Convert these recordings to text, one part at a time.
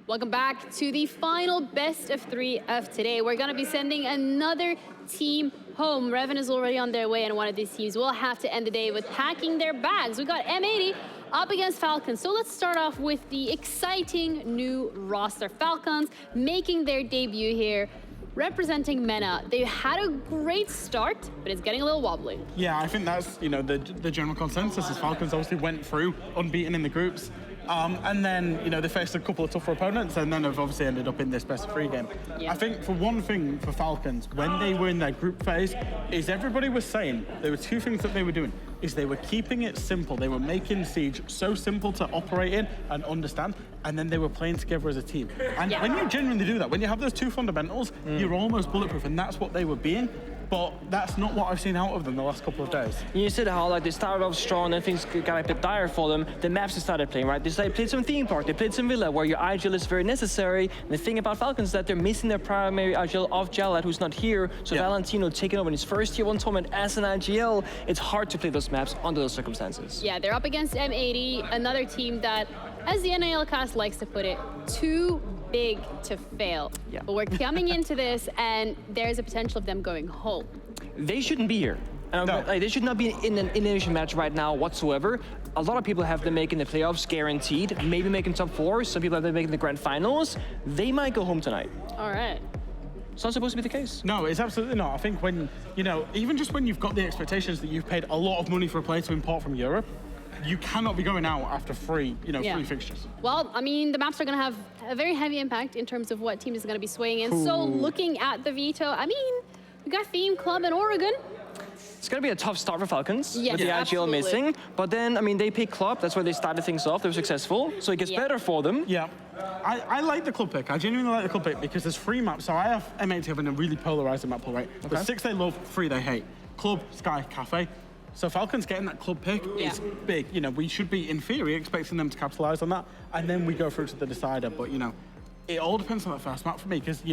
Welcome back to the final best of 3 of today. We're going to be sending another team home. Revan is already on their way, and one of these teams will have to end the day with packing their bags. We got M80 up against Falcons. So let's start off with the exciting new roster. Falcons making their debut here, representing MENA. They had a great start, but it's getting a little wobbly. Yeah, I think that's, the general consensus is Falcons obviously went through unbeaten in the groups. And then, they faced a couple of tougher opponents and then have obviously ended up in this best of 3 game. Yeah. I think for one thing for Falcons, when they were in their group phase, is everybody was saying there were 2 things that they were doing. Is they were keeping it simple. They were making Siege so simple to operate in and understand, and then they were playing together as a team. And when you genuinely do that, when you have those 2 fundamentals, you're almost bulletproof, and that's what they were being. But that's not what I've seen out of them the last couple of days. You said how they started off strong and things got a bit dire for them. The maps they started playing, right? They played some theme park, they played some villa where your IGL is very necessary. And the thing about Falcons is that they're missing their primary IGL of Jalad, who's not here. So Valentino taking over in his first Tier 1 tournament as an IGL. It's hard to play those maps under those circumstances. Yeah, they're up against M80, another team that, as the NAL cast likes to put it, too big to fail. Yeah. But we're coming into this, and there's a potential of them going home. They shouldn't be here. They should not be in an elimination match right now whatsoever. A lot of people have them making the playoffs guaranteed, maybe making top 4. Some people have them making the grand finals. They might go home tonight. All right. It's not supposed to be the case. No, it's absolutely not. I think when, even just when you've got the expectations that you've paid a lot of money for a player to import from Europe, you cannot be going out after 3 fixtures. Well, I mean, the maps are going to have a very heavy impact in terms of what team is going to be swaying in. Ooh. So looking at the veto, I mean, we got Theme Club in Oregon. It's going to be a tough start for Falcons with the IGL absolutely. missing. But then, I mean, they pick Club. That's where they started things off. They were successful. So it gets better for them. Yeah. I like the club pick. I genuinely like the club pick because there's 3 maps. So I have M80 having a really polarizing map pool, right? Okay. The 6 they love, 3 they hate. Club, Sky, Cafe. So Falcons getting that club pick is big. We should be, in theory, expecting them to capitalize on that. And then we go through to the decider. But, it all depends on that first map for me because,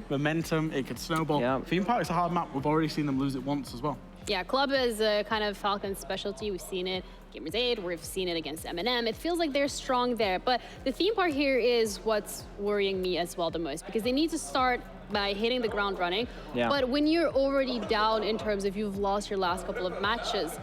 momentum, it could snowball. Yeah. Theme Park's a hard map. We've already seen them lose it once as well. Yeah, Club is a kind of Falcons specialty. We've seen it Gamers Aid, we've seen it against M&M. It feels like they're strong there. But the theme part here is what's worrying me as well the most because they need to start by hitting the ground running. Yeah. But when you're already down in terms of you've lost your last couple of matches,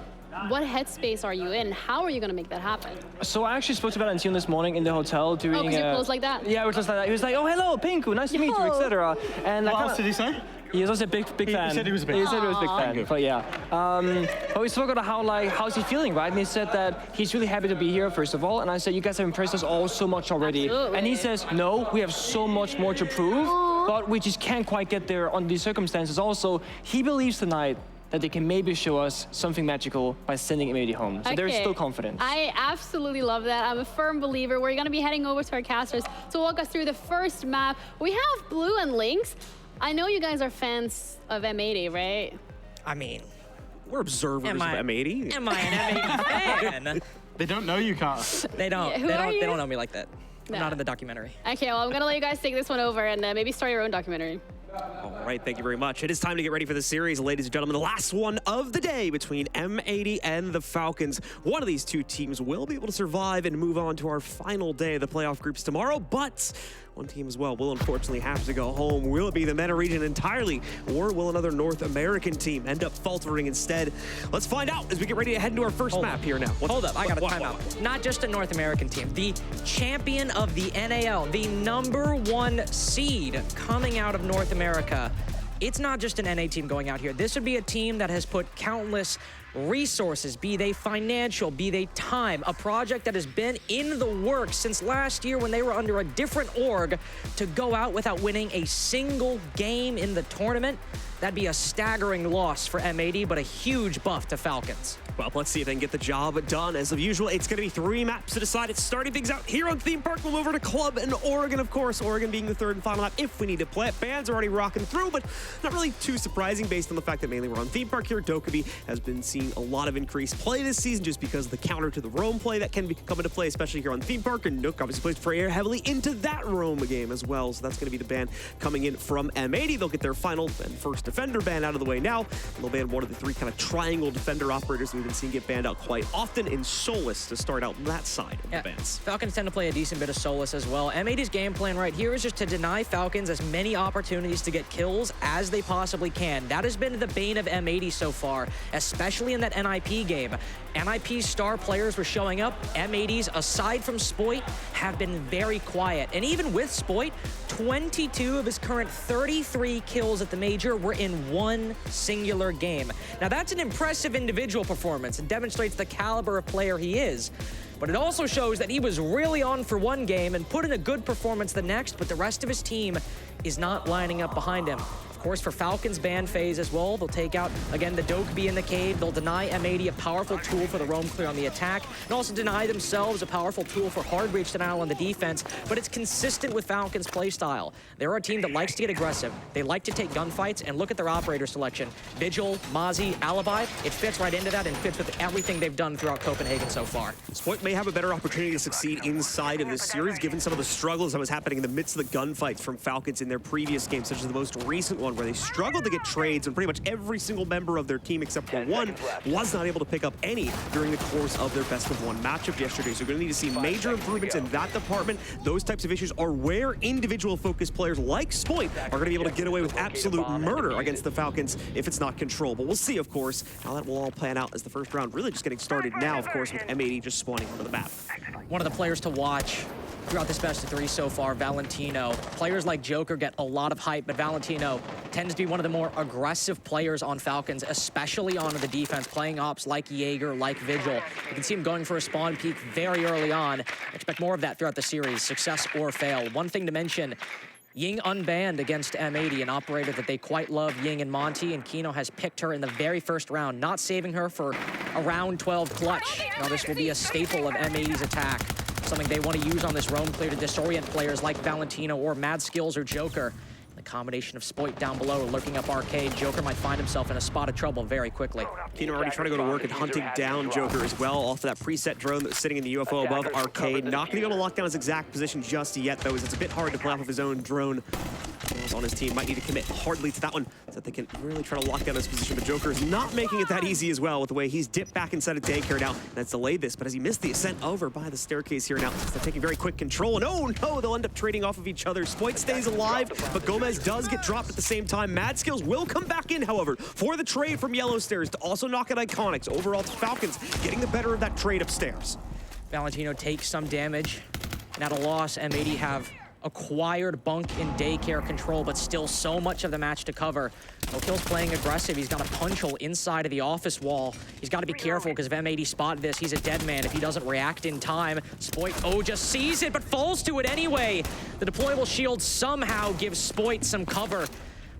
what headspace are you in? How are you going to make that happen? So I actually spoke to Valentino this morning in the hotel doing... Oh, because you're close like that? Yeah, we're close like that. He was like, oh, hello, Pinku, nice to meet you, etc. And what else did he say? He was also a big fan. He said he was a big fan. He said he was a big fan, but yeah. But we spoke about how's he feeling, right? And he said that he's really happy to be here, first of all. And I said, you guys have impressed us all so much already. Absolutely. And he says, no, we have so much more to prove, but we just can't quite get there under these circumstances. Also, he believes tonight that they can maybe show us something magical by sending M80 home. So there's still confidence. I absolutely love that. I'm a firm believer. We're going to be heading over to our casters to walk us through the first map. We have Blue and Lynx. I know you guys are fans of M80, right? I mean, we're observers of M80. Am I an M80 fan? They don't know you, Carter. They don't. Yeah, they don't know me like that. I'm not in the documentary. Okay, well, I'm going to let you guys take this one over and maybe start your own documentary. All right, thank you very much. It is time to get ready for the series, ladies and gentlemen. The last one of the day between M80 and the Falcons. One of these 2 teams will be able to survive and move on to our final day of the playoff groups tomorrow, but one team as well will unfortunately have to go home. Will it be the MENA region entirely, or will another North American team end up faltering instead? Let's find out as we get ready to head into our first map here now. Hold up, I got a timeout. Not just a North American team, the champion of the NAL, the #1 seed coming out of North America. It's not just an NA team going out here. This would be a team that has put countless resources, be they financial, be they time, a project that has been in the works since last year when they were under a different org, to go out without winning a single game in the tournament. That'd be a staggering loss for M80, but a huge buff to Falcons. Well, let's see if they can get the job done. As of usual, it's going to be 3 maps to decide. It's starting things out here on Theme Park. We'll move over to Club and Oregon, of course. Oregon being the 3rd and final map if we need to play it. Fans are already rocking through, but not really too surprising based on the fact that mainly we're on Theme Park here. Dokkaebi has been seeing a lot of increased play this season just because of the counter to the roam play that can come into play, especially here on Theme Park. And Nook obviously plays prayer heavily into that roam game as well. So that's going to be the ban coming in from M80. They'll get their final and first defender ban out of the way now. And they'll ban one of the 3 kind of triangle defender operators we've been seeing get banned out quite often in Solus to start out that side of the bans. Falcons tend to play a decent bit of Solus as well. M80's game plan right here is just to deny Falcons as many opportunities to get kills as they possibly can. That has been the bane of M80 so far, especially in that NIP game. NIP's star players were showing up. M80's, aside from Spoit, have been very quiet. And even with Spoit, 22 of his current 33 kills at the major were in one singular game. Now that's an impressive individual performance and demonstrates the caliber of player he is. But it also shows that he was really on for one game and put in a good performance the next, but the rest of his team is not lining up behind him. Of course, for Falcons ban phase as well, they'll take out, again, the Dokkaebi in the cave. They'll deny M80 a powerful tool for the roam clear on the attack, and also deny themselves a powerful tool for hard breach denial on the defense, but it's consistent with Falcons' playstyle. They're a team that likes to get aggressive. They like to take gunfights, and look at their operator selection. Vigil, Mozzie, Alibi, it fits right into that and fits with everything they've done throughout Copenhagen so far. Spoit may have a better opportunity to succeed inside of this series, given some of the struggles that was happening in the midst of the gunfights from Falcons in their previous games, such as the most recent one, where they struggled to get trades, and pretty much every single member of their team, except for one, was not able to pick up any during the course of their best-of-1 matchup yesterday. So we're going to need to see major improvements in that department. Those types of issues are where individual-focused players like Spoit are going to be able to get away with absolute murder against the Falcons if it's not controlled. But we'll see, of course, how that will all plan out as the first round really just getting started now, of course, with M80 just spawning onto the map. One of the players to watch throughout this best of 3 so far, Valentino. Players like Joker get a lot of hype, but Valentino tends to be one of the more aggressive players on Falcons, especially on the defense, playing ops like Jaeger, like Vigil. You can see him going for a spawn peek very early on. Expect more of that throughout the series, success or fail. One thing to mention, Ying unbanned against M80, an operator that they quite love, Ying and Monty, and Kino has picked her in the very first round, not saving her for a round 12 clutch. Now this will be a staple of M80's attack, something they want to use on this roam clear to disorient players like Valentino or Mad Skills or Joker. The combination of Spoit down below lurking up Arcade, Joker might find himself in a spot of trouble very quickly. Kino already trying to go to work and hunting down Joker as well off of that preset drone that's sitting in the UFO above Arcade. Not going to be able to lock down his exact position just yet, though, as it's a bit hard to play off of his own drone. On his team might need to commit hardly to that one so that they can really try to lock down his position, but Joker is not making it that easy as well with the way he's dipped back inside of daycare now. That's delayed this, but as he missed the ascent over by the staircase here now, they're taking very quick control, and oh no, they'll end up trading off of each other. Spoit stays alive, but Gomez does get dropped at the same time. Mad Skills will come back in, however, for the trade from Yellow Stairs to also knock out Iconics. Overall, Falcons getting the better of that trade upstairs. Valentino takes some damage, and at a loss, M80 have acquired bunk in daycare control, but still so much of the match to cover. O'Kill's playing aggressive. He's got a punch hole inside of the office wall. He's got to be careful because if M80 spotted this, he's a dead man if he doesn't react in time. Spoit, just sees it, but falls to it anyway. The deployable shield somehow gives Spoit some cover,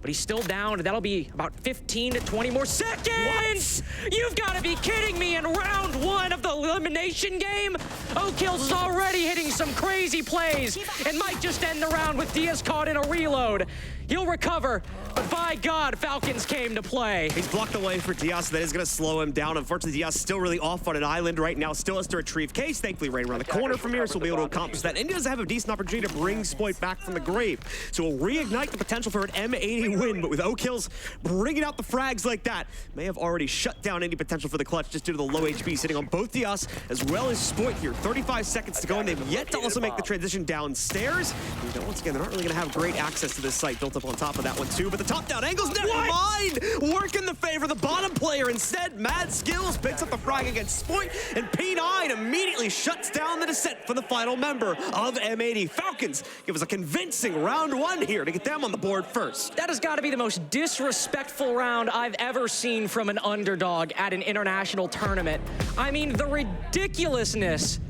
but he's still down. That'll be about 15 to 20 more seconds! What? You've got to be kidding me in round 1 of the elimination game? O'Kill's already hitting some crazy plays and might just end the round with Diaz caught in a reload. He'll recover, but by God, Falcons came to play. He's blocked away for Diaz, so that is going to slow him down. Unfortunately, Diaz still really off on an island right now, still has to retrieve Case. Thankfully, right around the corner from here, so we'll be able to accomplish that. And he does have a decent opportunity to bring Spoit back from the grave. So we'll reignite the potential for an M80 win, but with O'Kills bringing out the frags like that, may have already shut down any potential for the clutch just due to the low HP sitting on both Diaz as well as Spoit here. 35 seconds to go, and they've yet to also make the transition downstairs. And once again, they're not really going to have great access to this site built up on top of that one too, but the top-down angles, never mind! Work in the favor of the bottom player instead. Mad Skills picks up the frag against Spoit, and P9 immediately shuts down the descent for the final member of M80. Falcons give us a convincing round 1 here to get them on the board first. That has got to be the most disrespectful round I've ever seen from an underdog at an international tournament. I mean, the ridiculousness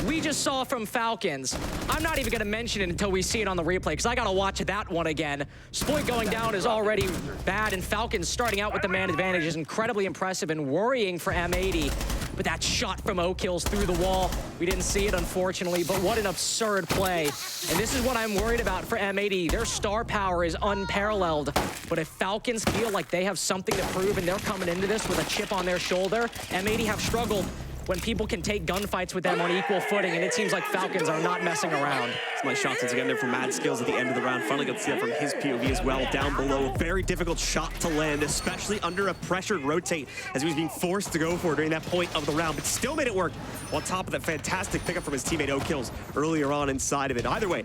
we just saw from Falcons. I'm not even going to mention it until we see it on the replay, because I got to watch that one again. Spoit going down is already bad, and Falcons starting out with the man advantage is incredibly impressive and worrying for M80. But that shot from O'Kills through the wall, we didn't see it, unfortunately, but what an absurd play. And this is what I'm worried about for M80. Their star power is unparalleled, but if Falcons feel like they have something to prove and they're coming into this with a chip on their shoulder, M80 have struggled. when people can take gunfights with them on equal footing, and it seems like Falcons are not messing around. Some nice shots once again there from Mad Skills at the end of the round. Finally got to see that from his POV as well. Down below, a very difficult shot to land, especially under a pressured rotate as he was being forced to go for it during that point of the round, but still made it work on top of that fantastic pickup from his teammate O-Kills earlier on inside of it. Either way,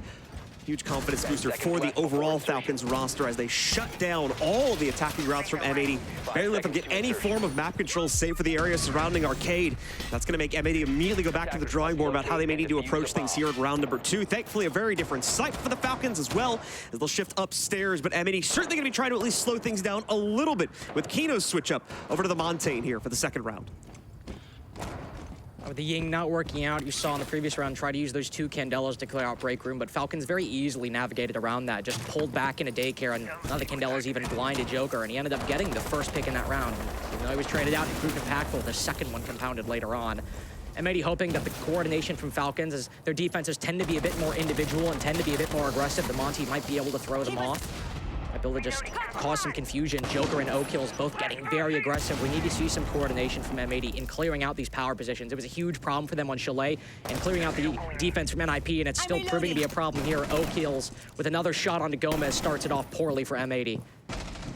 huge confidence booster for the overall Falcons roster as they shut down all of the attacking routes from M80. Barely let them get any form of map control save for the area surrounding Arcade. That's going to make M80 immediately go back to the drawing board about how they may need to approach things here in round number 2. Thankfully, a very different site for the Falcons as well as they'll shift upstairs, but M80 certainly going to be trying to at least slow things down a little bit with Kino's switch up over to the Montaigne here for the second round. With the Ying not working out, you saw in the previous round try to use those 2 Candelas to clear out break room, but Falcons very easily navigated around that, just pulled back into daycare, and none of the Candelas even blinded Joker, and he ended up getting the first pick in that round. Even though he was traded out and proved impactful, the second one compounded later on. M80 hoping that the coordination from Falcons, as their defenses tend to be a bit more individual and tend to be a bit more aggressive, the Monty might be able to throw them off. Might be able to just cause some confusion. Joker and O-Kills both getting very aggressive. We need to see some coordination from M80 in clearing out these power positions. It was a huge problem for them on Chalet and clearing out the defense from NIP, and it's still proving to be a problem here. O-Kills with another shot onto Gomez starts it off poorly for M80.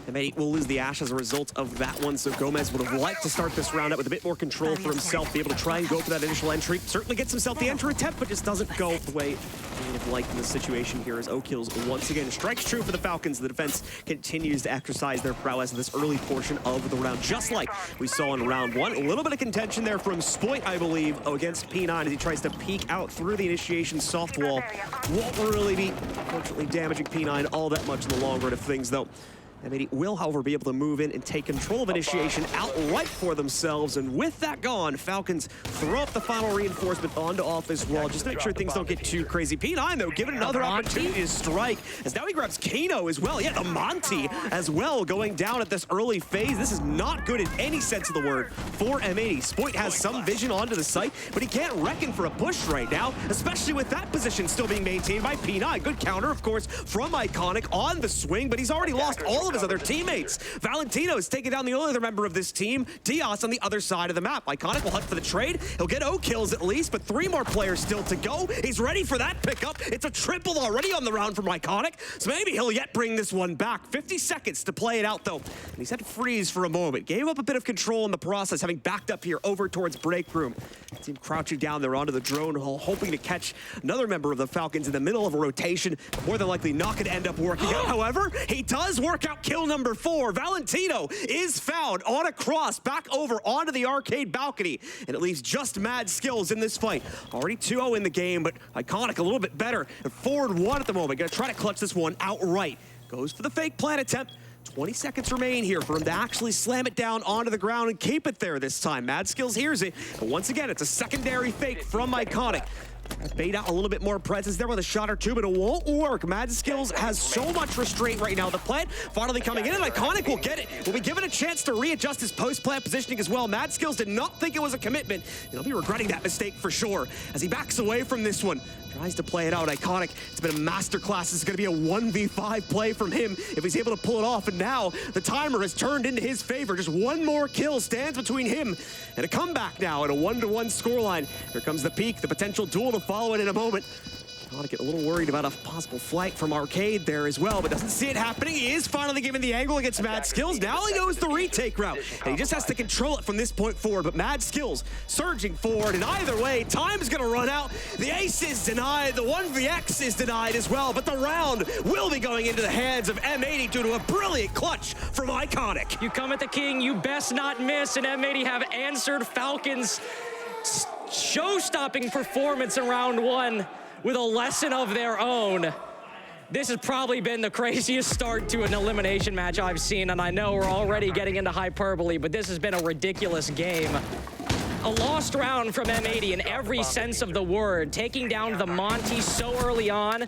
M80 will lose the Ash as a result of that one, so Gomez would have liked to start this round out with a bit more control for himself, be able to try and go for that initial entry. Certainly gets himself the entry attempt, but just doesn't go the way he would have liked in this situation here as O-Kills once again strikes true for the Falcons. The defense continues to exercise their prowess in this early portion of the round, just like we saw in round 1. A little bit of contention there from Spoit, I believe, against P9 as he tries to peek out through the initiation soft wall. Won't really be, unfortunately, damaging P9 all that much in the long run of things, though. M80 will, however, be able to move in and take control of initiation outright for themselves. And with that gone, Falcons throw up the final reinforcement onto Office Wall just to make sure things don't get too crazy. P9, though, given another opportunity to strike, as now he grabs Kino as well. Yeah, the Monty as well going down at this early phase. This is not good in any sense of the word for M80. Spoit has some vision onto the site, but he can't reckon for a push right now, especially with that position still being maintained by P9. Good counter, of course, from Iconic on the swing, but he's already lost all of his other teammates. Valentino is taking down the only other member of this team, Diaz, on the other side of the map. Iconic will hunt for the trade. He'll get O-Kills at least, but 3 more players still to go. He's ready for that pickup. It's a triple already on the round from Iconic, so maybe he'll yet bring this one back. 50 seconds to play it out, though. And he's had to freeze for a moment. Gave up a bit of control in the process, having backed up here over towards break room. See him crouching down there onto the drone, hoping to catch another member of the Falcons in the middle of a rotation. More than likely not going to end up working out. However, he does work out kill number 4. Valentino is found on a cross back over onto the arcade balcony, and it leaves just Mad Skills in this fight. Already 2-0 in the game, but Iconic a little bit better. Forward 1 at the moment. Gonna try to clutch this one outright. Goes for the fake plant attempt. 20 seconds remain here for him to actually slam it down onto the ground and keep it there this time. Mad Skills hears it, but once again, it's a secondary fake from Iconic. Bait out a little bit more presence there with a shot or two, but it won't work. Mad Skills has so much restraint right now. The plant finally coming in, and Iconic will get it. Will be given a chance to readjust his post-plant positioning as well. Mad Skills did not think it was a commitment. He'll be regretting that mistake for sure as he backs away from this one. Tries to play it out. Iconic, it's been a masterclass. This is going to be a 1v5 play from him if he's able to pull it off. And now the timer has turned into his favor. Just one more kill stands between him and a comeback now at a 1-1 scoreline. Here comes the peak, the potential duel to follow it in a moment. Got to get a little worried about a possible flank from Arcade there as well, but doesn't see it happening. He is finally given the angle against Mad Skills. Now he knows the retake route, and he just has to control it from this point forward. But Mad Skills surging forward, and either way, time is going to run out. The ace is denied. The 1vx is denied as well, but the round will be going into the hands of M80 due to a brilliant clutch from Iconic. You come at the king, you best not miss, and M80 have answered Falcons' show-stopping performance in round 1 with a lesson of their own. This has probably been the craziest start to an elimination match I've seen, and I know we're already getting into hyperbole, but this has been a ridiculous game. A lost round from M80 in every sense of the word, taking down the Monty so early on,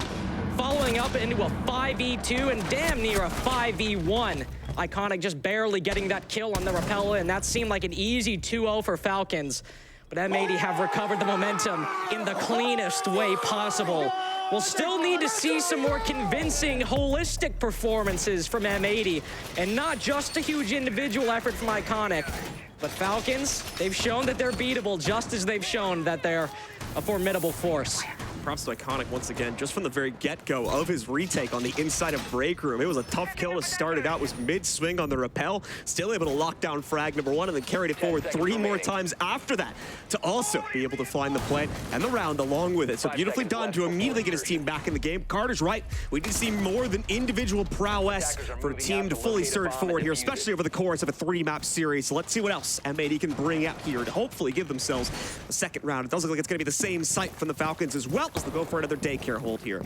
following up into a 5v2 and damn near a 5v1. Iconic just barely getting that kill on the Rapella, and that seemed like an easy 2-0 for Falcons. but M80 have recovered the momentum in the cleanest way possible. We'll still need to see some more convincing, holistic performances from M80, and not just a huge individual effort from Iconic. But Falcons, they've shown that they're beatable, just as they've shown that they're a formidable force. Props to Iconic once again, just from the very get-go of his retake on the inside of Break Room. It was a tough kill to start it out, was mid-swing on the rappel, still able to lock down frag number 1, and then carried it forward 3 more times after that to also be able to find the plant and the round along with it. So beautifully done to immediately get his team back in the game. Carter's right, we did see more than individual prowess for a team to fully surge forward here, especially over the course of a 3-map series. So let's see what else M80 can bring out here to hopefully give themselves a second round. It does look like it's going to be the same sight from the Falcons as well, as they'll go for another daycare hold here.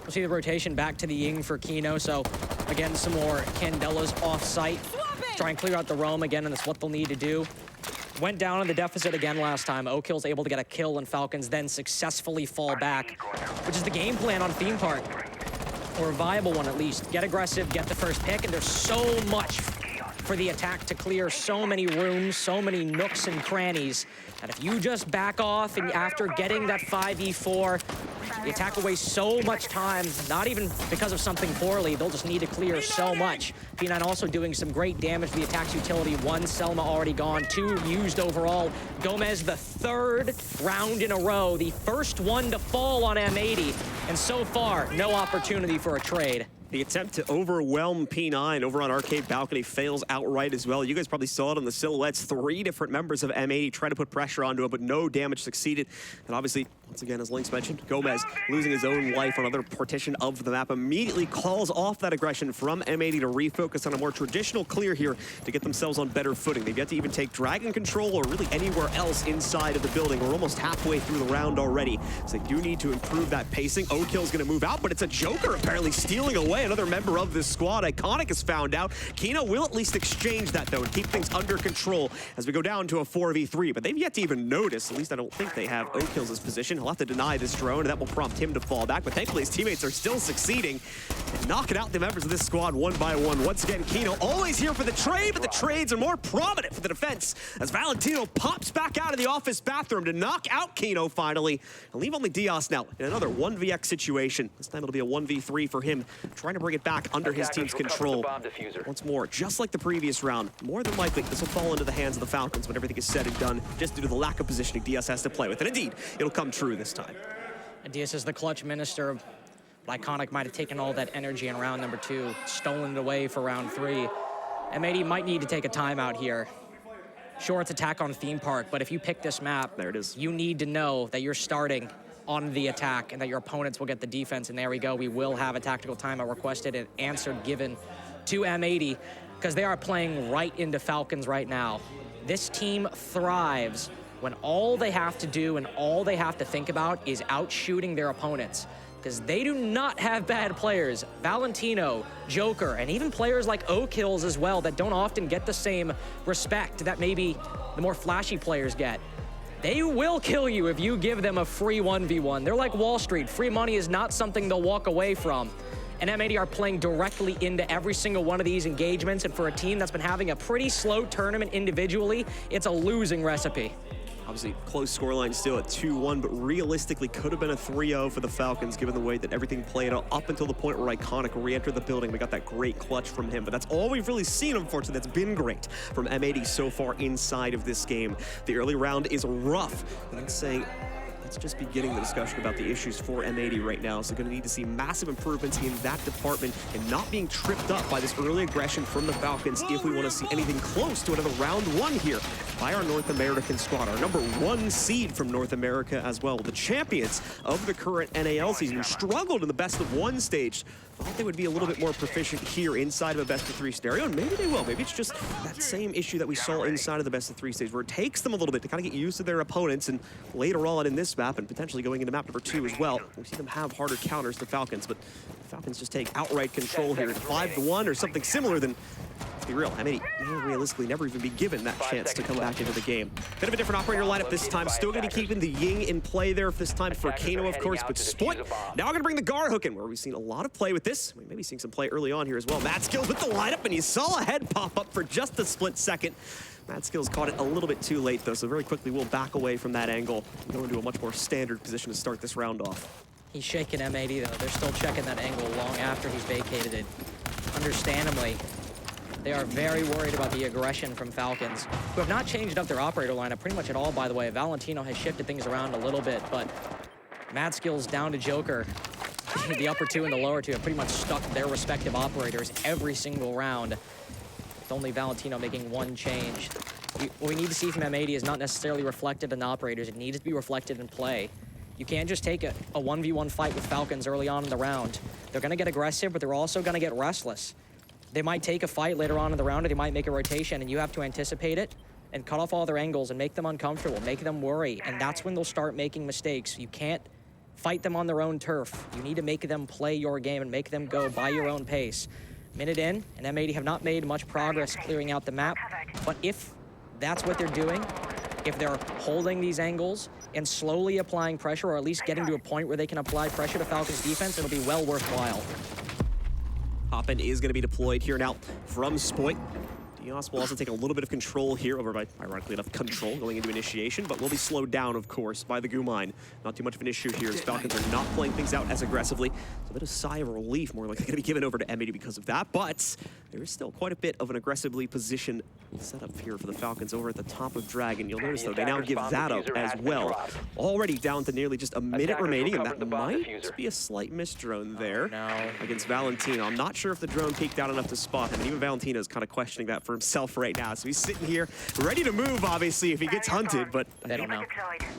We'll see the rotation back to the Ying for Kino, so again, some more Candela's off-site. Try and clear out the roam again, and that's what they'll need to do. Went down in the deficit again last time. O'Kill's able to get a kill, and Falcons then successfully fall back, which is the game plan on Theme Park, or a viable one at least. Get aggressive, get the first pick, and there's so much for the attack to clear, so many rooms, so many nooks and crannies, that if you just back off and after getting that 5v4, the attack will waste so much time, not even because of something poorly, they'll just need to clear so much. P9 also doing some great damage to the attack's utility. 1 Selma already gone, 2 used overall. Gomez, the 3rd round in a row, the first one to fall on M80, and so far, no opportunity for a trade. The attempt to overwhelm P9 over on Arcade Balcony fails outright as well. You guys probably saw it on the silhouettes. 3 different members of M80 trying to put pressure onto it, but no damage succeeded. And obviously, once again, as Lynx mentioned, Gomez losing his own life on another partition of the map immediately calls off that aggression from M80 to refocus on a more traditional clear here to get themselves on better footing. They've yet to even take Dragon control or really anywhere else inside of the building. We're almost halfway through the round already, so they do need to improve that pacing. O'Kill's going to move out, but it's a Joker apparently stealing away another member of this squad. Iconic has found out. Kino will at least exchange that, though, and keep things under control as we go down to a 4v3, but they've yet to even notice, at least I don't think they have, O'Kill's position. He'll have to deny this drone, and that will prompt him to fall back, but thankfully his teammates are still succeeding and knocking out the members of this squad one by one. Once again, Kino always here for the trade, but the trades are more prominent for the defense as Valentino pops back out of the office bathroom to knock out Kino finally, and leave only Diaz now in another 1vx situation. This time it'll be a 1v3 for him, trying to bring it back under his team's control. Once more, just like the previous round, more than likely this will fall into the hands of the Falcons when everything is said and done, just due to the lack of positioning Diaz has to play with. And indeed, it'll come true this time. And Diaz is the clutch minister. Iconic might have taken all that energy in round number 2, stolen it away for round 3. M80 might need to take a timeout here. Sure, it's attack on Theme Park, but if you pick this map, there it is. You need to know that you're starting on the attack and that your opponents will get the defense. And there we go. We will have a tactical timeout requested and answered given to M80 because they are playing right into Falcons right now. This team thrives when all they have to do and all they have to think about is outshooting their opponents, because they do not have bad players. Valentino, Joker, and even players like O'Kills as well that don't often get the same respect that maybe the more flashy players get. They will kill you if you give them a free 1v1. They're like Wall Street. Free money is not something they'll walk away from. And M80 are playing directly into every single one of these engagements, and for a team that's been having a pretty slow tournament individually, it's a losing recipe. Obviously, close scoreline still at 2-1, but realistically could have been a 3-0 for the Falcons, given the way that everything played out up until the point where Iconic re-entered the building. We got that great clutch from him, but that's all we've really seen, unfortunately. That's been great from M80 so far inside of this game. The early round is rough, and I'm saying, let's just be getting the discussion about the issues for M80 right now. So going to need to see massive improvements in that department and not being tripped up by this early aggression from the Falcons if we want to see anything close to another round 1 here by our North American squad. Our number 1 seed from North America as well. The champions of the current NAL season struggled in the best of 1 stage. Thought they would be a little bit more proficient here inside of a best of 3 scenario, and maybe they will. Maybe it's just that same issue that we saw inside of the best of 3 stage, where it takes them a little bit to kind of get used to their opponents, and later on in this map, and potentially going into map number 2 as well, we see them have harder counters to Falcons, but the Falcons just take outright control here at 5-1 or something similar. Then let's be real, M80 may realistically never even be given that chance to come back into the game. Bit of a different operator lineup this time. Still going to be keeping the Ying in play there this time for Kano, of course, but Spoit now going to bring the Gar hook in, where we've seen a lot of play with this. We may be seeing some play early on here as well. Matt Skills with the lineup, and you saw a head pop up for just a split second. Mad Skills caught it a little bit too late, though, so very quickly we'll back away from that angle and go into a much more standard position to start this round off. He's shaking M80, though. They're still checking that angle long after he's vacated it. Understandably, they are very worried about the aggression from Falcons, who have not changed up their operator lineup pretty much at all, by the way. Valentino has shifted things around a little bit, but Mad Skills down to Joker. The upper two and the lower two have pretty much stuck their respective operators every single round, with only Valentino making one change. What we need to see from M80 is not necessarily reflected in operators. It needs to be reflected in play. You can't just take a 1v1 fight with Falcons early on in the round. They're going to get aggressive, but they're also going to get restless. They might take a fight later on in the round, or they might make a rotation, and you have to anticipate it and cut off all their angles and make them uncomfortable, make them worry, and that's when they'll start making mistakes. You can't fight them on their own turf. You need to make them play your game and make them go by your own pace. Minute in, and M80 have not made much progress clearing out the map, but if that's what they're doing, if they're holding these angles and slowly applying pressure, or at least getting to a point where they can apply pressure to Falcons defense, it'll be well worthwhile. Hop-In is going to be deployed here now from Spoit. Dios will also take a little bit of control here, over by, ironically enough, control going into initiation, but will be slowed down, of course, by the goo mine. Not too much of an issue here as Falcons are not playing things out as aggressively. So a bit of sigh of relief, more likely going to be given over to M80 because of that, but there is still quite a bit of an aggressively positioned setup here for the Falcons over at the top of Dragon. You'll notice, though, they now give that up as well. Already down to nearly just a minute remaining, and that might be a slight miss drone there against Valentino. I'm not sure if the drone peeked out enough to spot him, and even Valentino is kind of questioning that for himself right now. So he's sitting here ready to move, obviously, if he gets hunted, but they don't know.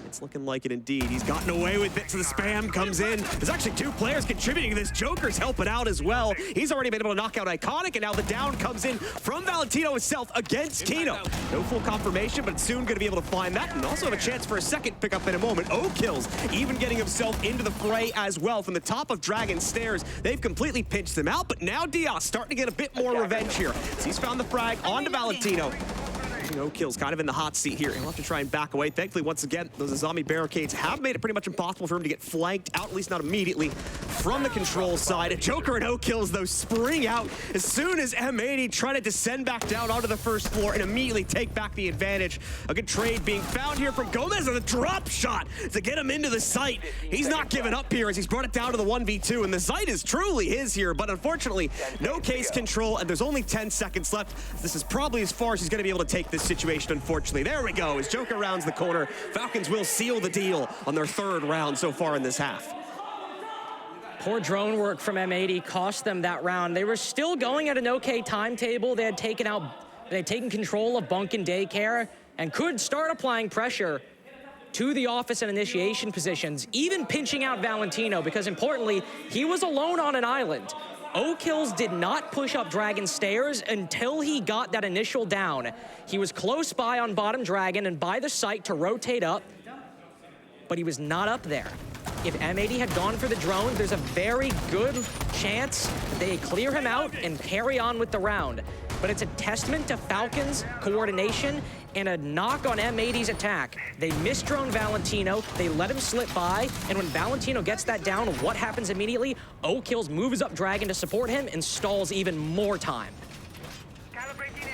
It's looking like it indeed. He's gotten away with it, so the spam comes in. There's actually two players contributing to this. Joker's helping out as well. He's already been able to knock out Iconic, and now the down comes in from Valentino himself against Kino. No full confirmation, but soon going to be able to find that, and also have a chance for a second pickup in a moment. O-Kills even getting himself into the fray as well from the top of Dragon Stairs. They've completely pinched him out, but now Diaz starting to get a bit more revenge here. So he's found the frag onto Valentino. O-Kills kind of in the hot seat here. He'll have to try and back away. Thankfully, once again, those zombie barricades have made it pretty much impossible for him to get flanked out, at least not immediately, from the control side. Joker and O-Kills, though, spring out as soon as M80 try to descend back down onto the first floor and immediately take back the advantage. A good trade being found here from Gomez and a drop shot to get him into the site. He's not giving up here as he's brought it down to the 1v2, and the site is truly his here, but unfortunately, no case control, and there's only 10 seconds left. This is probably as far as he's going to be able to take this situation, unfortunately. There we go, as Joker rounds the corner. Falcons will seal the deal on their third round so far in this half. Poor drone work from M80 cost them that round. They were still going at an okay timetable. They had taken control of bunk and daycare and could start applying pressure to the office and initiation positions, even pinching out Valentino, because importantly, he was alone on an island. O-Kills did not push up Dragon Stairs until he got that initial down. He was close by on bottom Dragon and by the site to rotate up, but he was not up there. If M80 had gone for the drone, there's a very good chance they clear him out and carry on with the round. But it's a testament to Falcons' coordination and a knock on M80's attack. They misdrone Valentino, they let him slip by, and when Valentino gets that down, what happens immediately? O-Kills moves up Dragon to support him and stalls even more time.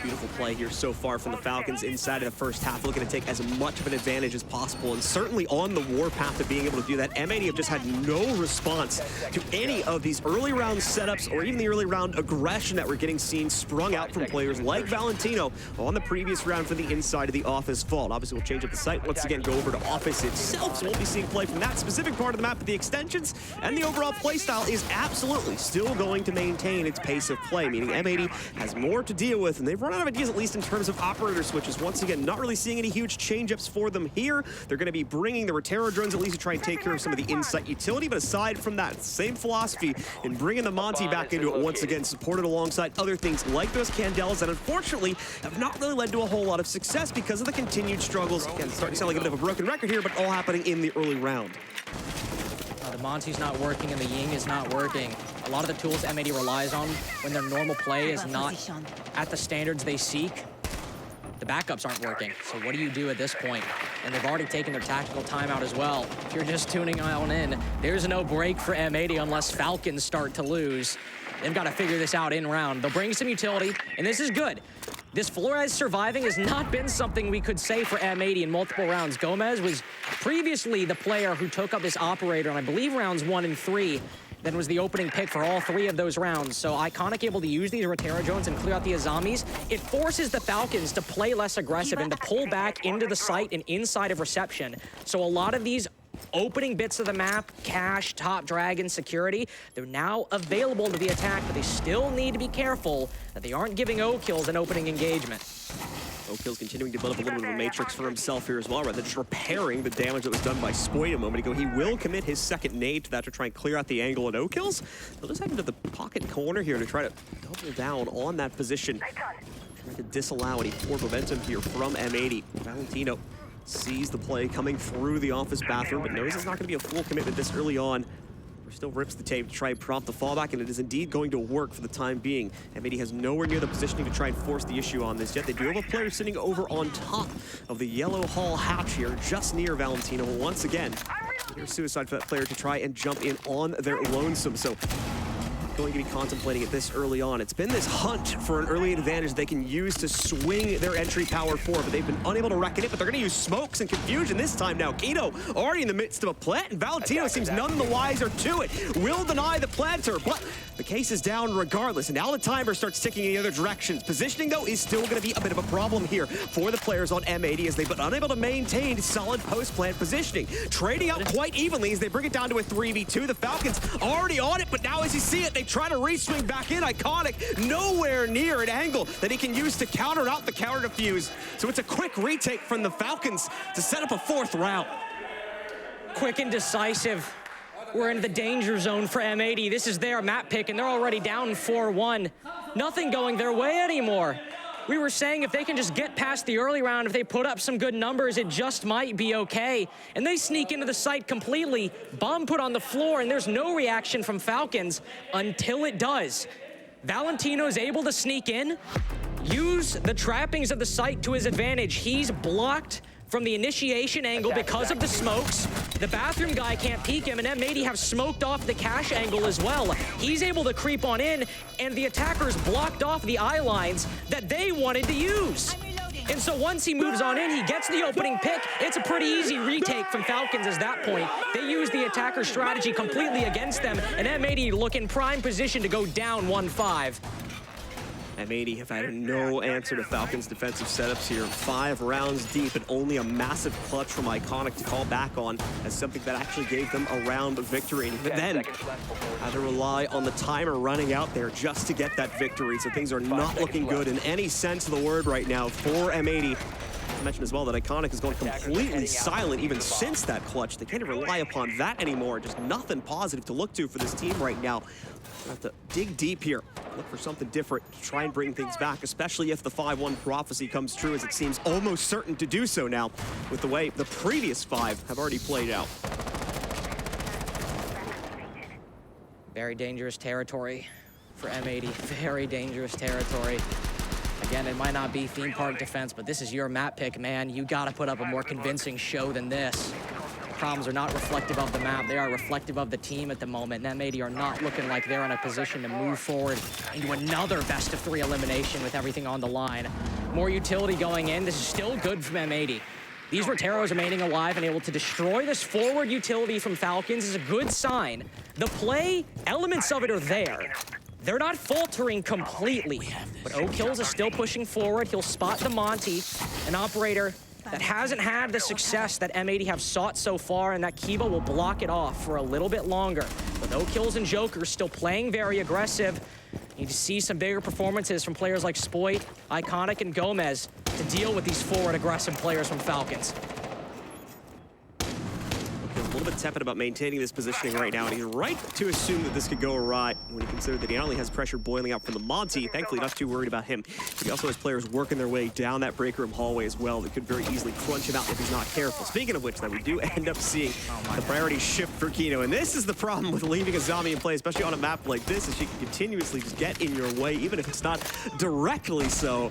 Beautiful play here so far from the Falcons inside of the first half, looking to take as much of an advantage as possible, and certainly on the warpath of being able to do that. M80 have just had no response to any of these early round setups or even the early round aggression that we're getting seen sprung out from players like Valentino on the previous round for the inside of the office vault. Obviously, we'll change up the site once again, go over to office itself, so we'll be seeing play from that specific part of the map, but the extensions and the overall playstyle is absolutely still going to maintain its pace of play, meaning M80 has more to deal with, and they've run out of ideas, at least in terms of operator switches. Once again, not really seeing any huge change-ups for them here. They're going to be bringing the Rotero drones at least to try and take care of some of the insight utility, but aside from that, same philosophy in bringing the Monty back into it once again, supported alongside other things like those Candelas that unfortunately have not really led to a whole lot of success because of the continued struggles. Again, it's starting to sound like a bit of a broken record here, but all happening in the early round. The Monty's not working and the Ying is not working. A lot of the tools M80 relies on when their normal play is not at the standards they seek, the backups aren't working. So what do you do at this point? And they've already taken their tactical timeout as well. If you're just tuning on in, there's no break for M80 unless Falcons start to lose. They've got to figure this out in round. They'll bring some utility, and this is good. This Flores surviving has not been something we could say for M80 in multiple rounds. Gomez was previously the player who took up this operator in, I believe, rounds 1 and 3. Then was the opening pick for all 3 of those rounds. So Iconic able to use these Rotero drones and clear out the Azamis. It forces the Falcons to play less aggressive and to pull back into the site and inside of reception. So a lot of these opening bits of the map, cache, top dragon, security, they're now available to be attacked, but they still need to be careful that they aren't giving O-kills an opening engagement. O-kill's continuing to build up a little bit of a matrix for himself here as well, rather than just repairing the damage that was done by Spoit a moment ago. He will commit his second nade to that to try and clear out the angle and O-kills. They'll just head into the pocket corner here to try to double down on that position. Trying to disallow any forward momentum here from M80. Valentino sees the play coming through the office bathroom, but knows it's not going to be a full commitment this early on. Still rips the tape to try and prompt the fallback, and it is indeed going to work for the time being. M80 has nowhere near the positioning to try and force the issue on this yet. They do have a player sitting over on top of the yellow hall hatch here, just near Valentino. Once again, there's suicide for that player to try and jump in on their lonesome. So going to be contemplating it this early on. It's been this hunt for an early advantage they can use to swing their entry power forward, but they've been unable to reckon it, but they're going to use smokes and confusion this time now. Kino already in the midst of a plant, and Valentino seems none the wiser to it. Will deny the planter, but the case is down regardless, and now the timer starts ticking in the other directions. Positioning, though, is still going to be a bit of a problem here for the players on M80 as they've been unable to maintain solid post-plant positioning. Trading out quite evenly as they bring it down to a 3v2. The Falcons already on it, but now as you see it, they try to re-swing back in. Iconic nowhere near an angle that he can use to counter out the counter defuse. So it's a quick retake from the Falcons to set up a 4th round. Quick and decisive. We're into the danger zone for M80. This is their map pick, and they're already down 4-1. Nothing going their way anymore. We were saying if they can just get past the early round, if they put up some good numbers, it just might be okay. And they sneak into the site completely. Bomb put on the floor, and there's no reaction from Falcons until it does. Valentino's able to sneak in, use the trappings of the site to his advantage. He's blocked from the initiation angle because of the smokes. The bathroom guy can't peek him, and M80 have smoked off the cache angle as well. He's able to creep on in, and the attackers blocked off the eye lines that they wanted to use. And so once he moves on in, he gets the opening pick. It's a pretty easy retake from Falcons at that point. They use the attacker strategy completely against them, and M80 look in prime position to go down 1-5. M80 have had no answer to Falcons' defensive setups here. 5 rounds deep and only a massive clutch from Iconic to call back on as something that actually gave them a round of victory. And even then, had to rely on the timer running out there just to get that victory. So things are not looking good in any sense of the word right now for M80. I mentioned as well that Iconic has gone completely silent even since that clutch. They can't even rely upon that anymore. Just nothing positive to look to for this team right now. We'll have to dig deep here, look for something different to try and bring things back, especially if the 5-1 prophecy comes true, as it seems almost certain to do so now with the way the previous 5 have already played out. Very dangerous territory for M80. Very dangerous territory. Again, it might not be theme park defense, but this is your map pick, man. You got to put up a more convincing show than this. The problems are not reflective of the map. They are reflective of the team at the moment. And M80 are not looking like they're in a position to move forward into another best-of-3 elimination with everything on the line. More utility going in. This is still good from M80. These Roteros remaining alive and able to destroy this forward utility from Falcons is a good sign. The play, elements of it are there. They're not faltering completely, but O-Kills is still pushing forward. He'll spot the Monty, an operator that hasn't had the success that M80 have sought so far, and that Kiba will block it off for a little bit longer. With O-Kills and Jokers still playing very aggressive, you need to see some bigger performances from players like Spoit, Iconic, and Gomez to deal with these forward aggressive players from Falcons. A little bit tepid about maintaining this positioning right now, and he's right to assume that this could go awry when you consider that he not only has pressure boiling out from the Monty, thankfully not too worried about him, he also has players working their way down that break room hallway as well that could very easily crunch him out if he's not careful. Speaking of which, that we do end up seeing the priority shift for Kino, and this is the problem with leaving a zombie in play, especially on a map like this, is she can continuously just get in your way, even if it's not directly so.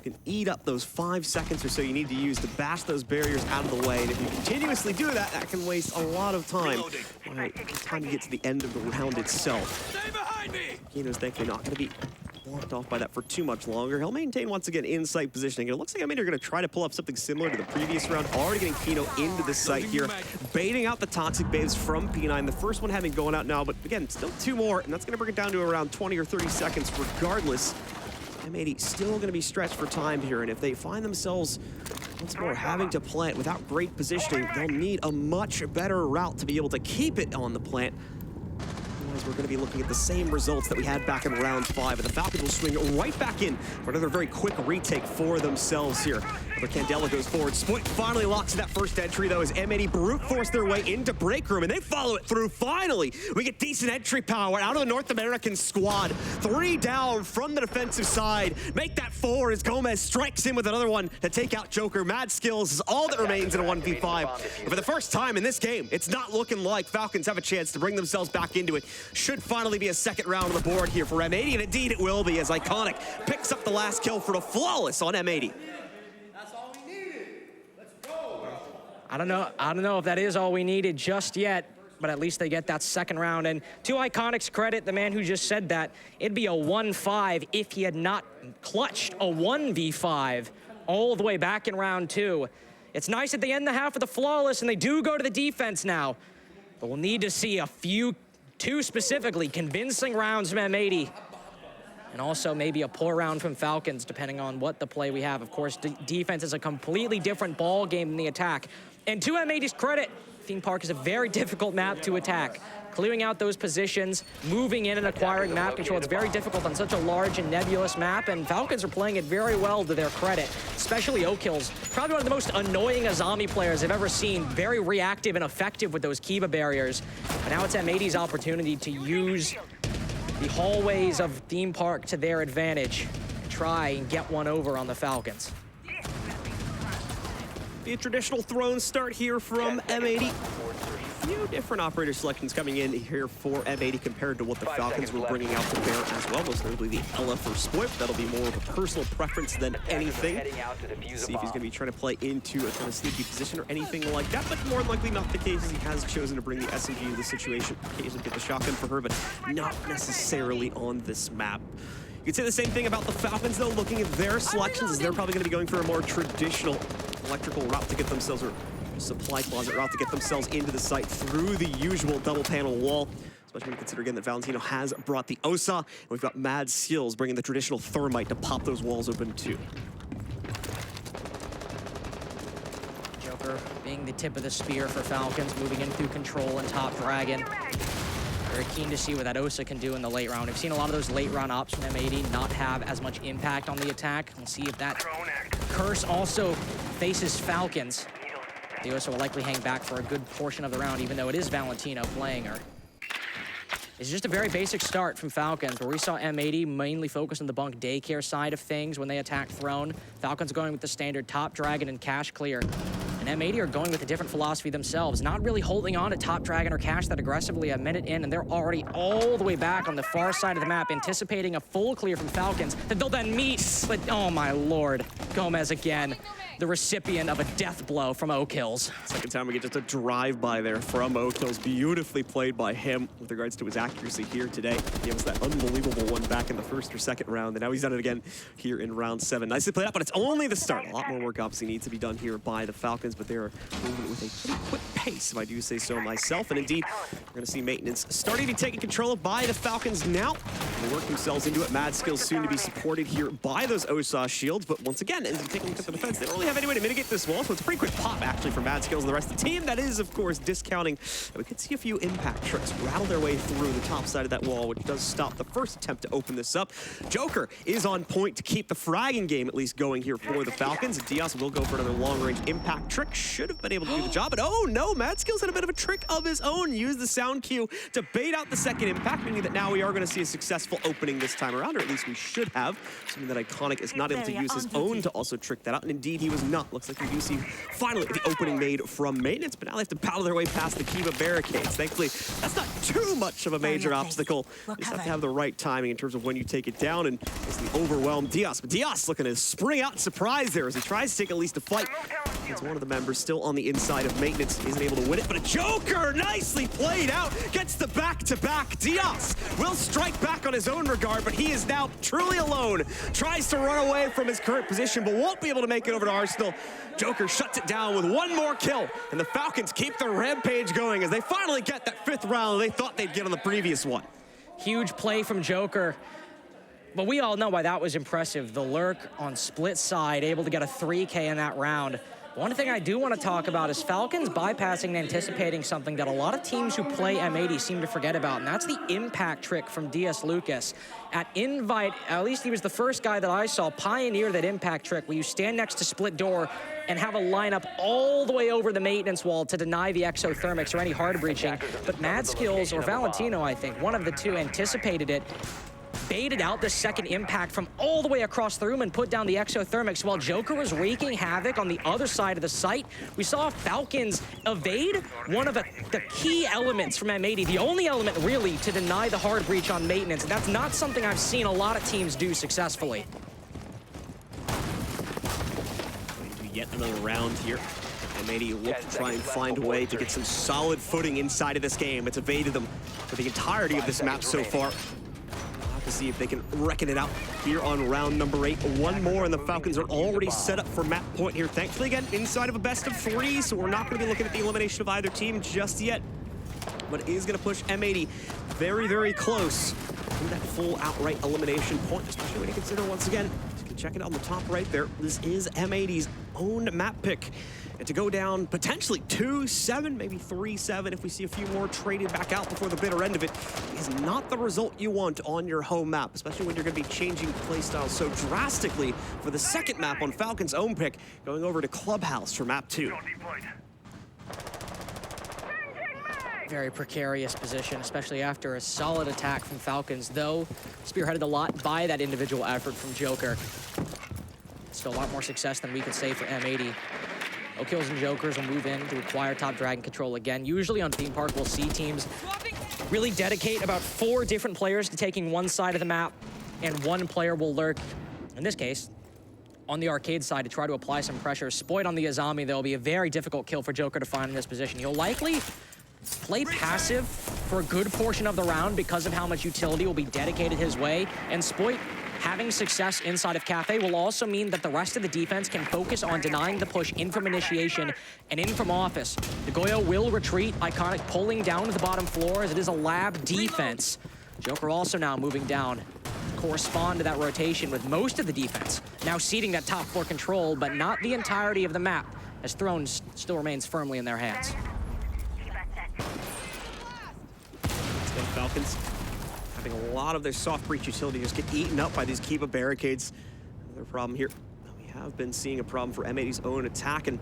You can eat up those 5 seconds or so you need to use to bash those barriers out of the way, and if you continuously do that, that can waste a lot of time. By the time you get to the end of the round itself. Kino's thankfully not going to be blocked off by that for too much longer. He'll maintain once again in-sight positioning. It looks like M80 are going to try to pull up something similar to the previous round. Already getting Kino into the site here, baiting out the Toxic Babes from P9. The first one having gone out now, but again, still 2 more, and that's going to bring it down to around 20 or 30 seconds regardless. M80 still going to be stretched for time here, and if they find themselves once more having to plant without great positioning, they'll need a much better route to be able to keep it on the plant. Otherwise, we're going to be looking at the same results that we had back in round 5, and the Falcons will swing right back in for another very quick retake for themselves here. Candela goes forward. Split finally locks that first entry, though, as M80 brute force their way into break room, and they follow it through. Finally, we get decent entry power out of the North American squad. 3 down from the defensive side. Make that 4 as Gomez strikes in with another one to take out Joker. Mad skills is all that remains in a 1v5. And for the first time in this game, it's not looking like Falcons have a chance to bring themselves back into it. Should finally be a second round on the board here for M80, and indeed it will be, as Iconic picks up the last kill for a flawless on M80. I don't know if that is all we needed just yet, but at least they get that second round. And to Iconic's credit, the man who just said that, it'd be a 1-5 if he had not clutched a 1v5 all the way back in round 2. It's nice that they end the half with a flawless, and they do go to the defense now. But we'll need to see two specifically, convincing rounds from M80. And also maybe a poor round from Falcons, depending on what the play we have. Of course, defense is a completely different ball game than the attack. And to M80's credit, Theme Park is a very difficult map to attack. Clearing out those positions, moving in and acquiring map control, it's very difficult on such a large and nebulous map, and Falcons are playing it very well to their credit, especially O'Kills. Probably one of the most annoying Azami players I've ever seen, very reactive and effective with those Kiba barriers. But now it's M80's opportunity to use the hallways of Theme Park to their advantage and try and get one over on the Falcons. The traditional throne start here from M80. A few different operator selections coming in here for M80 compared to what the Falcons were bringing out to bear as well. Most notably the Ella for Split. That'll be more of a personal preference than anything. See if he's going to be trying to play into a kind of sneaky position or anything like that, but more likely not the case, as he has chosen to bring the SMG into the situation. Occasionally get the shotgun for her, but not necessarily on this map. You could say the same thing about the Falcons, though, looking at their selections, as they're probably going to be going for a more traditional electrical route to get themselves, or supply closet route to get themselves into the site through the usual double panel wall. Especially when you consider again that Valentino has brought the OSA, and we've got Mad Skills bringing the traditional thermite to pop those walls open too. Joker being the tip of the spear for Falcons, moving in through control and top dragon. Very keen to see what that OSA can do in the late round. We've seen a lot of those late round ops from M80 not have as much impact on the attack. We'll see if that curse also faces Falcons. The OSA will likely hang back for a good portion of the round, even though it is Valentino playing her. It's just a very basic start from Falcons, where we saw M80 mainly focus on the bunk daycare side of things when they attacked Throne. Falcons are going with the standard top dragon and cash clear. And M80 are going with a different philosophy themselves, not really holding on to top dragon or cash that aggressively a minute in, and they're already all the way back on the far side of the map, anticipating a full clear from Falcons that they'll then meet. But oh my lord, Gomez again, the recipient of a death blow from O'Kills. Second time we get just a drive-by there from O'Kills, beautifully played by him with regards to his accuracy here today. He gave us that unbelievable one back in the first or second round, and now he's done it again here in round 7. Nicely played out, but it's only the start. A lot more work obviously needs to be done here by the Falcons, but they're moving with a pretty quick pace, if I do say so myself. And indeed, we're going to see maintenance starting to be taken control of by the Falcons now. They work themselves into it. Mad Skills soon to be supported here by those OSA shields, but once again, as you take a look at the defense, they don't really have any way to mitigate this wall, so it's a pretty quick pop actually for Mad Skills and the rest of the team. That is, of course, discounting. We could see a few impact tricks rattle their way through the top side of that wall, which does stop the first attempt to open this up. Joker is on point to keep the fragging game at least going here for the Falcons. Diaz will go for another long-range impact trick. Should have been able to do the job, but oh no, Mad Skills had a bit of a trick of his own. Used the sound cue to bait out the second impact, meaning that now we are going to see a successful opening this time around, or at least we should have. Something that Iconic is not able to use his own to also trick that out, and indeed he was not. Looks like we do see finally the opening made from maintenance, but now they have to battle their way past the Kiva barricades. Thankfully, that's not too much of a major obstacle. You just have to have the right timing in terms of when you take it down, and it's the overwhelmed Diaz. But Diaz looking to spring out and surprise there as he tries to take at least a fight. It's one of the members still on the inside of maintenance, isn't able to win it, but a Joker nicely played out, gets the back-to-back. Diaz will strike back on his own regard, but he is now truly alone. Tries to run away from his current position, but won't be able to make it over to Arsenal. Joker shuts it down with one more kill, and the Falcons keep the rampage going as they finally get that 5th round they thought they'd get on the previous one. Huge play from Joker. But we all know why that was impressive. The lurk on split side, able to get a 3K in that round. One thing I do want to talk about is Falcons bypassing and anticipating something that a lot of teams who play M80 seem to forget about, and that's the impact trick from DS Lucas. At Invite, at least he was the first guy that I saw pioneer that impact trick where you stand next to split door and have a lineup all the way over the maintenance wall to deny the exothermics or any hard breaching. But Mad Skills, or Valentino, I think, one of the two anticipated it, baited out the second impact from all the way across the room and put down the exothermics while Joker was wreaking havoc on the other side of the site. We saw Falcons evade one of the key elements from M80, the only element really to deny the hard breach on maintenance. And that's not something I've seen a lot of teams do successfully. Yet another round here. M80 look to try and find a way to get some solid footing inside of this game. It's evaded them for the entirety of this map so far. To see if they can reckon it out here on round number 8. One more, and the Falcons are already set up for map point here. Thankfully, again, inside of a best of 3, so we're not going to be looking at the elimination of either team just yet. But it is going to push M80 very, very close to that full outright elimination point, especially when you consider, once again, you can check it on the top right there. This is M80's own map pick. And to go down potentially 2-7, maybe 3-7 if we see a few more traded back out before the bitter end of it, is not the result you want on your home map, especially when you're going to be changing playstyles so drastically for the second map on Falcon's own pick, going over to Clubhouse for map 2. Very precarious position, especially after a solid attack from Falcons, though spearheaded a lot by that individual effort from Joker. Still a lot more success than we could say for M80. O-Kills and Jokers will move in to acquire top dragon control again. Usually on Theme Park, we'll see teams really dedicate about 4 different players to taking one side of the map, and 1 player will lurk. In this case, on the arcade side to try to apply some pressure. Spoit on the Azami, though, will be a very difficult kill for Joker to find in this position. He'll likely play passive for a good portion of the round because of how much utility will be dedicated his way, and Spoit having success inside of Cafe will also mean that the rest of the defense can focus on denying the push in from initiation and in from office. The Goyo will retreat, Iconic pulling down to the bottom floor as it is a lab defense. Joker also now moving down to correspond to that rotation with most of the defense now ceding that top floor control, but not the entirety of the map, as Throne still remains firmly in their hands. Let's go Falcons. Having a lot of their soft breach utility just get eaten up by these Kiba barricades. Another problem here. We have been seeing a problem for M80's own attack, and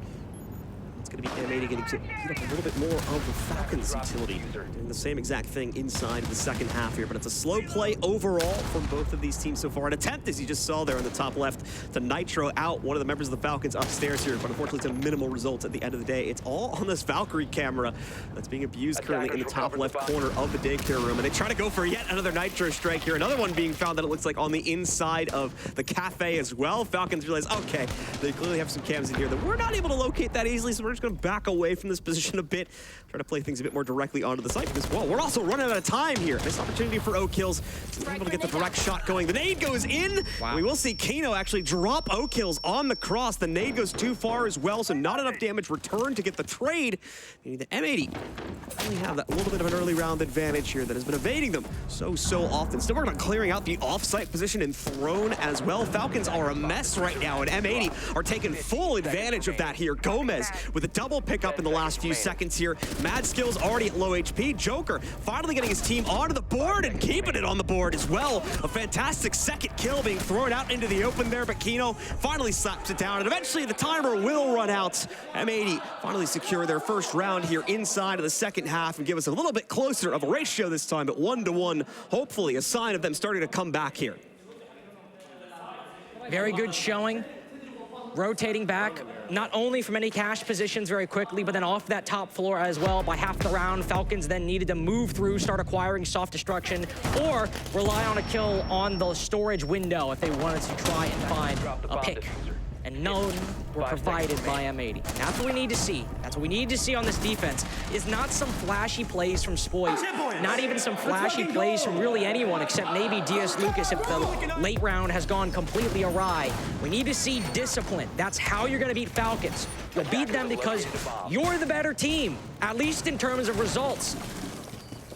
it's going to be M80 getting to heat up a little bit more of the Falcons' utility. Doing the same exact thing inside of the second half here, but it's a slow play overall from both of these teams so far. An attempt, as you just saw there in the top left, to Nitro out one of the members of the Falcons upstairs here, but unfortunately it's a minimal result at the end of the day. It's all on this Valkyrie camera that's being abused currently in the top left corner of the daycare room, and they try to go for yet another Nitro strike here. Another one being found that it looks like on the inside of the cafe as well. Falcons realize, okay, they clearly have some cams in here that we're not able to locate that easily, so we're just going to back away from this position a bit, try to play things a bit more directly onto the site, because, well, we're also running out of time here. Nice opportunity for O-Kills. We're able to get the direct shot going. The nade goes in. Wow. We will see Kino actually drop O-Kills on the cross. The nade goes too far as well, so not enough damage returned to get the trade. Meaning the M80 only have that little bit of an early round advantage here that has been evading them so often. Still working on clearing out the off-site position and Throne as well. Falcons are a mess right now, and M80 are taking full advantage of that here. Gomez with a double pickup in the last few seconds here. Mad Skills already at low HP. Joker finally getting his team onto the board and keeping it on the board as well. A fantastic second kill being thrown out into the open there, but Kino finally slaps it down, and eventually the timer will run out. M80 finally secure their first round here inside of the second half and give us a little bit closer of a ratio this time, but 1-1. Hopefully a sign of them starting to come back here. Very good showing. Rotating back, not only from any cash positions very quickly, but then off that top floor as well by half the round. Falcons then needed to move through, start acquiring soft destruction, or rely on a kill on the storage window if they wanted to try and find a pick and none were provided by M80. And that's what we need to see. That's what we need to see on this defense, is not some flashy plays from Spoit, not even some flashy plays from really anyone except maybe Diaz Lucas if the late round has gone completely awry. We need to see discipline. That's how you're going to beat Falcons. You'll beat them because you're the better team, at least in terms of results.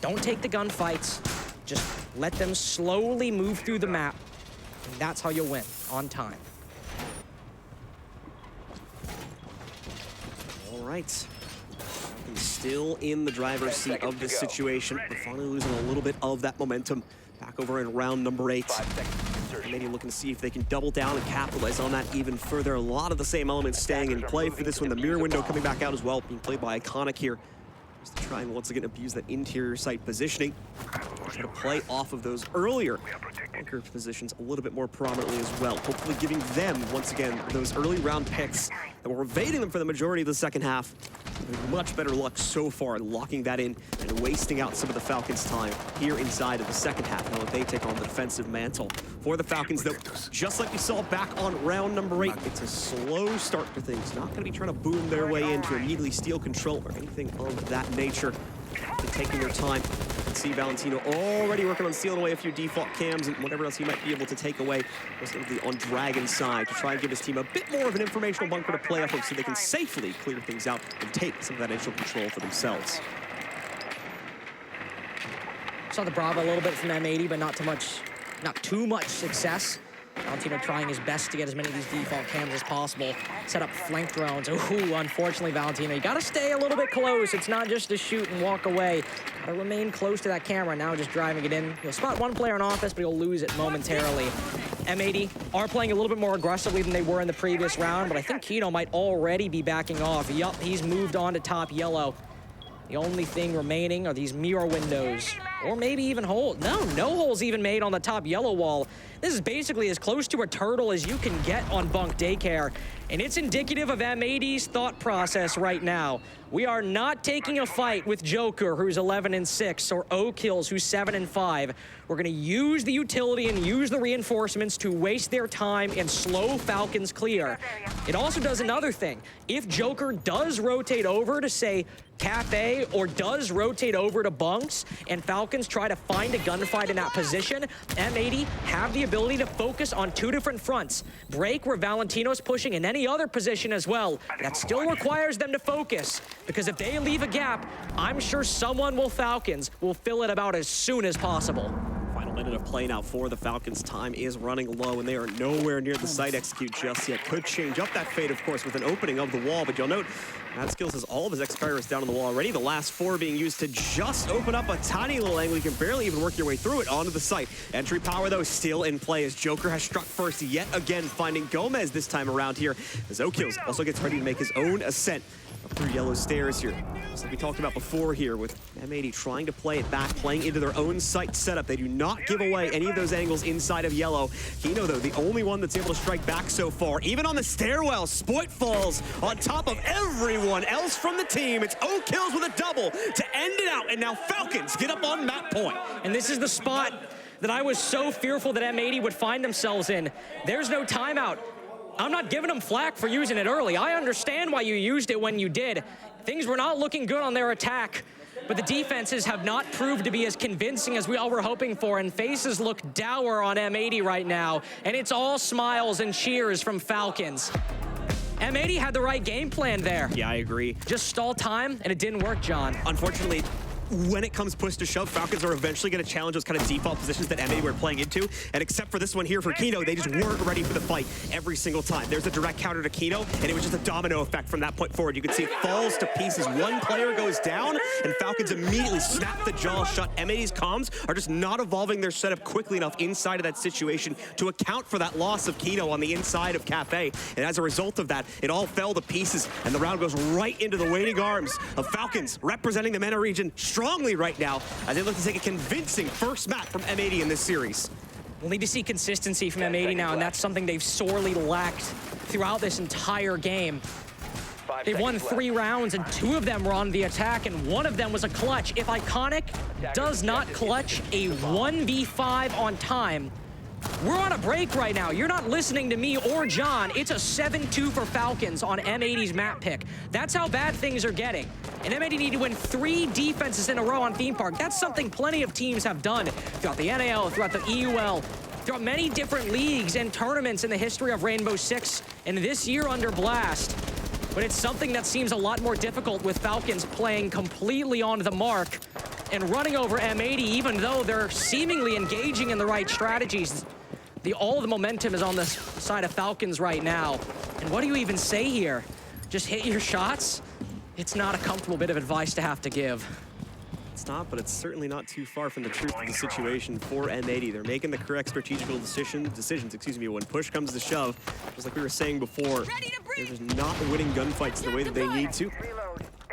Don't take the gunfights. Just let them slowly move through the map, and that's how you'll win, on time. All right. Still in the driver's seat of this situation. We're finally losing a little bit of that momentum. Back over in round number 8. Maybe looking to see if they can double down and capitalize on that even further. A lot of the same elements staying in play for this one. The mirror window coming back out as well, being played by Iconic here. Just to try and once again abuse that interior site positioning. Try to play off of those earlier bunker positions a little bit more prominently as well. Hopefully giving them, once again, those early round picks that were evading them for the majority of the second half. Much better luck so far locking that in and wasting out some of the Falcons' time here inside of the second half. Now they take on the defensive mantle. For the Falcons, though, just like we saw back on round number 8, it's a slow start to things. Not going to be trying to boom their way in to immediately steal control or anything of that nature. Taking their time. You can see Valentino already working on stealing away a few default cams and whatever else he might be able to take away, mostly on Dragon's side, to try and give his team a bit more of an informational bunker to play off of so they can safely clear things out and take some of that initial control for themselves. Saw the Bravo a little bit from M80, but not too much success. Valentino trying his best to get as many of these default cams as possible. Set up flank drones. Ooh, unfortunately, Valentino, you gotta stay a little bit close. It's not just to shoot and walk away. Gotta remain close to that camera. Now just driving it in. He'll spot one player in office, but he'll lose it momentarily. M80 are playing a little bit more aggressively than they were in the previous round, but I think Kino might already be backing off. Yup, he's moved on to top yellow. The only thing remaining are these mirror windows, or maybe even holes. No holes even made on the top yellow wall. This is basically as close to a turtle as you can get on Bunk Daycare, and it's indicative of M80's thought process right now. We are not taking a fight with Joker, who's 11-6, or O-Kills, who's 7-5. We're gonna use the utility and use the reinforcements to waste their time and slow Falcons clear. It also does another thing. If Joker does rotate over to, say, Cafe, or does rotate over to Bunks, and Falcons try to find a gunfight in that position, M80 have the ability to focus on 2 different fronts. Break where Valentino's pushing in any other position as well. That still requires them to focus, because if they leave a gap, I'm sure someone Falcons will fill it about as soon as possible. Final minute of play now for the Falcons. Time is running low, and they are nowhere near the site execute just yet. Could change up that fate, of course, with an opening of the wall, but you'll note Mad Skills has all of his X-Pirates down on the wall already. The last 4 being used to just open up a tiny little angle. You can barely even work your way through it onto the site. Entry power, though, still in play as Joker has struck first yet again, finding Gomez this time around here, as O-Kills also gets ready to make his own ascent up through yellow stairs here. Just like we talked about before here, with M80 trying to play it back, playing into their own site setup. They do not give away any of those angles inside of yellow. Kino, though, the only one that's able to strike back so far. Even on the stairwell, Spoit falls on top of everyone else from the team. It's O-Kills with a double to end it out, and now Falcons get up on map point. And this is the spot that I was so fearful that M80 would find themselves in. There's no timeout. I'm not giving them flack for using it early. I understand why you used it when you did. Things were not looking good on their attack, but the defenses have not proved to be as convincing as we all were hoping for, and faces look dour on M80 right now, and it's all smiles and cheers from Falcons. M80 had the right game plan there. Yeah, I agree. Just stall time, and it didn't work, John. Unfortunately, when it comes push to shove, Falcons are eventually going to challenge those kind of default positions that M80 were playing into. And except for this one here for Kino, they just weren't ready for the fight every single time. There's a direct counter to Kino, and it was just a domino effect from that point forward. You can see it falls to pieces. One player goes down, and Falcons immediately snap the jaw shut. M80's comms are just not evolving their setup quickly enough inside of that situation to account for that loss of Kino on the inside of Cafe. And as a result of that, it all fell to pieces, and the round goes right into the waiting arms of Falcons, representing the MENA region strongly right now as they look to take a convincing first map from M80 in this series. We'll need to see consistency from M80 now, and that's something they've sorely lacked throughout this entire game. They've won 3 rounds, and 2 of them were on the attack, and 1 of them was a clutch. If Iconic does not clutch a 1v5 on time, We're on a break right now. You're not listening to me or John. It's a 7-2 for Falcons on M80's map pick. That's how bad things are getting. And M80 need to win 3 defenses in a row on Theme Park. That's something plenty of teams have done throughout the NAL, throughout the EUL, throughout many different leagues and tournaments in the history of Rainbow Six, and this year under Blast. But it's something that seems a lot more difficult with Falcons playing completely on the mark and running over M80, even though they're seemingly engaging in the right strategies. All the momentum is on the side of Falcons right now. And what do you even say here? Just hit your shots? It's not a comfortable bit of advice to have to give. It's not, but it's certainly not too far from the truth of the situation for M80. They're making the correct strategical decisions, when push comes to shove. Just like we were saying before, they're just not winning gunfights the way that they need to.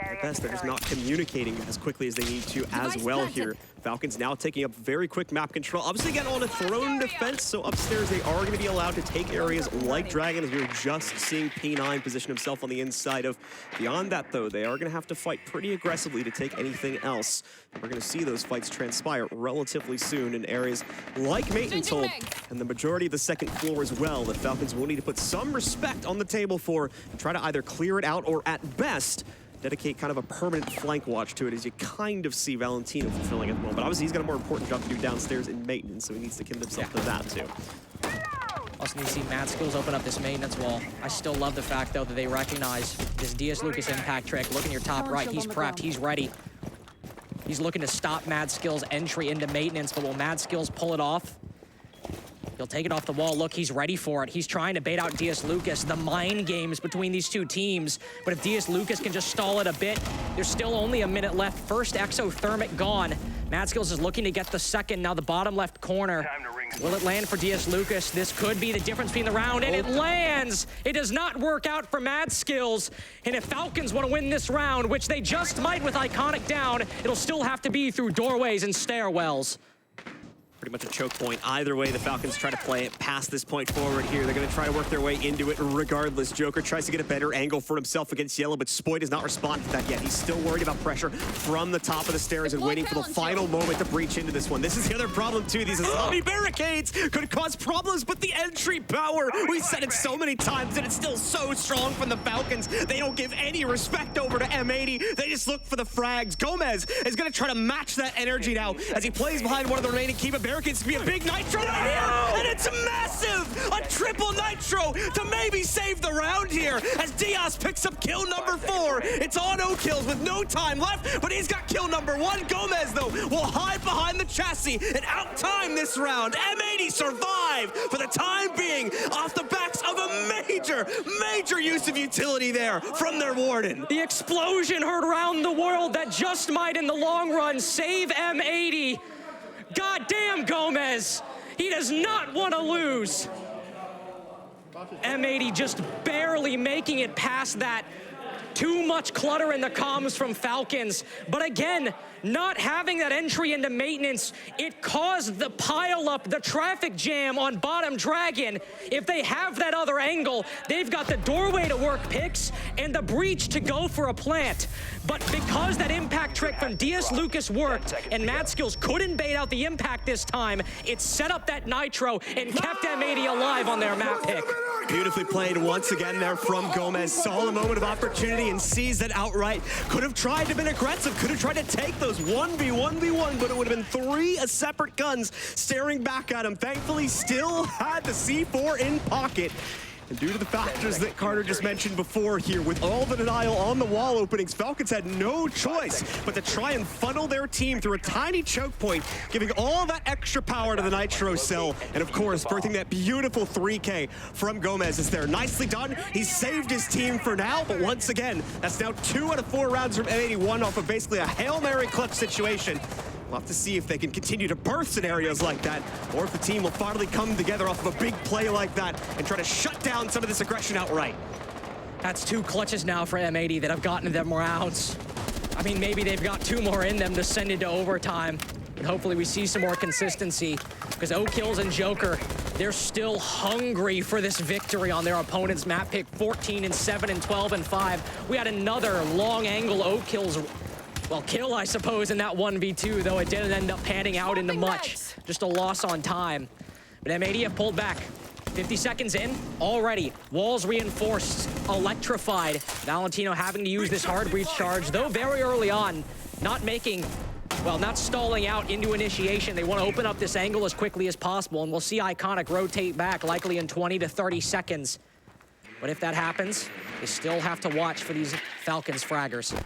At best, they're just not communicating as quickly as they need to as well here. Falcons now taking up very quick map control. Obviously getting on a throne defense, so upstairs they are going to be allowed to take areas like Dragon, as we were just seeing P9 position himself on the inside of. Beyond that, though, they are going to have to fight pretty aggressively to take anything else. We're going to see those fights transpire relatively soon in areas like Maintenance Hold and the majority of the second floor as well, that Falcons will need to put some respect on the table for, try to either clear it out or, at best, dedicate kind of a permanent flank watch to it, as you kind of see Valentino fulfilling at the moment. But obviously he's got a more important job to do downstairs in maintenance, so he needs to commit himself to that too. Also need to see Mad Skills open up this maintenance wall. I still love the fact, though, that they recognize this DS Lucas impact trick. Look in your top right, he's prepped, he's ready. He's looking to stop Mad Skills' entry into maintenance, but will Mad Skills pull it off? He'll take it off the wall. Look, he's ready for it. He's trying to bait out DS Lucas. The mind games between these two teams. But if DS Lucas can just stall it a bit, there's still only a minute left. First exothermic gone. Mad Skills is looking to get the second. Now the bottom left corner. Will it land for DS Lucas? This could be the difference between the round, and it lands. It does not work out for Mad Skills. And if Falcons want to win this round, which they just might with Iconic down, it'll still have to be through doorways and stairwells. Pretty much a choke point. Either way, the Falcons try to play it past this point forward here. They're going to try to work their way into it regardless. Joker tries to get a better angle for himself against Yellow, but Spoy does not respond to that yet. He's still worried about pressure from the top of the stairs and waiting for the final moment to breach into this one. This is the other problem, too. These zombie barricades could cause problems, but the entry power, we said it so many times, and it's still so strong from the Falcons. They don't give any respect over to M80. They just look for the frags. Gomez is going to try to match that energy now as he plays behind one of the remaining Kiva barricades to be a big nitro right here, and it's massive! A triple nitro to maybe save the round here as Diaz picks up kill number 4. It's auto kills with no time left, but he's got kill number 1. Gomez, though, will hide behind the chassis and outtime this round. M80 survive for the time being off the backs of a major use of utility there from their Warden. The explosion heard around the world that just might, in the long run, save M80. Goddamn Gomez! He does not want to lose. M80 just barely making it past that. Too much clutter in the comms from Falcons. But again, not having that entry into maintenance, it caused the pile up, the traffic jam on bottom Dragon. If they have that other angle, they've got the doorway to work picks and the breach to go for a plant. But because that impact trick from DS Lucas worked and Mad Skills couldn't bait out the impact this time, it set up that nitro and kept M80 alive on their map pick. Beautifully played once again there from Gomez. Saw a moment of opportunity and sees it outright. Could have tried to be aggressive, could have tried to take those 1v1v1, but it would have been 3 separate guns staring back at him. Thankfully, still had the C4 in pocket. And due to the factors that Carter just mentioned before here, with all the denial on the wall openings, Falcons had no choice but to try and funnel their team through a tiny choke point, giving all that extra power to the Nitro cell, and of course, birthing that beautiful 3K from Gomez is there. Nicely done. He saved his team for now, but once again, that's now 2 out of 4 rounds from M81 off of basically a Hail Mary clutch situation. We'll have to see if they can continue to burst scenarios like that, or if the team will finally come together off of a big play like that and try to shut down some of this aggression outright. That's 2 clutches now for M80 that have gotten them rounds. I mean, maybe they've got 2 more in them to send into overtime. And hopefully we see some more consistency, because O-Kills and Joker, they're still hungry for this victory on their opponent's map pick. 14-7 and 12-5. We had another long angle O-Kills, well, kill, I suppose, in that 1v2, though it didn't end up panning out into much. Just a loss on time. But M80 have pulled back. 50 seconds in, already. Walls reinforced, electrified. Valentino having to use this hard breach charge, though very early on, not stalling out into initiation. They want to open up this angle as quickly as possible, and we'll see Iconic rotate back, likely in 20 to 30 seconds. But if that happens, they still have to watch for these Falcons fraggers.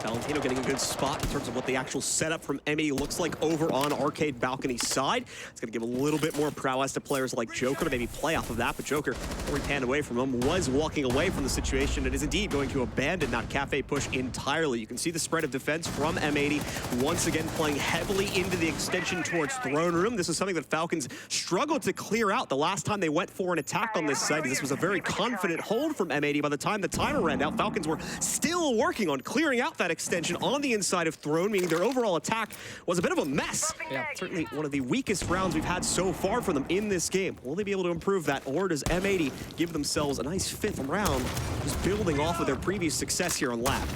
Valentino getting a good spot in terms of what the actual setup from M80 looks like over on Arcade Balcony's side. It's going to give a little bit more prowess to players like Joker to maybe play off of that, but Joker, before he panned away from him, was walking away from the situation and is indeed going to abandon that Cafe push entirely. You can see the spread of defense from M80, once again playing heavily into the extension towards Throne Room. This is something that Falcons struggled to clear out the last time they went for an attack on this site. This was a very confident hold from M80. By the time the timer ran out, Falcons were still working on clearing out that extension on the inside of Throne, meaning their overall attack was a bit of a mess. Yeah, certainly one of the weakest rounds we've had so far from them in this game. Will they be able to improve that, or does M80 give themselves a nice 5th round, just building off of their previous success here on Lab?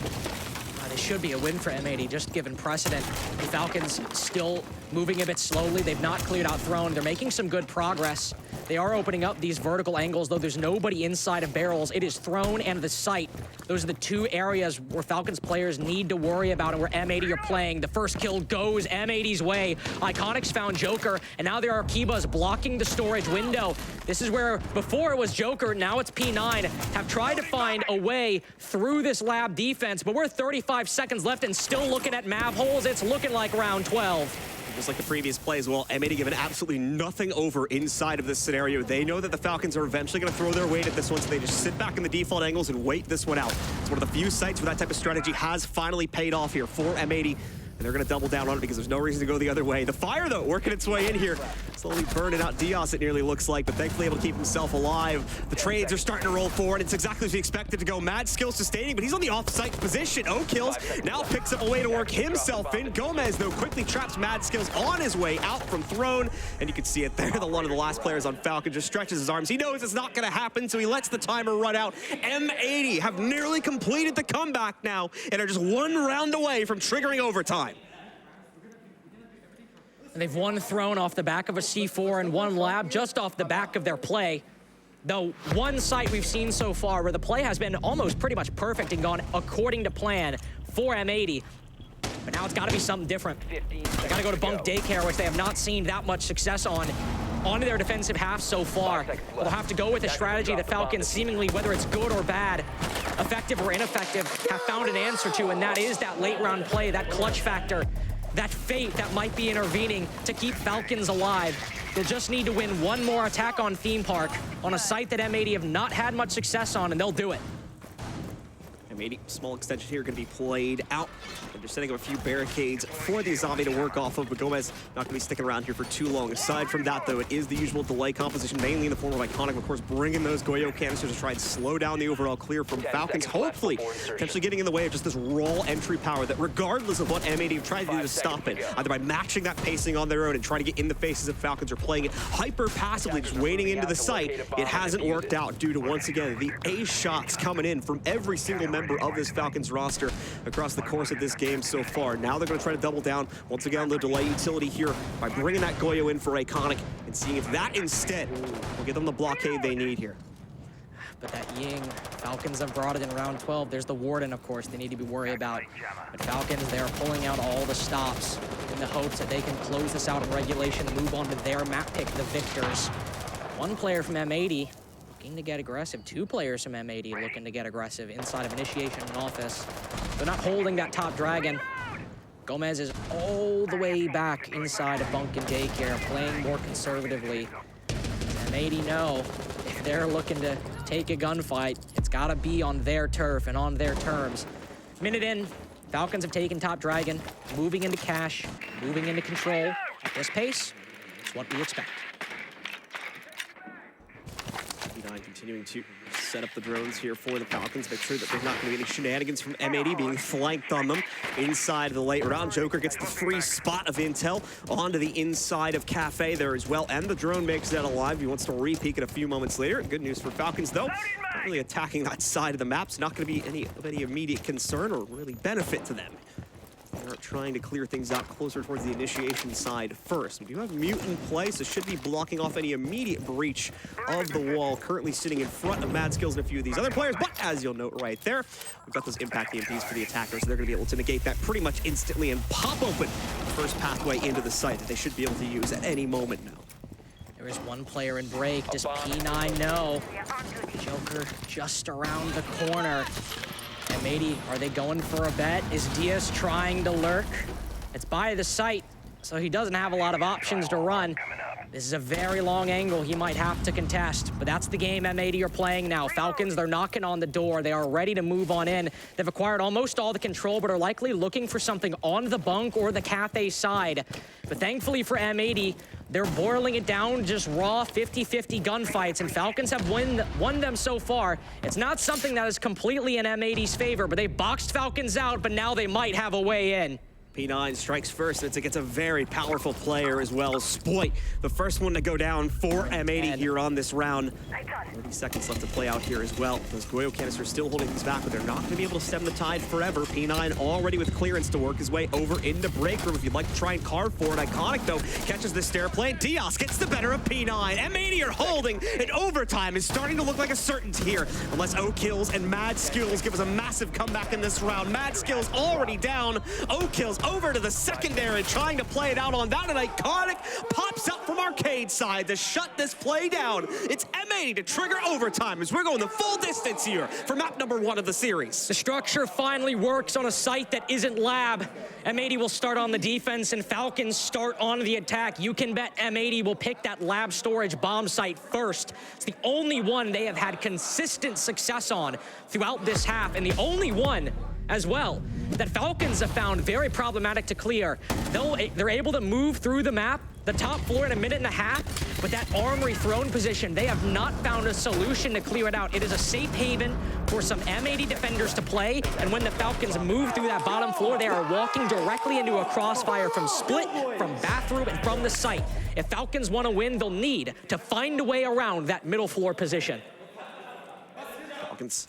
This should be a win for M80, just given precedent. The Falcons still moving a bit slowly. They've not cleared out Throne. They're making some good progress. They are opening up these vertical angles, though there's nobody inside of barrels. It is Throne and the site. Those are the two areas where Falcons players need to worry about and where M80 are playing. The first kill goes M80's way. Iconics found Joker, and now there are Kibas blocking the storage window. This is where before it was Joker, now it's P9, have tried to find a way through this Lab defense, but we're 35 seconds left and still looking at Mav holes. It's looking like round 12. Just like the previous play as well, M80 given absolutely nothing over inside of this scenario. They know that the Falcons are eventually going to throw their weight at this one, so they just sit back in the default angles and wait this one out. It's one of the few sites where that type of strategy has finally paid off here for M80. And they're going to double down on it because there's no reason to go the other way. The fire, though, working its way in here. Slowly burning out Diaz, it nearly looks like, but thankfully able to keep himself alive. The trades are starting to roll forward. It's exactly as we expected to go. Mad skill sustaining, but he's on the off-site position. O kills, now picks up a way to work himself in. Gomez, though, quickly traps Mad skills on his way out from Throne. And you can see it there. One of the last players on Falcon just stretches his arms. He knows it's not going to happen, so he lets the timer run out. M80 have nearly completed the comeback now and are just one round away from triggering overtime. And they've won Throne off the back of a C4 and one Lab just off the back of their play. Though one site we've seen so far where the play has been almost pretty much perfect and gone according to plan for M80. But now it's got to be something different. They got to go to Bunk Daycare, which they have not seen that much success on their defensive half so far. They'll have to go with a strategy that Falcons seemingly, whether it's good or bad, effective or ineffective, have found an answer to, and that is that late round play, that clutch factor, that fate that might be intervening to keep Falcons alive. They'll just need to win one more attack on Theme Park on a site that M80 have not had much success on, and they'll do it. M80, small extension here, going to be played out. And just setting up a few barricades for the zombie to work off of, but Gomez not going to be sticking around here for too long. Aside from that, though, it is the usual delay composition, mainly in the form of Iconic, of course, bringing those Goyo canisters to try and slow down the overall clear from Falcons, hopefully potentially getting in the way of just this raw entry power that, regardless of what M80 have tried to do to stop it, either by matching that pacing on their own and trying to get in the faces of Falcons or playing it hyper passively, just waiting into the site, it hasn't worked out due to, once again, the ace shots coming in from every single member of this Falcons roster across the course of this game so far. Now they're going to try to double down once again on the delay utility here by bringing that Goyo in for Iconic and seeing if that instead will give them the blockade they need here. But that Ying, Falcons have brought it in round 12. There's the Warden, of course, they need to be worried about. But Falcons, they're pulling out all the stops in the hopes that they can close this out in regulation and move on to their map pick, the victors. One player from M80 looking to get aggressive. Two players from M80 looking to get aggressive inside of initiation and office. They're not holding that top dragon. Gomez is all the way back inside of Bunk and Daycare, playing more conservatively. M80 know if they're looking to take a gunfight, it's gotta be on their turf and on their terms. Minute in, Falcons have taken top dragon, moving into cash, moving into control. At this pace, it's what we expect. Continuing to set up the drones here for the Falcons, make sure that there's not going to be any shenanigans from M80 being flanked on them inside of the late round. Joker gets the free spot of intel onto the inside of Cafe there as well, and the drone makes that alive. He wants to re-peek it a few moments later. Good news for Falcons, though. Not really attacking that side of the map. It's not going to be any immediate concern or really benefit to them. They're trying to clear things out closer towards the initiation side first. We do have Mute in play, so should be blocking off any immediate breach of the wall, currently sitting in front of Mad Skills and a few of these other players. But as you'll note right there, we've got those impact EMPs for the attackers, so they're going to be able to negate that pretty much instantly and pop open the first pathway into the site that they should be able to use at any moment now. There is one player in break. Does P9 know? Joker just around the corner. M80, are they going for a bet? Is Diaz trying to lurk? It's by the site, so he doesn't have a lot of options to run. This is a very long angle he might have to contest, but that's the game M80 are playing now. Falcons, they're knocking on the door. They are ready to move on in. They've acquired almost all the control, but are likely looking for something on the bunk or the cafe side. But thankfully for M80, they're boiling it down, just raw 50-50 gunfights, and Falcons have won them so far. It's not something that is completely in M80's favor, but they boxed Falcons out, but now they might have a way in. P9 strikes first, and it's against a very powerful player as well. Sploit, the first one to go down for M80 here on this round. 30 seconds left to play out here as well. Those Goyo canisters still holding things back, but they're not going to be able to stem the tide forever. P9 already with clearance to work his way over into break room. If you'd like to try and carve forward, Iconic, though, catches the stair play. Diaz gets the better of P9. M80 are holding, and overtime is starting to look like a certainty here. Unless O-Kills and Mad Skills give us a massive comeback in this round. Mad Skills already down. O-Kills over to the secondary, trying to play it out on that, and Iconic pops up from arcade side to shut this play down. It's M80 to trigger overtime as we're going the full distance here for map number 1 of the series. The structure finally works on a site that isn't lab. M80 will start on the defense and Falcons start on the attack. You can bet M80 will pick that lab storage bomb site first. It's the only one they have had consistent success on throughout this half, and the only one as well that Falcons have found very problematic to clear. They're able to move through the map, the top floor, in a minute and a half, but that armory throne position, they have not found a solution to clear it out. It is a safe haven for some M80 defenders to play, and when the Falcons move through that bottom floor, they are walking directly into a crossfire from split, from bathroom, and from the site. If Falcons want to win, they'll need to find a way around that middle floor position. Falcons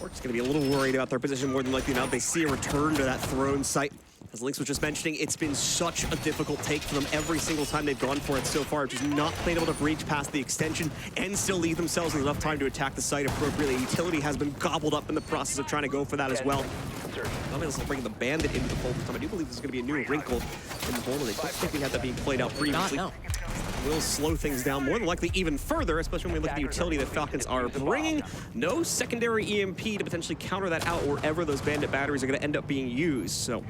are just going to be a little worried about their position more than likely now. They see a return to that throne site. As Lynx was just mentioning, it's been such a difficult take for them every single time they've gone for it so far. Just not been able to breach past the extension and still leave themselves enough time to attack the site appropriately. Utility has been gobbled up in the process of trying to go for that as well. I'm going to bring the Bandit into the fold this time. I do believe there's going to be a new wrinkle in the hold, and I don't think we had that being played out previously. No. Will slow things down more than likely even further, especially when we look at the utility that Falcons are bringing. No secondary EMP to potentially counter that out wherever those Bandit batteries are going to end up being used. So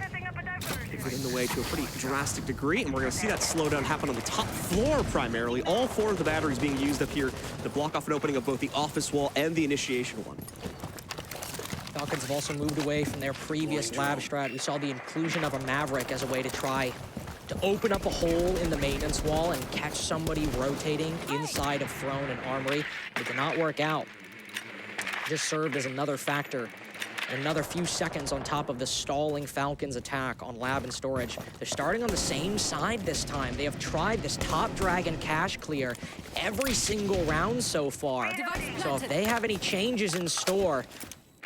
takes it in the way to a pretty drastic degree, and we're going to see that slowdown happen on the top floor primarily. All 4 of the batteries being used up here to block off an opening of both the office wall and the initiation one. Falcons have also moved away from their previous lab strat. We saw the inclusion of a Maverick as a way to try to open up a hole in the maintenance wall and catch somebody rotating inside of Throne and Armory. It did not work out. Just served as another factor. And another few seconds on top of the stalling Falcons attack on lab and storage. They're starting on the same side this time. They have tried this top dragon cache clear every single round so far. So if they have any changes in store,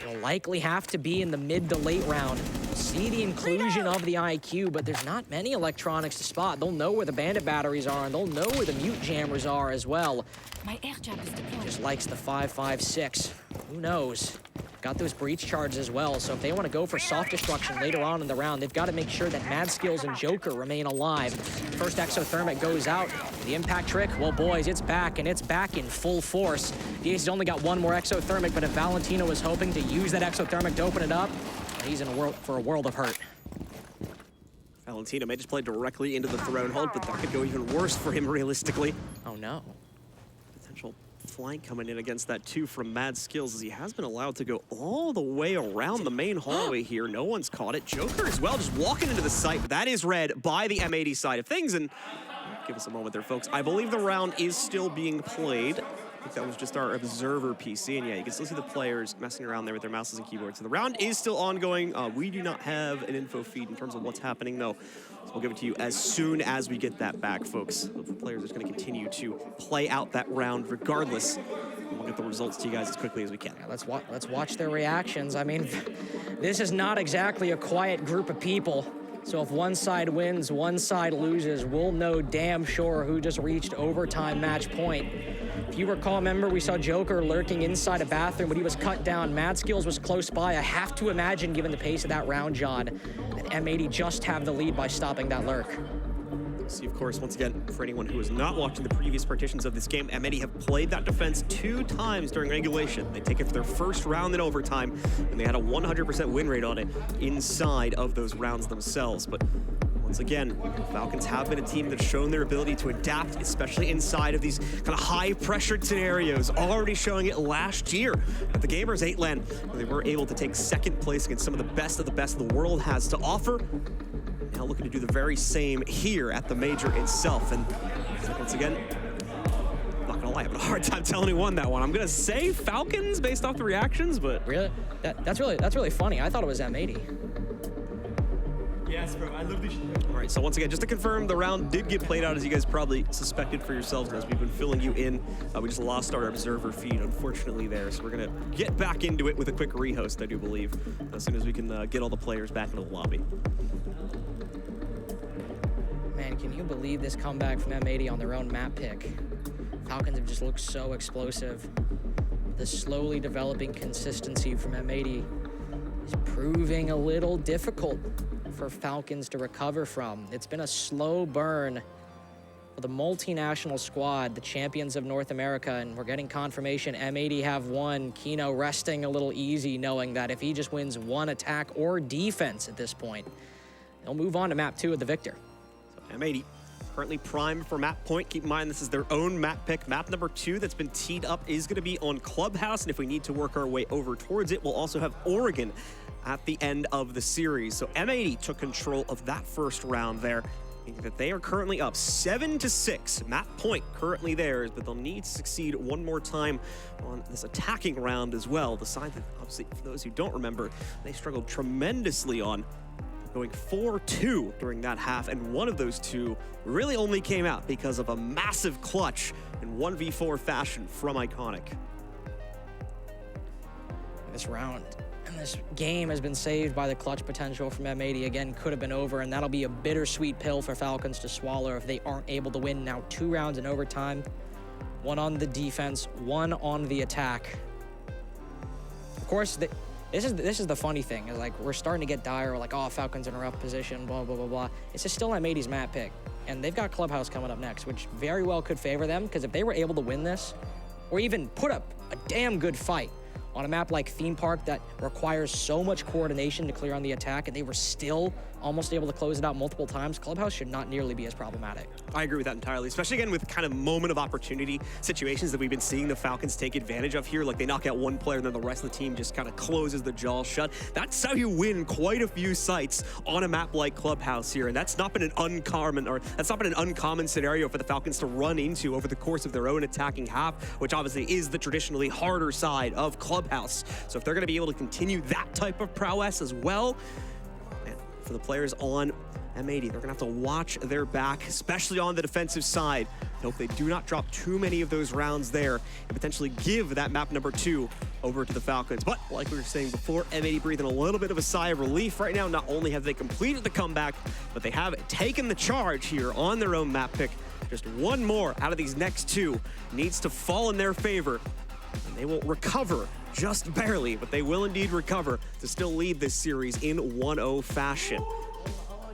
it'll likely have to be in the mid to late round. We'll see the inclusion of the IQ, but there's not many electronics to spot. They'll know where the Bandit batteries are, and they'll know where the mute jammers are as well. My air jab is deployed. Just likes the 5.56. Who knows? Got those breach charges as well, so if they want to go for soft destruction later on in the round, they've got to make sure that Mad Skills and Joker remain alive. First exothermic goes out. The impact trick, well, boys, it's back, and it's back in full force. The Ace has only got one more exothermic, but if Valentino was hoping to use that exothermic to open it up, he's in for a world of hurt. Valentino may just play directly into the throne hold, but that could go even worse for him realistically. Oh, no. Potential flank coming in against that too from Mad Skills, as he has been allowed to go all the way around the main hallway here. No one's caught it. Joker as well, just walking into the site, but that is read by the M80 side of things. And give us a moment there, folks. I believe the round is still being played. think that was just our observer PC, and yeah, you can still see the players messing around there with their mouses and keyboards. So the round is still ongoing. We do not have an info feed in terms of what's happening, though. So we'll give it to you as soon as we get that back, folks. The players are just going to continue to play out that round regardless. We'll get the results to you guys as quickly as we can. Yeah, let's watch their reactions. I mean, this is not exactly a quiet group of people. So if one side wins, one side loses, we'll know damn sure who just reached overtime match point. If you recall, remember, we saw Joker lurking inside a bathroom, but he was cut down. Mad Skills was close by. I have to imagine, given the pace of that round, John, that M80 just have the lead by stopping that lurk. See, of course, once again, for anyone who is not watching the previous partitions of this game, M80 have played that defense 2 times during regulation. They take it for their first round in overtime, and they had a 100% win rate on it inside of those rounds themselves. But once again, the Falcons have been a team that's shown their ability to adapt, especially inside of these kind of high-pressured scenarios, already showing it last year at the Gamers 8 LAN, where they were able to take second place against some of the best the world has to offer. Now looking to do the very same here at the major itself. And once again, I'm not gonna lie, I'm having a hard time telling who won that one. I'm gonna say Falcons based off the reactions, but really, that's really funny. I thought it was M80. Yes, bro, I love this. All right, so once again, just to confirm, the round did get played out as you guys probably suspected for yourselves, as we've been filling you in. We just lost our observer feed, unfortunately, there. So we're gonna get back into it with a quick rehost, I do believe, as soon as we can get all the players back into the lobby. Man, can you believe this comeback from M80 on their own map pick? Falcons have just looked so explosive. The slowly developing consistency from M80 is proving a little difficult for Falcons to recover from. It's been a slow burn for the multinational squad, the champions of North America, and we're getting confirmation M80 have won. Kino resting a little easy, knowing that if he just wins one attack or defense at this point, they'll move on to map 2 of the victor. M80 currently primed for map point. Keep in mind, this is their own map pick. Map number 2 that's been teed up is going to be on Clubhouse, and if we need to work our way over towards it, we'll also have Oregon at the end of the series. So M80 took control of that first round there, meaning that they are currently up 7-6. Map point currently theirs, but they'll need to succeed one more time on this attacking round as well. The side that, obviously, for those who don't remember, they struggled tremendously on, going 4-2 during that half, and one of those 2 really only came out because of a massive clutch in 1v4 fashion from Iconic. This round and this game has been saved by the clutch potential from M80. Again, could have been over, and that'll be a bittersweet pill for Falcons to swallow if they aren't able to win now 2 rounds in overtime. 1 on the defense, 1 on the attack. Of course, this is the funny thing, is like, we're starting to get dire, like, oh, Falcons in a rough position, blah, blah, blah, blah. It's just still M80's map pick, and they've got Clubhouse coming up next, which very well could favor them, because if they were able to win this, or even put up a damn good fight on a map like Theme Park that requires so much coordination to clear on the attack, and they were still almost able to close it out multiple times, Clubhouse should not nearly be as problematic. I agree with that entirely, especially again with kind of moment of opportunity situations that we've been seeing the Falcons take advantage of here. Like, they knock out one player and then the rest of the team just kind of closes the jaws shut. That's how you win quite a few sites on a map like Clubhouse here, and that's not been an uncommon scenario for the Falcons to run into over the course of their own attacking half, which obviously is the traditionally harder side of Clubhouse. So if they're going to be able to continue that type of prowess as well, for the players on M80, they're gonna have to watch their back, especially on the defensive side. I hope they do not drop too many of those rounds there and potentially give that map number 2 over to the Falcons. But like we were saying before, M80 breathing a little bit of a sigh of relief right now. Not only have they completed the comeback, but they have taken the charge here on their own map pick. Just 1 more out of these next 2 needs to fall in their favor, and they will recover just barely, but they will indeed recover to still lead this series in 1-0 fashion.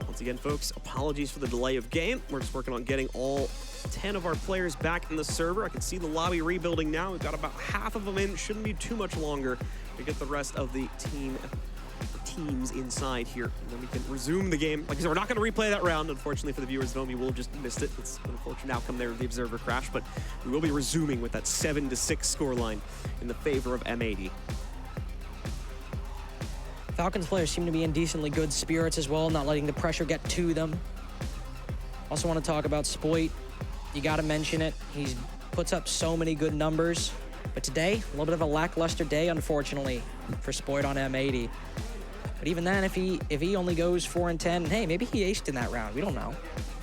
Once again, folks, apologies for the delay of game. We're just working on getting all 10 of our players back in the server. I can see the lobby rebuilding now. We've got about half of them in. Shouldn't be too much longer to get the rest of the teams inside here, and then we can resume the game. Like I said, we're not going to replay that round, unfortunately, for the viewers at home. You will have just missed it. It's an unfortunate outcome there of the observer crash, but we will be resuming with that 7-6 scoreline in the favor of M80. Falcons players seem to be in decently good spirits as well, not letting the pressure get to them. Also want to talk about Spoit. You got to mention it. He's puts up so many good numbers. But today, a little bit of a lackluster day, unfortunately, for Spoit on M80. But even then, if he only goes 4 and 10, hey, maybe he aced in that round. We don't know.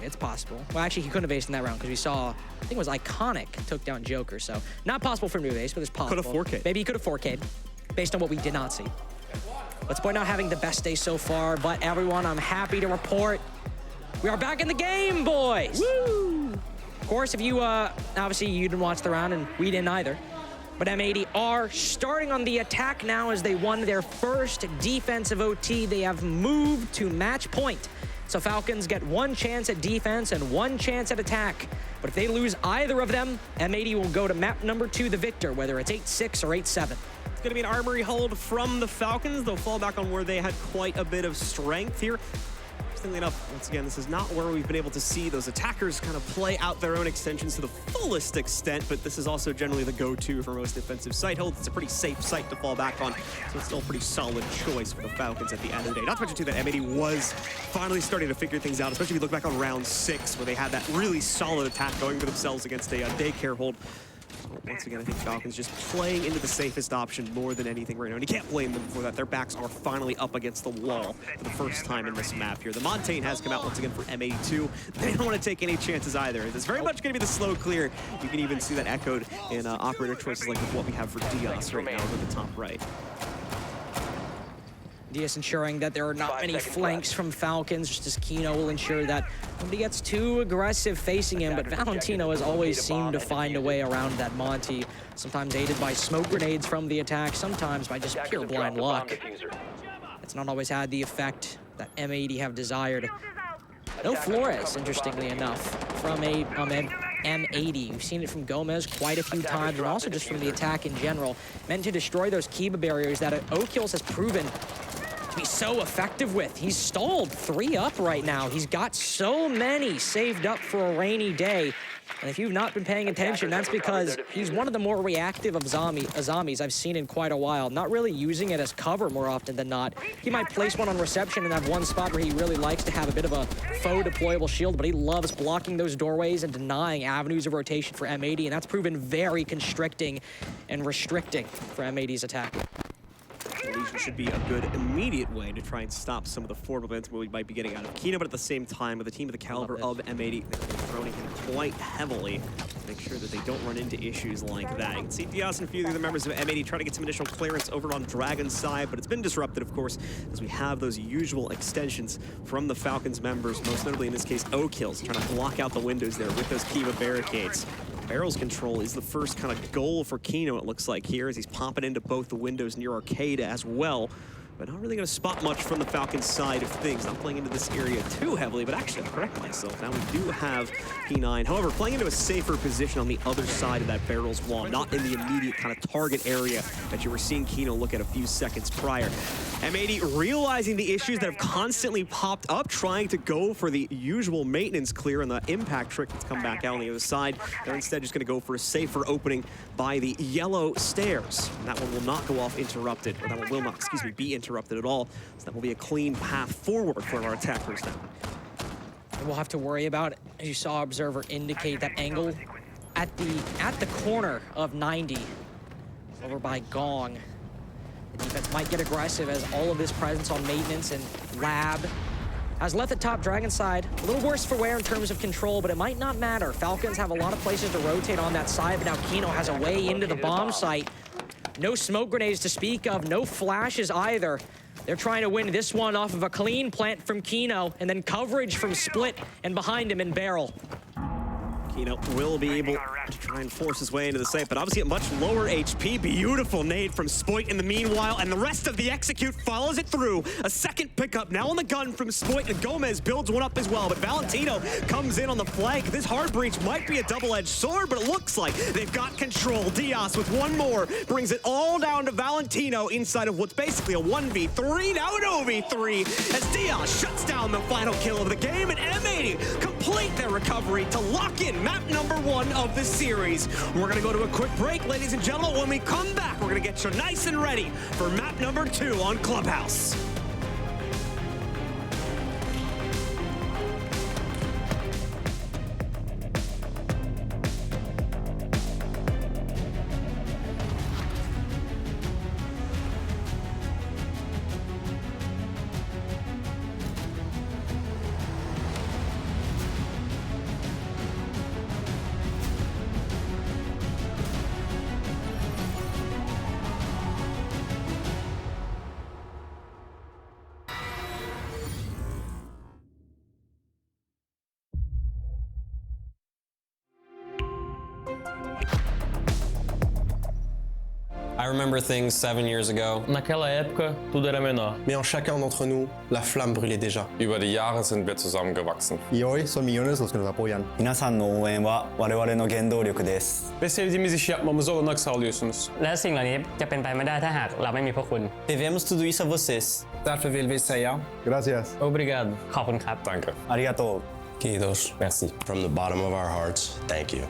It's possible. Well, actually, he couldn't have aced in that round because we saw, I think it was Iconic took down Joker. So not possible for him to ace, but it's possible. Could have 4K'd. Maybe he could have 4K'd based on what we did not see. But Spoit not having the best day so far. But everyone, I'm happy to report we are back in the game, boys. Woo! Of course, if you, obviously you didn't watch the round and we didn't either. But M80 are starting on the attack now as they won their first defensive OT. They have moved to match point. So Falcons get 1 chance at defense and 1 chance at attack. But if they lose either of them, M80 will go to map number 2, the victor, whether it's 8-6 or 8-7. It's going to be an armory hold from the Falcons. They'll fall back on where they had quite a bit of strength here. Interestingly enough, once again, this is not where we've been able to see those attackers kind of play out their own extensions to the fullest extent, but this is also generally the go-to for most defensive site holds. It's a pretty safe site to fall back on, so it's still a pretty solid choice for the Falcons at the end of the day. Not to mention, too, that M80 was finally starting to figure things out, especially if you look back on round 6, where they had that really solid attack going for themselves against a daycare hold. Once again, I think Falcons just playing into the safest option more than anything right now. And you can't blame them for that. Their backs are finally up against the wall for the first time in this map here. The Montaigne has come out once again for M82. They don't want to take any chances either. It's very much going to be the slow clear. You can even see that echoed in operator choices like what we have for Diaz right now over the top right. Diaz ensuring that there are not many flanks from Falcons, just as Kino will ensure that nobody gets too aggressive facing him, but Valentino has always seemed to find a way around that Monty, sometimes aided by smoke grenades from the attack, sometimes by just pure blind luck. It's not always had the effect that M80 have desired. No Flores, interestingly enough, from M80. We've seen it from Gomez quite a few times, and also just from the attack in general, meant to destroy those Kiba barriers that O'Kills has proven be so effective with. He's stalled 3 up right now. He's got so many saved up for a rainy day. And if you've not been paying attention, that's because he's one of the more reactive of zombies I've seen in quite a while. Not really using it as cover more often than not. He might place one on reception and have one spot where he really likes to have a bit of a faux deployable shield, but he loves blocking those doorways and denying avenues of rotation for M80, and that's proven very constricting and restricting for M80's attack. Legion should be a good immediate way to try and stop some of the forward momentum we might be getting out of Kino, but at the same time, with a team of the caliber of M80, they're throwing him quite heavily to make sure that they don't run into issues like that. You can see Diaz and a few of the members of M80 trying to get some additional clearance over on Dragon's side, but it's been disrupted, of course, as we have those usual extensions from the Falcons members, most notably in this case, O'Kills, trying to block out the windows there with those Kiva barricades. Barrels control is the first kind of goal for Kino, it looks like here, as he's popping into both the windows near Arcade as well. But not really going to spot much from the Falcons side of things. Not playing into this area too heavily, but actually, I'll correct myself. Now we do have P9. However, playing into a safer position on the other side of that barrel's wall, not in the immediate kind of target area that you were seeing Kino look at a few seconds prior. M80 realizing the issues that have constantly popped up, trying to go for the usual maintenance clear and the impact trick that's come back out on the other side. They're instead just going to go for a safer opening by the yellow stairs. And that one will not go off interrupted, or that one will not, excuse me, be interrupted at all. So that will be a clean path forward for our attackers now. And we'll have to worry about, as you saw Observer indicate, that angle at the corner of 90 over by Gong. The defense might get aggressive as all of this presence on maintenance and lab has left the top Dragon side a little worse for wear in terms of control, but it might not matter. Falcons have a lot of places to rotate on that side, but now Kino has a way into the bomb site. No smoke grenades to speak of, no flashes either. They're trying to win this one off of a clean plant from Kino, and then coverage from Split and behind him in Barrel. Kino will be able to try and force his way into the site, but obviously at much lower HP. Beautiful nade from Spoit in the meanwhile, and the rest of the execute follows it through. A second pickup now on the gun from Spoit, and Gomez builds one up as well, but Valentino comes in on the flank. This hard breach might be a double-edged sword, but it looks like they've got control. Diaz with one more brings it all down to Valentino inside of what's basically a 1v3, now an 0v3, as Diaz shuts down the final kill of the game, and M80 complete their recovery to lock in map number 1 of the series. We're gonna go to a quick break, ladies and gentlemen. When we come back, we're gonna get you nice and ready for map number 2 on Clubhouse. I remember things 7 years ago. Naquela época, tudo era menor. Mais en chacun d'entre nous, la flamme brûlait déjà. Über die Jahre sind wir zusammengewachsen. Y hoy son millones los que nos apoyan. 皆さんの応援は我々の原動力です Ve sevdiğimiz işi yapmamıza olanak sağlıyorsunuz. และสิ่งเหล่านี้จะเป็นไปไม่ได้ถ้าหากเราไม่มีพวกคุณ Devemos tudo isso a vocês Därför vill vi säga Gracias. Obrigado. ขอบคุณครับ Danke. ありがとう Kiitos. Merci. From the bottom of our hearts, thank you.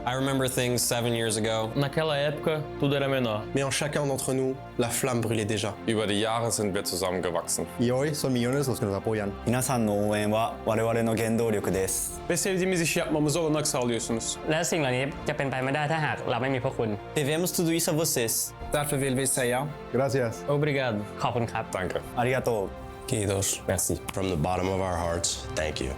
I remember things 7 years ago. Naquela época, tudo era menor. Mais en chacun d'entre nous, la flamme brûlait déjà. Über die Jahre sind wir zusammengewachsen. Y hoy son millones los que nos apoyan. 皆さんの応援は我々の原動力です Ve sevdiğimiz işi yapmamıza olanak sağlıyorsunuz. และสิ่งเหล่านี้จะเป็นไปไม่ได้ถ้าหากเราไม่มีพวกคุณ Devemos tudo isso a vocês Därför vill vi säga Gracias. Obrigado. ขอบคุณครับ Danke. ありがとう Kiitos. Merci. From the bottom of our hearts, thank you.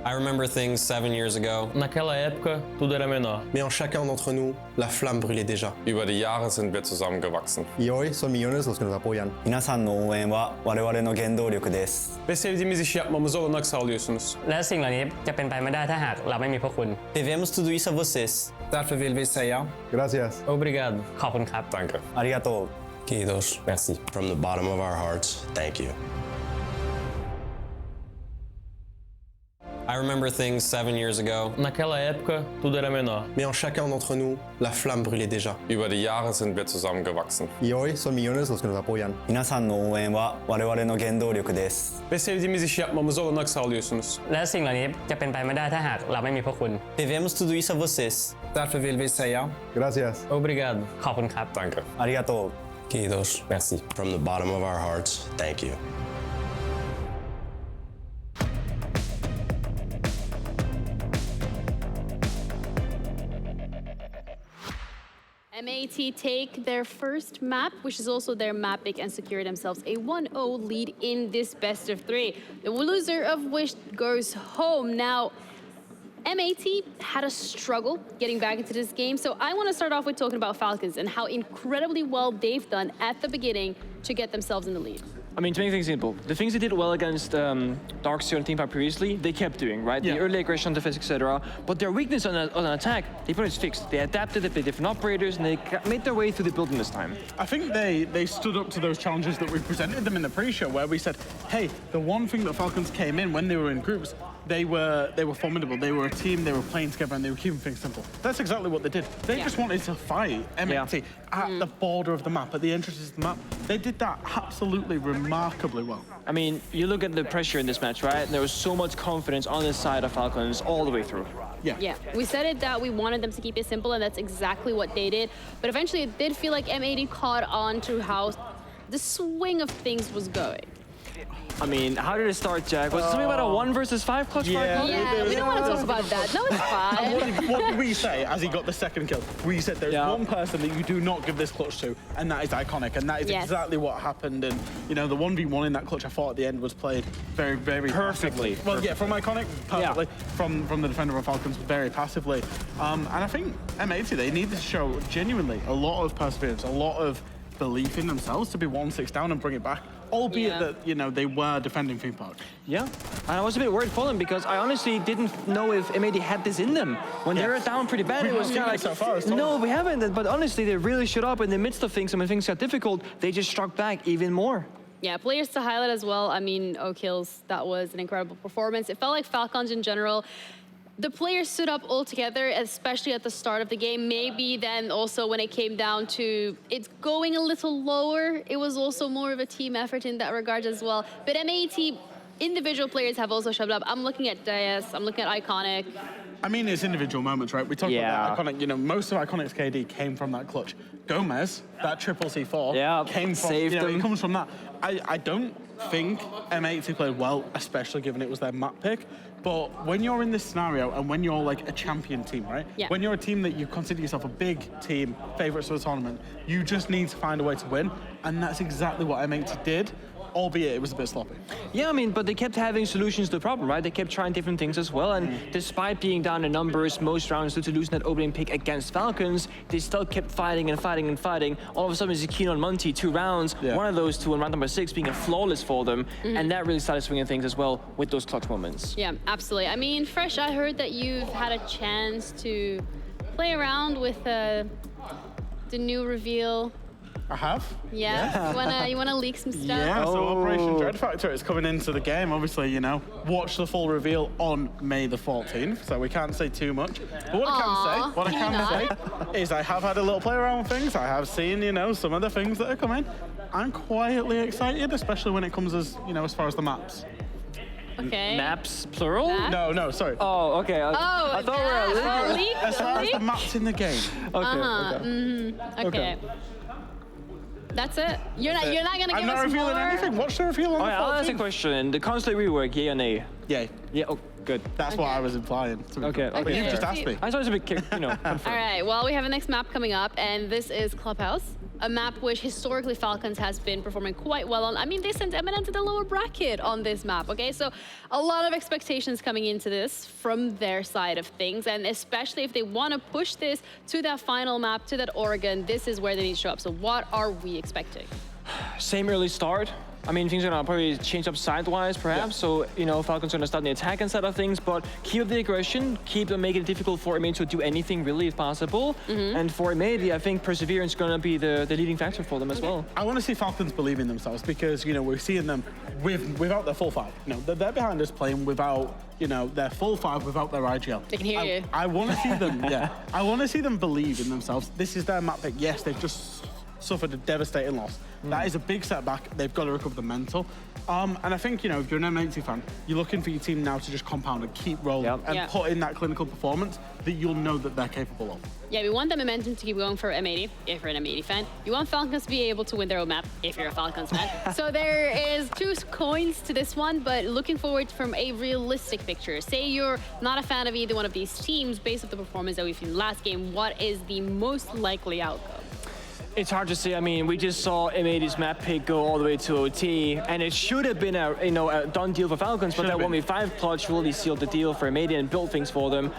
I remember things 7 years ago. Naquela época, tudo era menor. Mais en chacun d'entre nous, la flamme brûlait déjà. Über die Jahre sind wir zusammengewachsen. Y hoy son millones los que nos apoyan. 皆さんの応援は我々の原動力です Ve sevdiğimiz işi yapmamıza olanak sağlıyorsunuz. และสิ่งเหล่านี้จะเป็นไปไม่ได้ถ้าหากเราไม่มีพวกคุณ Devemos tudo isso a vocês Därför vill vi säga Gracias. Obrigado. ขอบคุณครับ Danke. ありがとう Kiitos. Merci. From the bottom of our hearts, thank you. I remember things 7 years ago. Naquela época, tudo era menor. Mais en chacun d'entre nous, la flamme brûlait déjà. Über die Jahre sind wir zusammengewachsen. Y hoy son millones los que nos apoyan. 皆さんの応援は我々の原動力です Ve sevdiğimiz işi yapmamıza olanak sağlıyorsunuz. และสิ่งเหล่านี้จะเป็นไปไม่ได้ถ้าหากเราไม่มีพวกคุณ Devemos tudo isso a vocês Därför vill vi säga Gracias. Obrigado. ขอบคุณครับ Danke. ありがとう Kiitos. Merci. From the bottom of our hearts, thank you. M80 take their first map, which is also their map pick, and secure themselves a 1-0 lead in this best of 3. The loser of which goes home. Now, M80 had a struggle getting back into this game, so I want to start off with talking about Falcons and how incredibly well they've done at the beginning to get themselves in the lead. I mean, to make things simple, the things they did well against Darkseer and Teamfight previously, they kept doing, right? Yeah. The early aggression, defense, etc. But their weakness on an attack, they pretty much fixed. They adapted, they played different operators, and they made their way through the building this time. I think they stood up to those challenges that we presented them in the pre-show, where we said, hey, the one thing that Falcons came in when they were in groups, they were formidable. They were a team, they were playing together, and they were keeping things simple. That's exactly what they did. They just wanted to fight M80 at the border of the map, at the entrances of the map. They did that absolutely remarkably well. I mean, you look at the pressure in this match, right? There was so much confidence on the side of Falcons all the way through. Yeah, we said it that we wanted them to keep it simple, and that's exactly what they did. But eventually, it did feel like M80 caught on to how the swing of things was going. I mean, how did it start, Jack? Was it something about a 1 versus 5 clutch fight? Yeah, we don't want to talk about that. No, it's fine. What did we say as he got the second kill? We said there's one person that you do not give this clutch to, and that is Iconic, and that is exactly what happened. And, you know, the 1v1 in that clutch, I thought at the end was played very, very perfectly. Well, yeah, from Iconic, perfectly. From the defender of Falcons, very passively. And I think M80, they need to show genuinely a lot of perseverance, a lot of belief in themselves to be 1-6 down and bring it back. Albeit that, you know, they were defending Theme Park. Yeah, and I was a bit worried for them because I honestly didn't know if M80 had this in them. When they were down pretty bad, it was kind of like, so far, no, we haven't. But honestly, they really showed up in the midst of things, and when things got difficult, they just struck back even more. Yeah, players to highlight as well. I mean, O'Kills, that was an incredible performance. It felt like Falcons in general, the players stood up all together, especially at the start of the game. Maybe then also when it came down to it's going a little lower, it was also more of a team effort in that regard as well. But M80 individual players have also showed up. I'm looking at Dias, I'm looking at Iconic. I mean, it's individual moments, right? We talked about that Iconic, you know, most of Iconic's KD came from that clutch. Gomez, that triple C4, came from, saved you know, them. it comes from that. I don't think M80 played well, especially given it was their map pick. But when you're in this scenario and when you're like a champion team, right? Yeah. When you're a team that you consider yourself a big team, favorites of the tournament, you just need to find a way to win. And that's exactly what M80 did, albeit it was a bit sloppy. Yeah, I mean, but they kept having solutions to the problem, right? They kept trying different things as well, and despite being down in numbers most rounds due to losing that opening pick against Falcons, they still kept fighting and fighting and fighting. All of a sudden, Zakeen on Monty, 2 rounds, one of those 2 in round number 6 being a flawless for them, and that really started swinging things as well with those clutch moments. Yeah, absolutely. I mean, Fresh, I heard that you've had a chance to play around with the new reveal. I have. Yeah. You wanna leak some stuff? Yeah, so Operation Dread Factor is coming into the game. Obviously, you know, watch the full reveal on May the 14th, so we can't say too much. But what I can say is I have had a little play around with things. I have seen, you know, some of the things that are coming. I'm quietly excited, especially when it comes as, you know, as far as the maps. Okay. Maps, plural? No, sorry. Oh, okay. I thought we were as far as the maps in the game. Okay. That's it. You're not gonna give us more. I'm not revealing anything. What's the reveal on the 14th? I'll ask a question. The console rework, yay or nay? Yay. Yeah. Oh, good. That's what I was implying. Okay, But you've just asked me. I thought it was a bit, All right, well, we have a next map coming up, and this is Clubhouse, a map which historically Falcons has been performing quite well on. I mean, they sent M80 to the lower bracket on this map, okay? So a lot of expectations coming into this from their side of things, and especially if they want to push this to that final map, to that Oregon, this is where they need to show up. So what are we expecting? Same early start. I mean, things are gonna probably change up side-wise, perhaps. So, you know, Falcons are gonna start the attack and side of things, but keep up the aggression, keep making it difficult for M80 to do anything really if possible. And for M80, I think perseverance is gonna be the leading factor for them as well. I want to see Falcons believe in themselves because, you know, we're seeing them without their full five. You know, they're behind us playing without, you know, their full five, without their IGL. They can hear you. I want to see them, I want to see them believe in themselves. This is their map pick. Yes, they've just suffered a devastating loss. That is a big setback. They've got to recover the mental. And I think, you know, if you're an M80 fan, you're looking for your team now to just compound and keep rolling and put in that clinical performance that you'll know that they're capable of. Yeah, we want the momentum to keep going for M80, if you're an M80 fan. You want Falcons to be able to win their own map, if you're a Falcons fan. So there is 2 coins to this one, but looking forward from a realistic picture. Say you're not a fan of either one of these teams, based on the performance that we've seen last game, what is the most likely outcome? It's hard to say. I mean, we just saw M80's map pick go all the way to OT, and it should have been a done deal for Falcons, but that 1v5 clutch really sealed the deal for M80 and built things for them.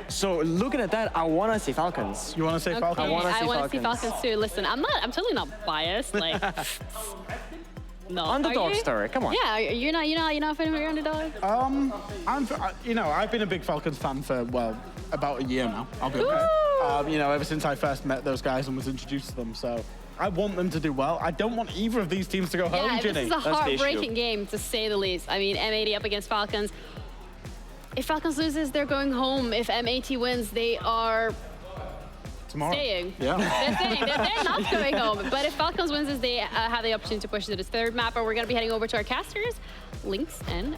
So looking at that, I want to say Falcons. You want to say Falcons? I want to see Falcons too. Listen, I'm totally not biased. Like, no. Underdog story. Come on. Yeah, you're not a fan of your underdog. I've been a big Falcons fan for about a year now. I'll be honest. You know, ever since I first met those guys and was introduced to them. So I want them to do well. I don't want either of these teams to go home, Ginny. This is a heartbreaking game, to say the least. I mean, M80 up against Falcons. If Falcons loses, they're going home. If M80 wins, they are staying. Yeah. They're staying. They're not going home. But if Falcons wins, they have the opportunity to push to this third map, and we're going to be heading over to our casters, Lynx and...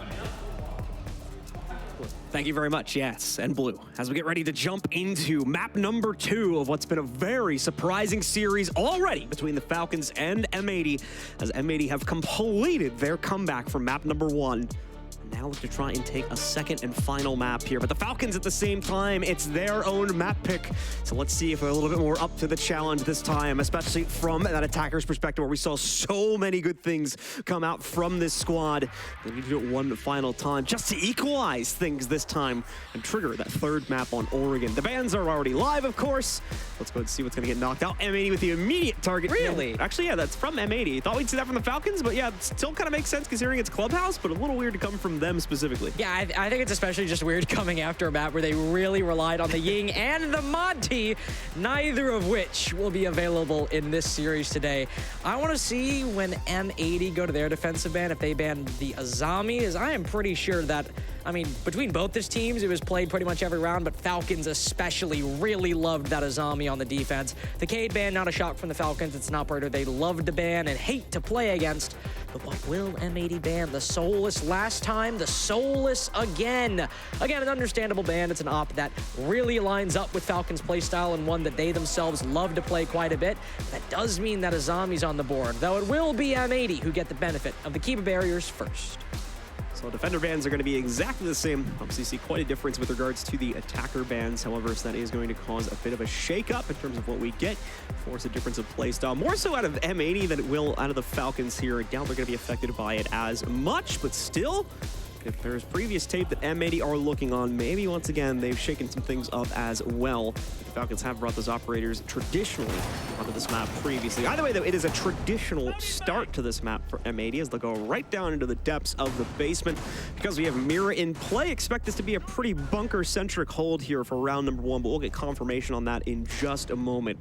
Thank you very much, yes, and Blue. As we get ready to jump into map number 2 of what's been a very surprising series already between the Falcons and M80, as M80 have completed their comeback from map number 1. Now to try and take a second and final map here. But the Falcons at the same time, it's their own map pick. So let's see if they're a little bit more up to the challenge this time, especially from that attacker's perspective where we saw so many good things come out from this squad. They need to do it one final time just to equalize things this time and trigger that third map on Oregon. The bans are already live, of course. Let's go and see what's going to get knocked out. M80 with the immediate target. Really? Actually, yeah, that's from M80. Thought we'd see that from the Falcons, but yeah, it still kind of makes sense considering it's Clubhouse, but a little weird to come from them specifically. Yeah, I think it's especially just weird coming after a map where they really relied on the Ying and the Monty, neither of which will be available in this series today. I want to see when M80 go to their defensive ban, if they ban the Azami, as I am pretty sure that, I mean, between both these teams, it was played pretty much every round, but Falcons especially really loved that Azami on the defense. The Cade ban, not a shock from the Falcons. It's an operator they love to ban and hate to play against. But what will M80 ban? The Soulless last time, the Soulless again. Again, an understandable ban. It's an op that really lines up with Falcons' playstyle and one that they themselves love to play quite a bit. That does mean that Azami's on the board, though it will be M80 who get the benefit of the keeper barriers first. So defender bans are going to be exactly the same. Obviously, you see quite a difference with regards to the attacker bans. However, so that is going to cause a bit of a shake-up in terms of what we get. Force a difference of playstyle. More so out of M80 than it will out of the Falcons here. I doubt they're going to be affected by it as much, but still, if there's previous tape that M80 are looking on, maybe once again they've shaken some things up as well. The Falcons have brought those operators traditionally onto this map previously. Either way, though, it is a traditional start to this map for M80 as they'll go right down into the depths of the basement. Because we have Mira in play, expect this to be a pretty bunker-centric hold here for round number 1, but we'll get confirmation on that in just a moment.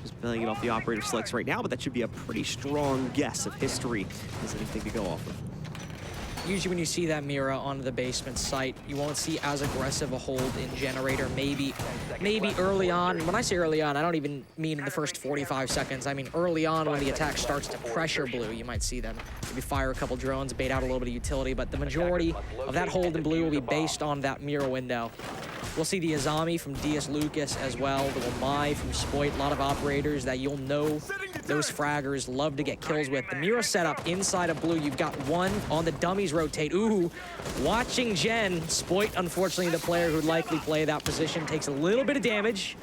Just belling it off the operator selects right now, but that should be a pretty strong guess if history is anything to go off of. Usually when you see that Mira on the basement site, you won't see as aggressive a hold in Generator, maybe early on. When I say early on, I don't even mean in the first 45 seconds. I mean early on when the attack starts to pressure Blue, you might see them maybe fire a couple drones, bait out a little bit of utility, but the majority of that hold in Blue will be based on that Mira window. We'll see the Azami from DS Lucas as well, the Wamai from Spoit, a lot of operators that you'll know those fraggers love to get kills with. The Mira setup inside of blue, you've got one on the dummies rotate. Ooh, watching Jen. Spoit, unfortunately, the player who'd likely play that position, takes a little bit of damage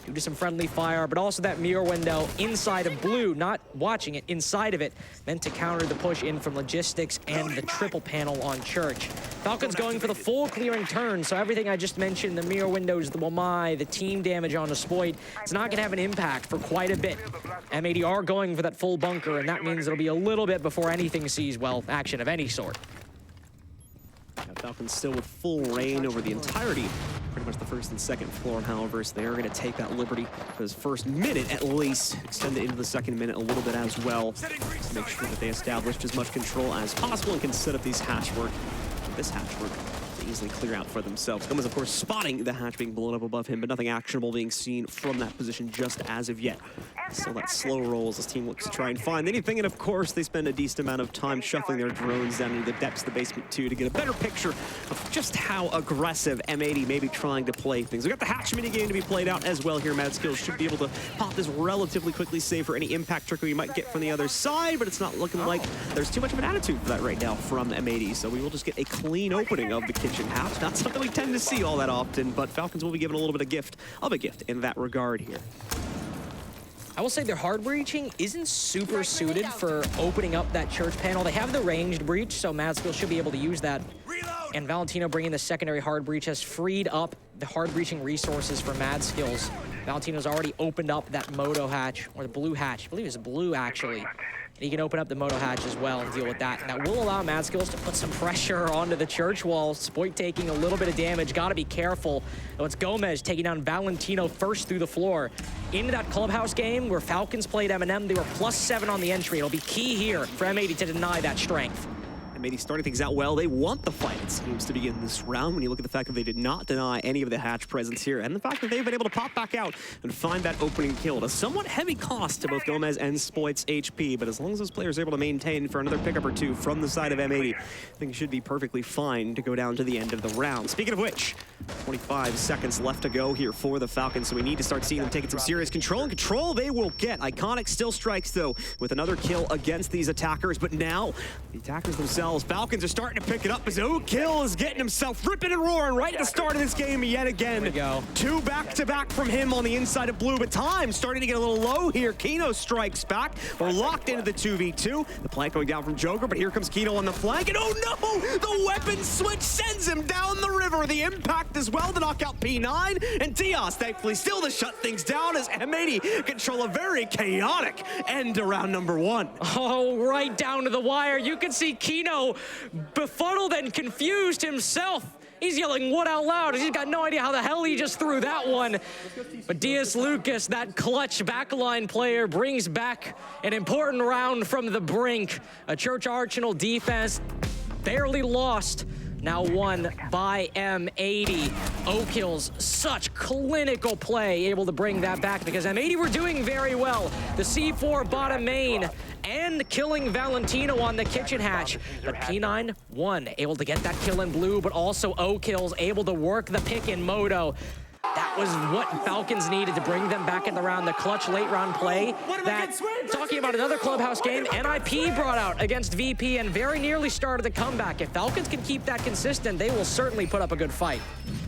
due to some friendly fire, but also that mirror window inside of blue, not watching it, inside of it, meant to counter the push in from logistics and the triple panel on Church. Falcons going for the full clearing turn, so everything I just mentioned, the mirror windows, the Wamai, the team damage on the Spoit, it's not gonna have an impact for quite a bit. M80 are going for that full bunker, and that means it'll be a little bit before anything sees, well, action of any sort. Falcons still with full reign over the entirety, pretty much the first and second floor, however, so they are going to take that liberty for this first minute at least, extend it into the second minute a little bit as well, to make sure that they established as much control as possible and can set up this hatchwork to easily clear out for themselves. Gomez, of course, spotting the hatch being blown up above him, but nothing actionable being seen from that position just as of yet. Still that slow roll as this team looks to try and find anything, and of course, they spend a decent amount of time shuffling their drones down into the depths of the basement too to get a better picture of just how aggressive M80 may be trying to play things. We got the hatch minigame to be played out as well here. Mad Skills should be able to pop this relatively quickly, save for any impact trickery you might get from the other side, but it's not looking like there's too much of an attitude for that right now from M80, so we will just get a clean opening of the kitchen hatch. Not something we tend to see all that often, but Falcons will be given a little bit of a gift in that regard here. I will say their hard breaching isn't super suited for opening up that Church panel. They have the ranged breach, so Mad Skills should be able to use that. And Valentino bringing the secondary hard breach has freed up the hard breaching resources for Mad Skills. Valentino's already opened up that Moto hatch, or the blue hatch. I believe it's blue, actually. And he can open up the Moto hatch as well and deal with that. And that will allow Mad Skills to put some pressure onto the Church wall. Spoit taking a little bit of damage. Got to be careful. Though it's Gomez taking down Valentino first through the floor. Into that clubhouse game where Falcons played M&M, they were +7 on the entry. It'll be key here for M80 to deny that strength. M80 starting things out well. They want the fight, it seems, to begin this round when you look at the fact that they did not deny any of the hatch presence here, and the fact that they've been able to pop back out and find that opening kill at a somewhat heavy cost to both Gomez and Spoit's HP, but as long as those players are able to maintain for another pickup or two from the side of M80, I think it should be perfectly fine to go down to the end of the round. Speaking of which, 25 seconds left to go here for the Falcons, so we need to start seeing them taking some serious control, and control they will get. Iconic still strikes, though, with another kill against these attackers, but now the attackers themselves, Falcons are starting to pick it up as O-Kill is getting himself ripping and roaring right at the start of this game yet again. There we go. 2 back-to-back from him on the inside of blue, but time starting to get a little low here. Kino strikes back. We're locked into the 2v2. The plank going down from Joker, but here comes Kino on the flank, and oh no! The weapon switch sends him down the river. The impact as well to knock out P9, and Diaz thankfully still to shut things down as M80 control a very chaotic end to round number 1. Oh, right down to the wire. You can see Kino befuddled and confused himself. He's yelling what out loud? He's got no idea how the hell he just threw that one. But Diaz Lucas, that clutch backline player, brings back an important round from the brink. A Church Arsenal defense barely lost. Now won by M80. O-Kills, such clinical play, able to bring that back because M80 were doing very well. The C4 bottom main and killing Valentino on the kitchen hatch. But P9 won, able to get that kill in blue, but also O-Kills able to work the pick in Moto. That was what Falcons needed to bring them back in the round, the clutch late round play that, talking about another clubhouse game, NIP brought out against VP and very nearly started the comeback. If Falcons can keep that consistent, they will certainly put up a good fight.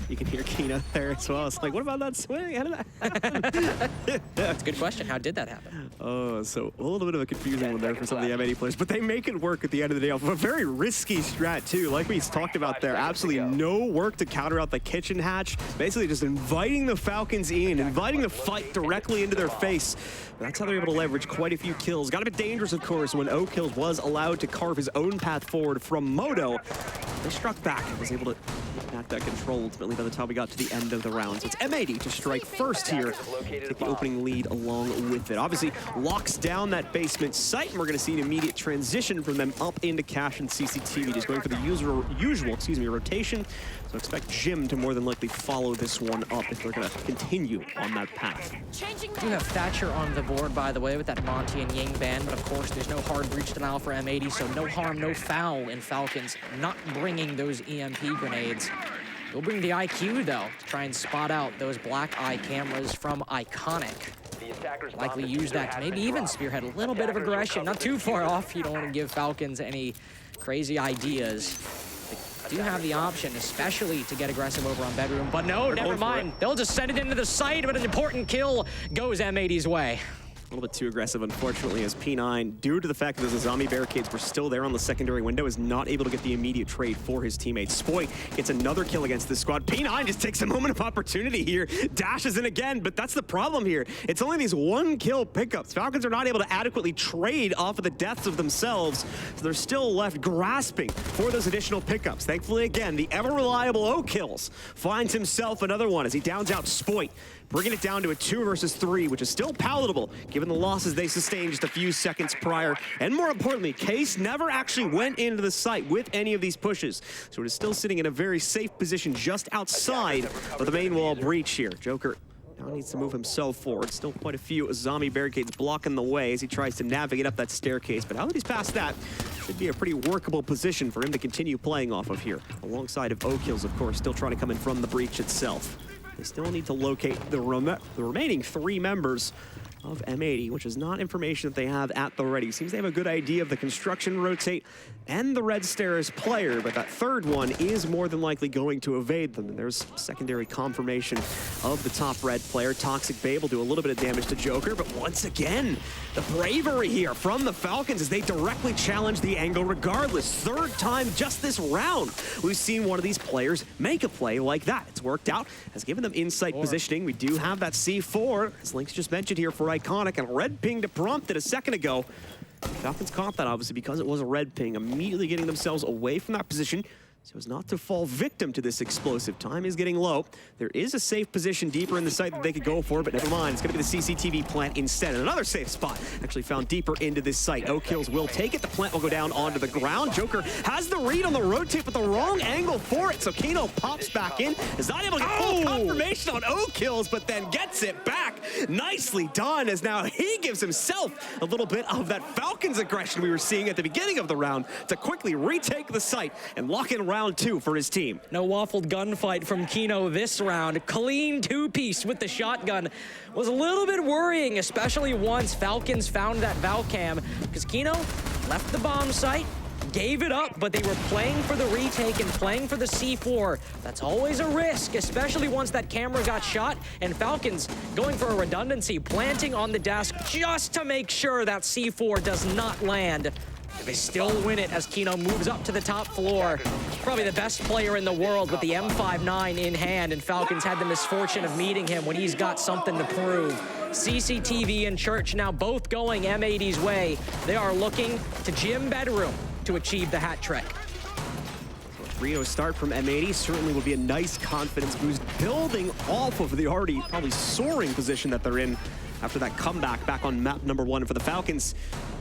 You can hear Kino there as well. It's like, what about that swing? How did that happen? That's a good question. How did that happen? Oh, so a little bit of a confusing one there for some of the M80 players, but they make it work at the end of the day off of a very risky strat too. Like we talked about there, absolutely no work to counter out the kitchen hatch. Basically just inviting the Falcons in, inviting the fight directly into their face. That's how they're able to leverage quite a few kills. Got a bit dangerous, of course, when O-Kills was allowed to carve his own path forward from Moto. They struck back and was able to get back that control ultimately by the time we got to the end of the round. So it's M80 to strike first here, take the opening lead along with it. Obviously locks down that basement site, and we're going to see an immediate transition from them up into Cash and CCTV. Just going for the usual rotation. So expect Jim to more than likely follow this one up if they're going to continue on that path. We do have Thatcher on the board, by the way, with that Monty and Ying band, but of course there's no hard breach denial for M80, so no harm, no foul in Falcons not bringing those EMP grenades. We'll bring the IQ, though, to try and spot out those black eye cameras from Iconic. likely use that to maybe even spearhead a little bit of aggression. Not too far off. You don't want to give Falcons any crazy ideas. They do have the option, especially to get aggressive over on bedroom, but no, never mind. They'll just send it into the site, but an important kill goes M80's way. A little bit too aggressive, unfortunately, as P9, due to the fact that the zombie barricades were still there on the secondary window, is not able to get the immediate trade for his teammates. Spoit gets another kill against this squad. P9 just takes a moment of opportunity here, dashes in again, but that's the problem here. It's only these one-kill pickups. Falcons are not able to adequately trade off of the deaths of themselves, so they're still left grasping for those additional pickups. Thankfully, again, the ever-reliable O-Kills finds himself another one as he downs out Spoit, bringing it down to a 2 versus 3, which is still palatable given the losses they sustained just a few seconds prior. And more importantly, Case never actually went into the site with any of these pushes, so it is still sitting in a very safe position just outside of the main wall breach here. Joker now needs to move himself forward. Still quite a few zombie barricades blocking the way as he tries to navigate up that staircase, but now that he's past that, should be a pretty workable position for him to continue playing off of here. Alongside of O-Kills, of course, still trying to come in from the breach itself. They still need to locate the remaining 3 members of M80, which is not information that they have at the ready. Seems they have a good idea of the construction rotate and the red stairs player, but that third one is more than likely going to evade them. And there's secondary confirmation of the top red player. Toxic Babe will do a little bit of damage to Joker, but once again, the bravery here from the Falcons as they directly challenge the angle regardless. Third time just this round, we've seen one of these players make a play like that. It's worked out, has given them insight positioning. We do have that C4, as Lynx just mentioned here, for Iconic, and red ping to prompt it a second ago. Falcons caught that, obviously, because it was a red ping, immediately getting themselves away from that position so as not to fall victim to this explosive. Time is getting low. There is a safe position deeper in the site that they could go for, but never mind. It's going to be the CCTV plant instead. And another safe spot actually found deeper into this site. O-Kills will take it. The plant will go down onto the ground. Joker has the read on the rotate, but the wrong angle for it. So Kino pops back in. Is not able to get full confirmation on O-Kills, but then gets it back. Nicely done, as now he gives himself a little bit of that Falcons aggression we were seeing at the beginning of the round to quickly retake the site and lock in round 2 for his team. No waffled gunfight from Kino this round. Clean 2-piece with the shotgun. Was a little bit worrying, especially once Falcons found that Valcam, because Kino left the bomb site, gave it up, but they were playing for the retake and playing for the C4. That's always a risk, especially once that camera got shot, and Falcons going for a redundancy, planting on the desk just to make sure that C4 does not land. They still win it as Kino moves up to the top floor. Probably the best player in the world with the M59 in hand, and Falcons had the misfortune of meeting him when he's got something to prove. CCTV and Church now both going M80's way. They are looking to Gym Bedroom to achieve the hat trick. Rio start from M80 certainly will be a nice confidence boost, building off of the already probably soaring position that they're in after that comeback back on map number 1 for the Falcons.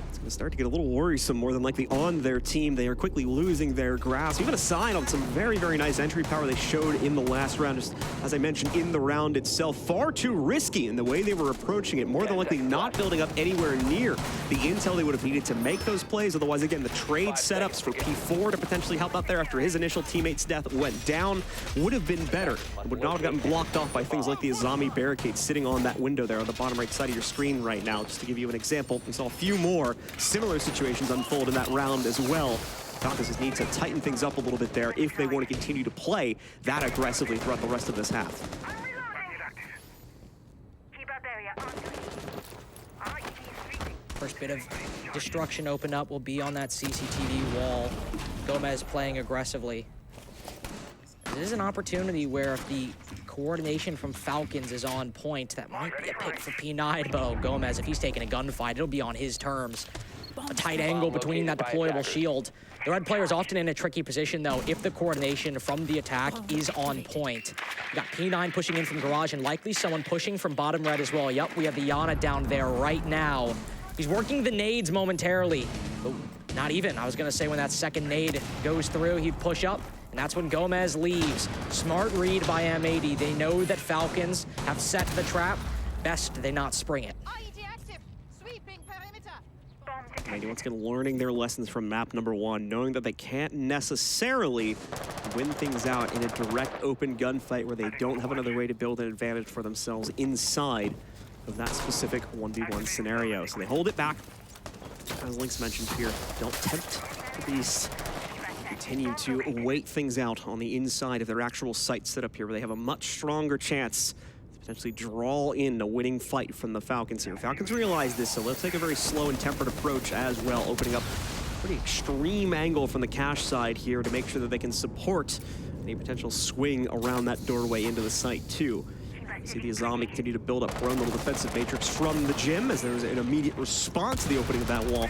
It's going to start to get a little worrisome, more than likely, on their team. They are quickly losing their grasp. Even a sign on some very, very nice entry power they showed in the last round. Just as I mentioned, in the round itself, far too risky in the way they were approaching it. More than likely not building up anywhere near the intel they would have needed to make those plays. Otherwise, again, the trade setups for P4 to potentially help out there after his initial teammate's death went down would have been better. It would not have gotten blocked off by things like the zombie barricade sitting on that window there on the bottom right side of your screen right now. Just to give you an example, we saw a few more similar situations unfold in that round as well. Falcons need to tighten things up a little bit there if they want to continue to play that aggressively throughout the rest of this half. First bit of destruction opened up will be on that CCTV wall. Gomez playing aggressively. This is an opportunity where if the coordination from Falcons is on point, that might be a pick for P9, but Gomez, if he's taking a gunfight, it'll be on his terms. A tight angle between that deployable shield. The red player is often in a tricky position, though, if the coordination from the attack is on point. We got P9 pushing in from garage, and likely someone pushing from bottom red as well. Yup, we have the Yana down there right now. He's working the nades momentarily. Oh, not even. I was going to say when that second nade goes through, he'd push up. And that's when Gomez leaves. Smart read by M80. They know that Falcons have set the trap. Best they not spring it. M80 once again learning their lessons from map number 1, knowing that they can't necessarily win things out in a direct open gunfight where they don't have another way to build an advantage for themselves inside of that specific 1v1 scenario. So they hold it back. As Lynx mentioned here, don't tempt the beast. Continue to wait things out on the inside of their actual site setup here, where they have a much stronger chance to potentially draw in a winning fight from the Falcons here. Falcons realize this, so let's take a very slow and tempered approach as well, opening up a pretty extreme angle from the cache side here to make sure that they can support any potential swing around that doorway into the site too. See the Azami continue to build up her own little defensive matrix from the gym as there's an immediate response to the opening of that wall.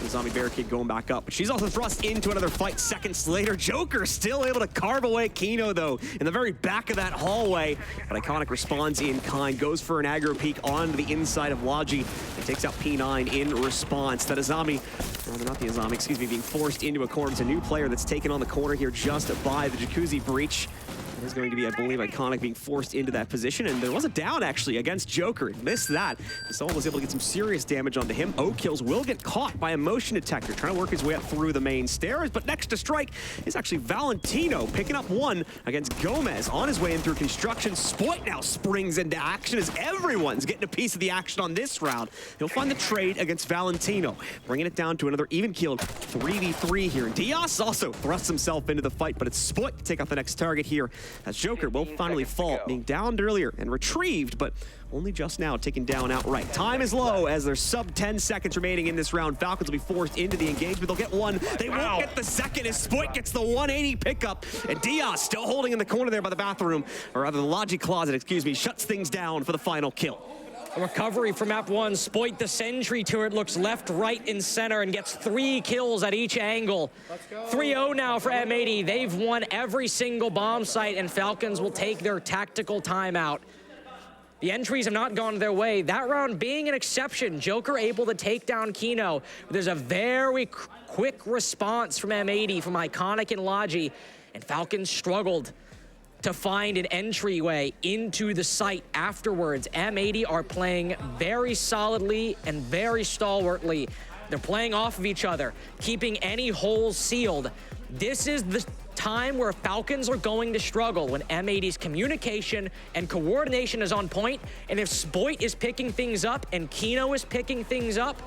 The zombie barricade going back up, but she's also thrust into another fight seconds later. Joker still able to carve away Kino, though, in the very back of that hallway. But Iconic responds in kind, goes for an aggro peek onto the inside of Logi, and takes out P9 in response. That Azami, well, not the Azami, excuse me, being forced into a corner. It's a new player that's taken on the corner here just by the Jacuzzi breach. It is going to be, I believe, Iconic being forced into that position, and there was a down, actually, against Joker. Missed that. Someone was able to get some serious damage onto him. O-Kills will get caught by a motion detector, trying to work his way up through the main stairs, but next to strike is actually Valentino, picking up one against Gomez on his way in through construction. Spoit now springs into action as everyone's getting a piece of the action on this round. He'll find the trade against Valentino, bringing it down to another even-keeled 3v3 here. Diaz also thrusts himself into the fight, but it's Spoit to take out the next target here, as Joker will finally fall, being downed earlier and retrieved, but only just now taken down outright. Time is low as there's sub 10 seconds remaining in this round. Falcons will be forced into the engagement. They'll get one. They won't get the second as Spoit gets the 180 pickup, and Diaz still holding in the corner there by the bathroom, or rather the Logi closet, excuse me, shuts things down for the final kill. A recovery from map 1. Spoit, the sentry turret, looks left, right, and center and gets 3 kills at each angle. 3-0 now for M80. They've won every single bomb site, and Falcons will take their tactical timeout. The entries have not gone their way. That round being an exception. Joker able to take down Kino. There's a very quick response from M80, from Iconic and Logi, and Falcons struggled to find an entryway into the site afterwards. M80 are playing very solidly and very stalwartly. They're playing off of each other, keeping any holes sealed. This is the time where Falcons are going to struggle, when M80's communication and coordination is on point, and if Spoit is picking things up and Kino is picking things up,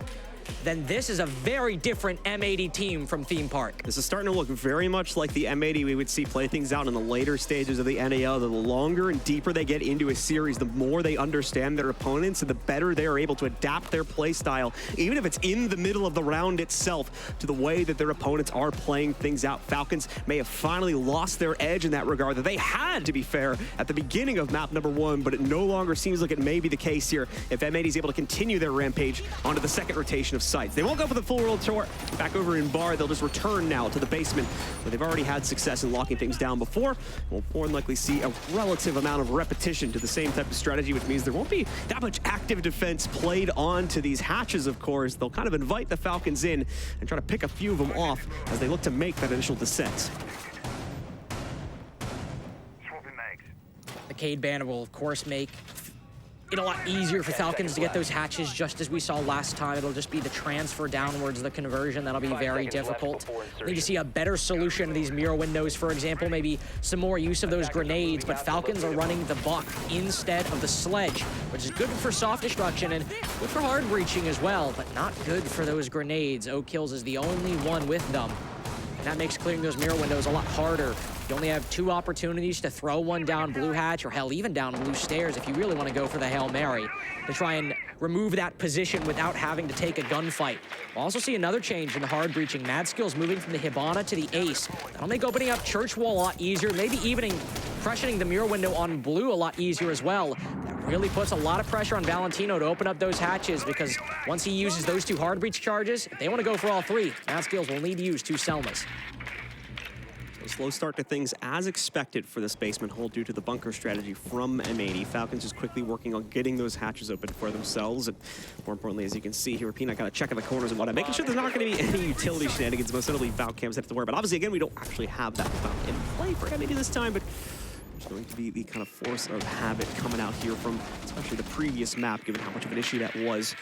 then this is a very different M80 team from Theme Park. This is starting to look very much like the M80 we would see play things out in the later stages of the NAL. The longer and deeper they get into a series, the more they understand their opponents, and the better they are able to adapt their play style, even if it's in the middle of the round itself, to the way that their opponents are playing things out. Falcons may have finally lost their edge in that regard that they had, to be fair, at the beginning of map number 1, but it no longer seems like it may be the case here if M80 is able to continue their rampage onto the second rotation of sites. They won't go for the full world tour back over in Bar. They'll just return now to the basement, where they've already had success in locking things down before. We'll more than likely see a relative amount of repetition to the same type of strategy, which means there won't be that much active defense played onto these hatches, of course. They'll kind of invite the Falcons in and try to pick a few of them off as they look to make that initial descent. The Cade banner will, of course, make it a lot easier for Falcons to get those hatches, just as we saw last time. It'll just be the transfer downwards, the conversion, that'll be very difficult. I need to see a better solution to these mirror windows, for example, maybe some more use of those grenades, but Falcons are running the buck instead of the sledge, which is good for soft destruction and good for hard breaching as well, but not good for those grenades. O-Kills is the only one with them, and that makes clearing those mirror windows a lot harder. You only have 2 opportunities to throw one down blue hatch, or hell, even down blue stairs if you really want to go for the Hail Mary, to try and remove that position without having to take a gunfight. We'll also see another change in the hard breaching. Mad Skills moving from the Hibana to the Ace. That'll make opening up Church Wall a lot easier, maybe even pressuring the mirror window on blue a lot easier as well. That really puts a lot of pressure on Valentino to open up those hatches, because once he uses those 2 hard breach charges, if they want to go for all 3, Mad Skills will need to use 2 Selmas. A slow start to things as expected for this basement hold due to the bunker strategy from M80. Falcons just quickly working on getting those hatches open for themselves, and more importantly, as you can see here, Peanut got to check in the corners and whatnot, making sure there's not going to be any utility shenanigans, most notably Valk cams have to worry. But obviously, again, we don't actually have that in play for M80 this time, but it's going to be the kind of force of habit coming out here from especially the previous map, given how much of an issue that was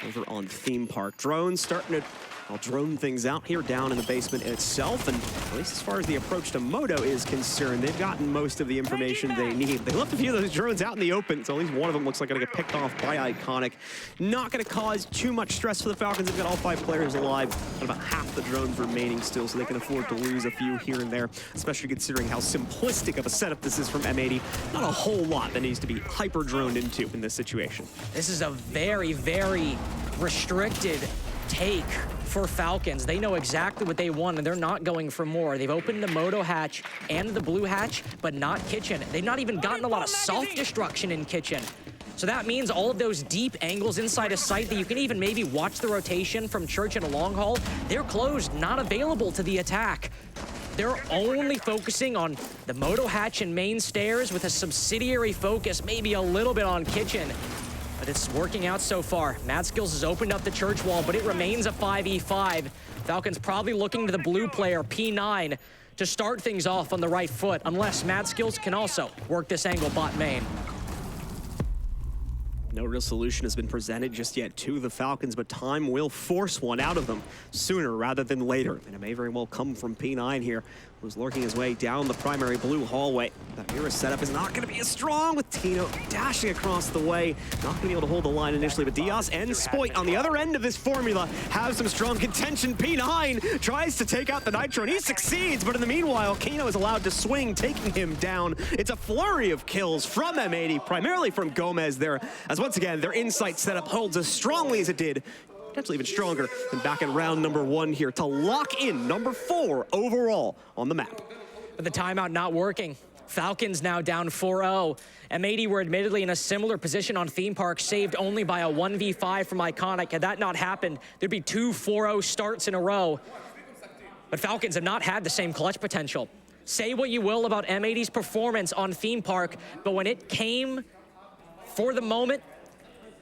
over on Theme Park. Drones starting to I'll drone things out here down in the basement itself, and at least as far as the approach to Moto is concerned, they've gotten most of the information they need. They left a few of those drones out in the open, so at least one of them looks like going to get picked off by Iconic. Not going to cause too much stress for the Falcons. They've got all 5 players alive, and about half the drones remaining still, so they can afford to lose a few here and there, especially considering how simplistic of a setup this is from M80. Not a whole lot that needs to be hyper-droned into in this situation. This is a very, very restricted take for Falcons. They know exactly what they want, and they're not going for more. They've opened the Moto hatch and the blue hatch, but not kitchen. They've not even gotten a lot of self-destruction in kitchen. So that means all of those deep angles inside a site that you can even maybe watch the rotation from Church and a long haul, they're closed, not available to the attack. They're only focusing on the Moto hatch and main stairs with a subsidiary focus, maybe a little bit on kitchen. But it's working out so far. Mad Skills has opened up the church wall, but it remains a 5v5. Falcons probably looking to the blue player, P9, to start things off on the right foot, unless Mad Skills can also work this angle bot main. No real solution has been presented just yet to the Falcons, but time will force one out of them sooner rather than later. And it may very well come from P9 here, who's lurking his way down the primary blue hallway. That mirror setup is not going to be as strong with Tino dashing across the way. Not going to be able to hold the line initially, but Diaz and Spoit on the other end of this formula have some strong contention. P9 tries to take out the Nitro, and he succeeds, but in the meanwhile, Kino is allowed to swing, taking him down. It's a flurry of kills from M80, primarily from Gomez there, as once again, their insight setup holds as strongly as it did, potentially even stronger than back in round number 1 here to lock in number 4 overall on the map. But the timeout not working. Falcons now down 4-0. M80 were admittedly in a similar position on Theme Park, saved only by a 1v5 from Iconic. Had that not happened, there'd be 2 4-0 starts in a row. But Falcons have not had the same clutch potential. Say what you will about M80's performance on Theme Park, but when it came for the moment,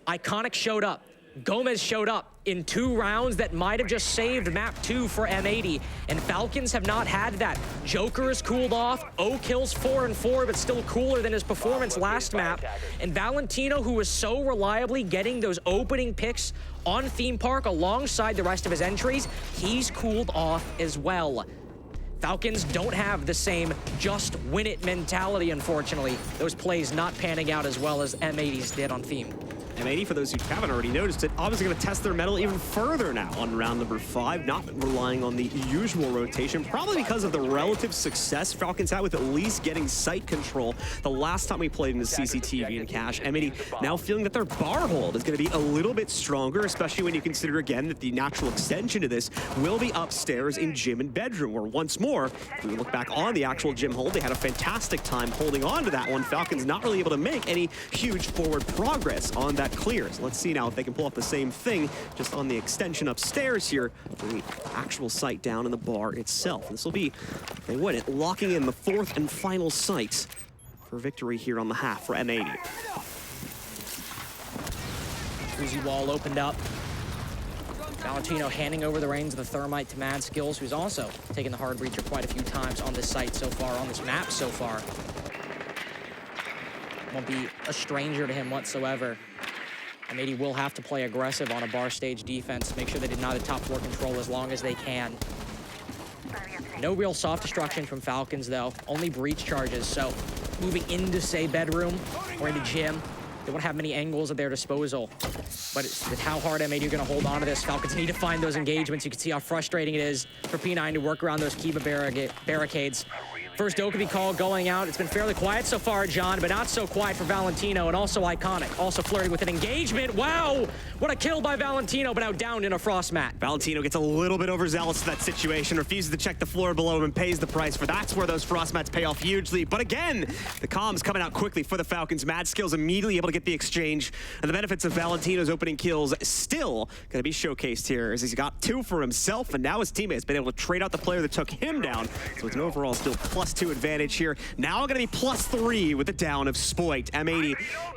Iconic showed up. Gomez showed up in 2 rounds that might have just saved map 2 for M80, and Falcons have not had that. Joker is cooled off, O kills 4 and 4, but still cooler than his performance last map. And Valentino, who was so reliably getting those opening picks on Theme Park alongside the rest of his entries, he's cooled off as well. Falcons don't have the same just win it mentality, unfortunately. Those plays not panning out as well as M80's did on Theme. M80, for those who haven't already noticed it, obviously going to test their mettle even further now on round number 5, not relying on the usual rotation, probably because of the relative success Falcons had with at least getting site control the last time we played in the CCTV and Cash. M80 now feeling that their bar hold is going to be a little bit stronger, especially when you consider again that the natural extension to this will be upstairs in gym and bedroom, where once more, if we look back on the actual gym hold, they had a fantastic time holding on to that one. Falcons not really able to make any huge forward progress on that clear. So let's see now if they can pull off the same thing just on the extension upstairs here for the actual site down in the bar itself. This will be, if they win it, locking in the 4th and final site for victory here on the half for M80. Uzi wall opened up. Valentino handing over the reins of the Thermite to Mad Skills, who's also taken the hard breacher quite a few times on this site so far, on this map so far. Won't be a stranger to him whatsoever. M80 will have to play aggressive on a bar stage defense, make sure they deny the top floor control as long as they can. No real soft destruction from Falcons though, only breach charges, so moving into, say, bedroom or into gym, they won't have many angles at their disposal. But with how hard M80 are gonna hold on to this, Falcons need to find those engagements. You can see how frustrating it is for P9 to work around those Kiva barricades. First Dokkaebi call going out. It's been fairly quiet so far, John, but not so quiet for Valentino, and also Iconic. Also flirting with an engagement. Wow! What a kill by Valentino, but now down in a frost mat. Valentino gets a little bit overzealous in that situation, refuses to check the floor below him and pays the price for that's where those frost mats pay off hugely. But again, the comms coming out quickly for the Falcons. Mad Skills immediately able to get the exchange, and the benefits of Valentino's opening kills still going to be showcased here as he's got 2 for himself, and now his teammate has been able to trade out the player that took him down. So it's an overall still clutch +2 advantage here. Now going to be +3 with the down of Spoit. M80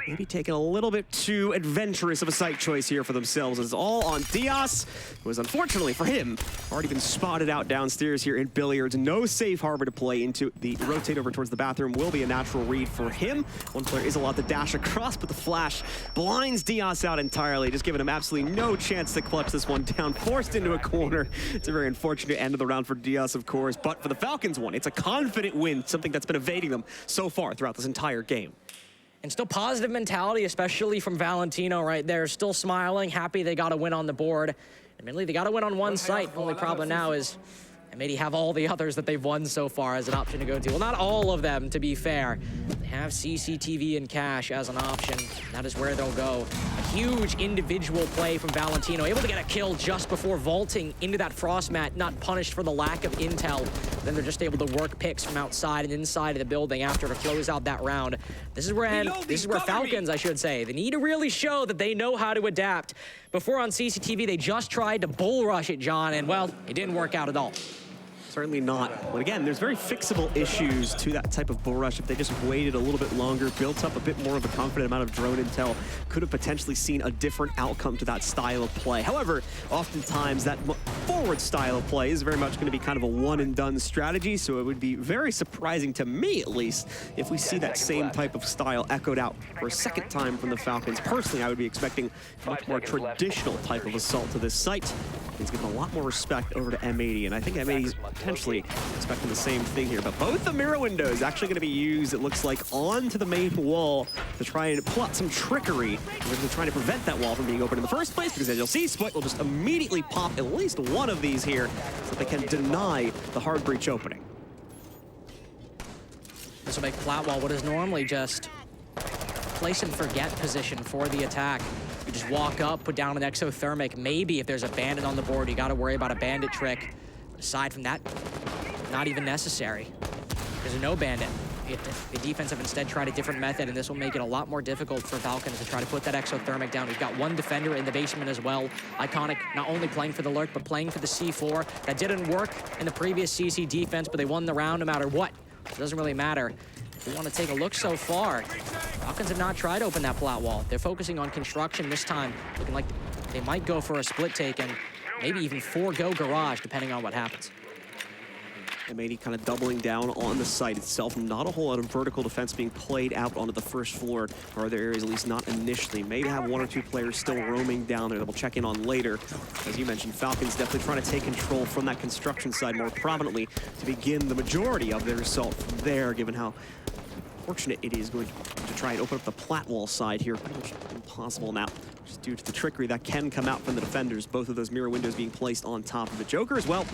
maybe taking a little bit too adventurous of a site choice here for themselves. It's all on Diaz, who was unfortunately for him already been spotted out downstairs here in Billiards. No safe harbor to play into. The rotate over towards the bathroom will be a natural read for him. One player is allowed to dash across, but the flash blinds Diaz out entirely, just giving him absolutely no chance to clutch this one down, forced into a corner. It's a very unfortunate end of the round for Diaz, of course, but for the Falcons one, it's a confident win, something that's been evading them so far throughout this entire game. And still positive mentality, especially from Valentino right there. Still smiling, happy they got a win on the board. Admittedly, they got a win on one site. The only problem now is maybe have all the others that they've won so far as an option to go to. Well, not all of them, to be fair. They have CCTV and cash as an option. That is where they'll go. A huge individual play from Valentino, able to get a kill just before vaulting into that frost mat, not punished for the lack of intel. Then they're just able to work picks from outside and inside of the building after to close out that round. This is where Falcons, I should say, they need to really show that they know how to adapt. Before on CCTV, they just tried to bull rush it, John, and well, it didn't work out at all. Certainly not. But again, there's very fixable issues to that type of bull rush. If they just waited a little bit longer, built up a bit more of a confident amount of drone intel, could have potentially seen a different outcome to that style of play. However, oftentimes that forward style of play is very much going to be kind of a one-and-done strategy, so it would be very surprising to me, at least, if we see that same type of style echoed out for a second time from the Falcons. Personally, I would be expecting a much more traditional type of assault to this site. He's given a lot more respect over to M80, and I think M80's potentially expecting the same thing here. But both the mirror windows actually going to be used, it looks like, onto the main wall to try and plot some trickery. We're trying to prevent that wall from being opened in the first place, because as you'll see, Spoit will just immediately pop at least one of these here so that they can deny the hard breach opening. This will make Flatwall what is normally just place and forget position for the attack. You just walk up, put down an exothermic. Maybe if there's a bandit on the board, you got to worry about a bandit trick. Aside from that, not even necessary. There's no bandit. The defense have instead tried a different method, and this will make it a lot more difficult for Falcons to try to put that exothermic down. We've got one defender in the basement as well. Iconic, not only playing for the lurk, but playing for the C4. That didn't work in the previous CC defense, but they won the round no matter what. It doesn't really matter. If we want to take a look so far, Falcons have not tried to open that flat wall. They're focusing on construction this time, looking like they might go for a split take and maybe even forego garage, depending on what happens. M80 kind of doubling down on the site itself. Not a whole lot of vertical defense being played out onto the first floor, or other areas, at least not initially. Maybe have one or two players still roaming down there that we'll check in on later. As you mentioned, Falcons definitely trying to take control from that construction side more prominently to begin the majority of their assault from there, given how fortunate it is going to try and open up the plat wall side here. Pretty much impossible now, just due to the trickery that can come out from the defenders. Both of those mirror windows being placed on top of the Joker as well.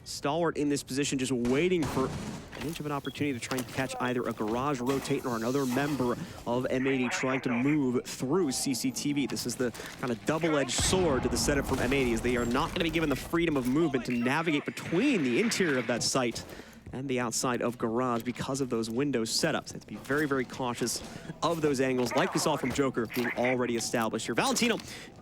Stalwart in this position, just waiting for an inch of an opportunity to try and catch either a garage rotate or another member of M80 trying to move through CCTV. This is the kind of double-edged sword to the setup from M80, as they are not going to be given the freedom of movement to navigate between the interior of that site and the outside of garage because of those window setups. They have to be very, very cautious of those angles, like we saw from Joker being already established here. Valentino,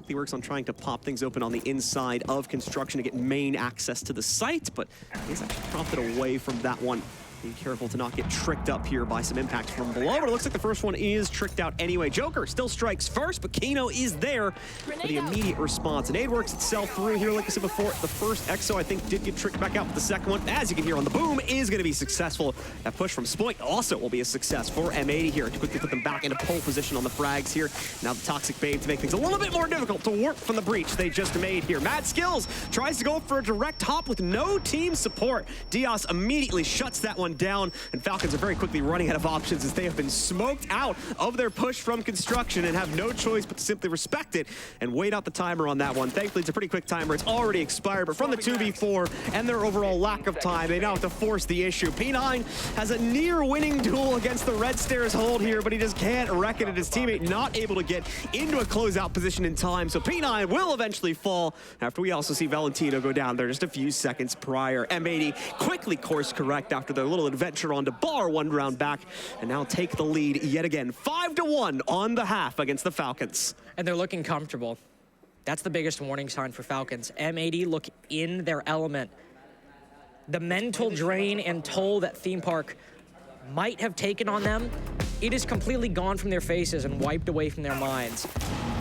he works on trying to pop things open on the inside of construction to get main access to the site, but he's actually prompted away from that one. Be careful to not get tricked up here by some impact from below, but it looks like the first one is tricked out anyway. Joker still strikes first, but Kano is there for the immediate response. And aid works itself through here, like I said before. The first Exo, I think, did get tricked back out, but the second one, as you can hear on the boom, is going to be successful. That push from Spoit also will be a success for M80 here to quickly put them back into pole position on the frags here. Now the Toxic Babe to make things a little bit more difficult to warp from the breach they just made here. Mad Skills tries to go for a direct hop with no team support. Diaz immediately shuts that one down, and Falcons are very quickly running out of options as they have been smoked out of their push from construction and have no choice but to simply respect it and wait out the timer on that one. Thankfully, it's a pretty quick timer. It's already expired, but from the 2v4 and their overall lack of time, they now have to force the issue. P9 has a near winning duel against the Red Stairs hold here, but he just can't wreck it, and his teammate not able to get into a closeout position in time. So P9 will eventually fall after we also see Valentino go down there just a few seconds prior. M80 quickly course correct after their little adventure on to bar one round back and now take the lead yet again. 5-1 on the half against the Falcons. And they're looking comfortable. That's the biggest warning sign for Falcons. M80 look in their element. the mental drain and toll that Theme Park might have taken on them, it is completely gone from their faces and wiped away from their minds.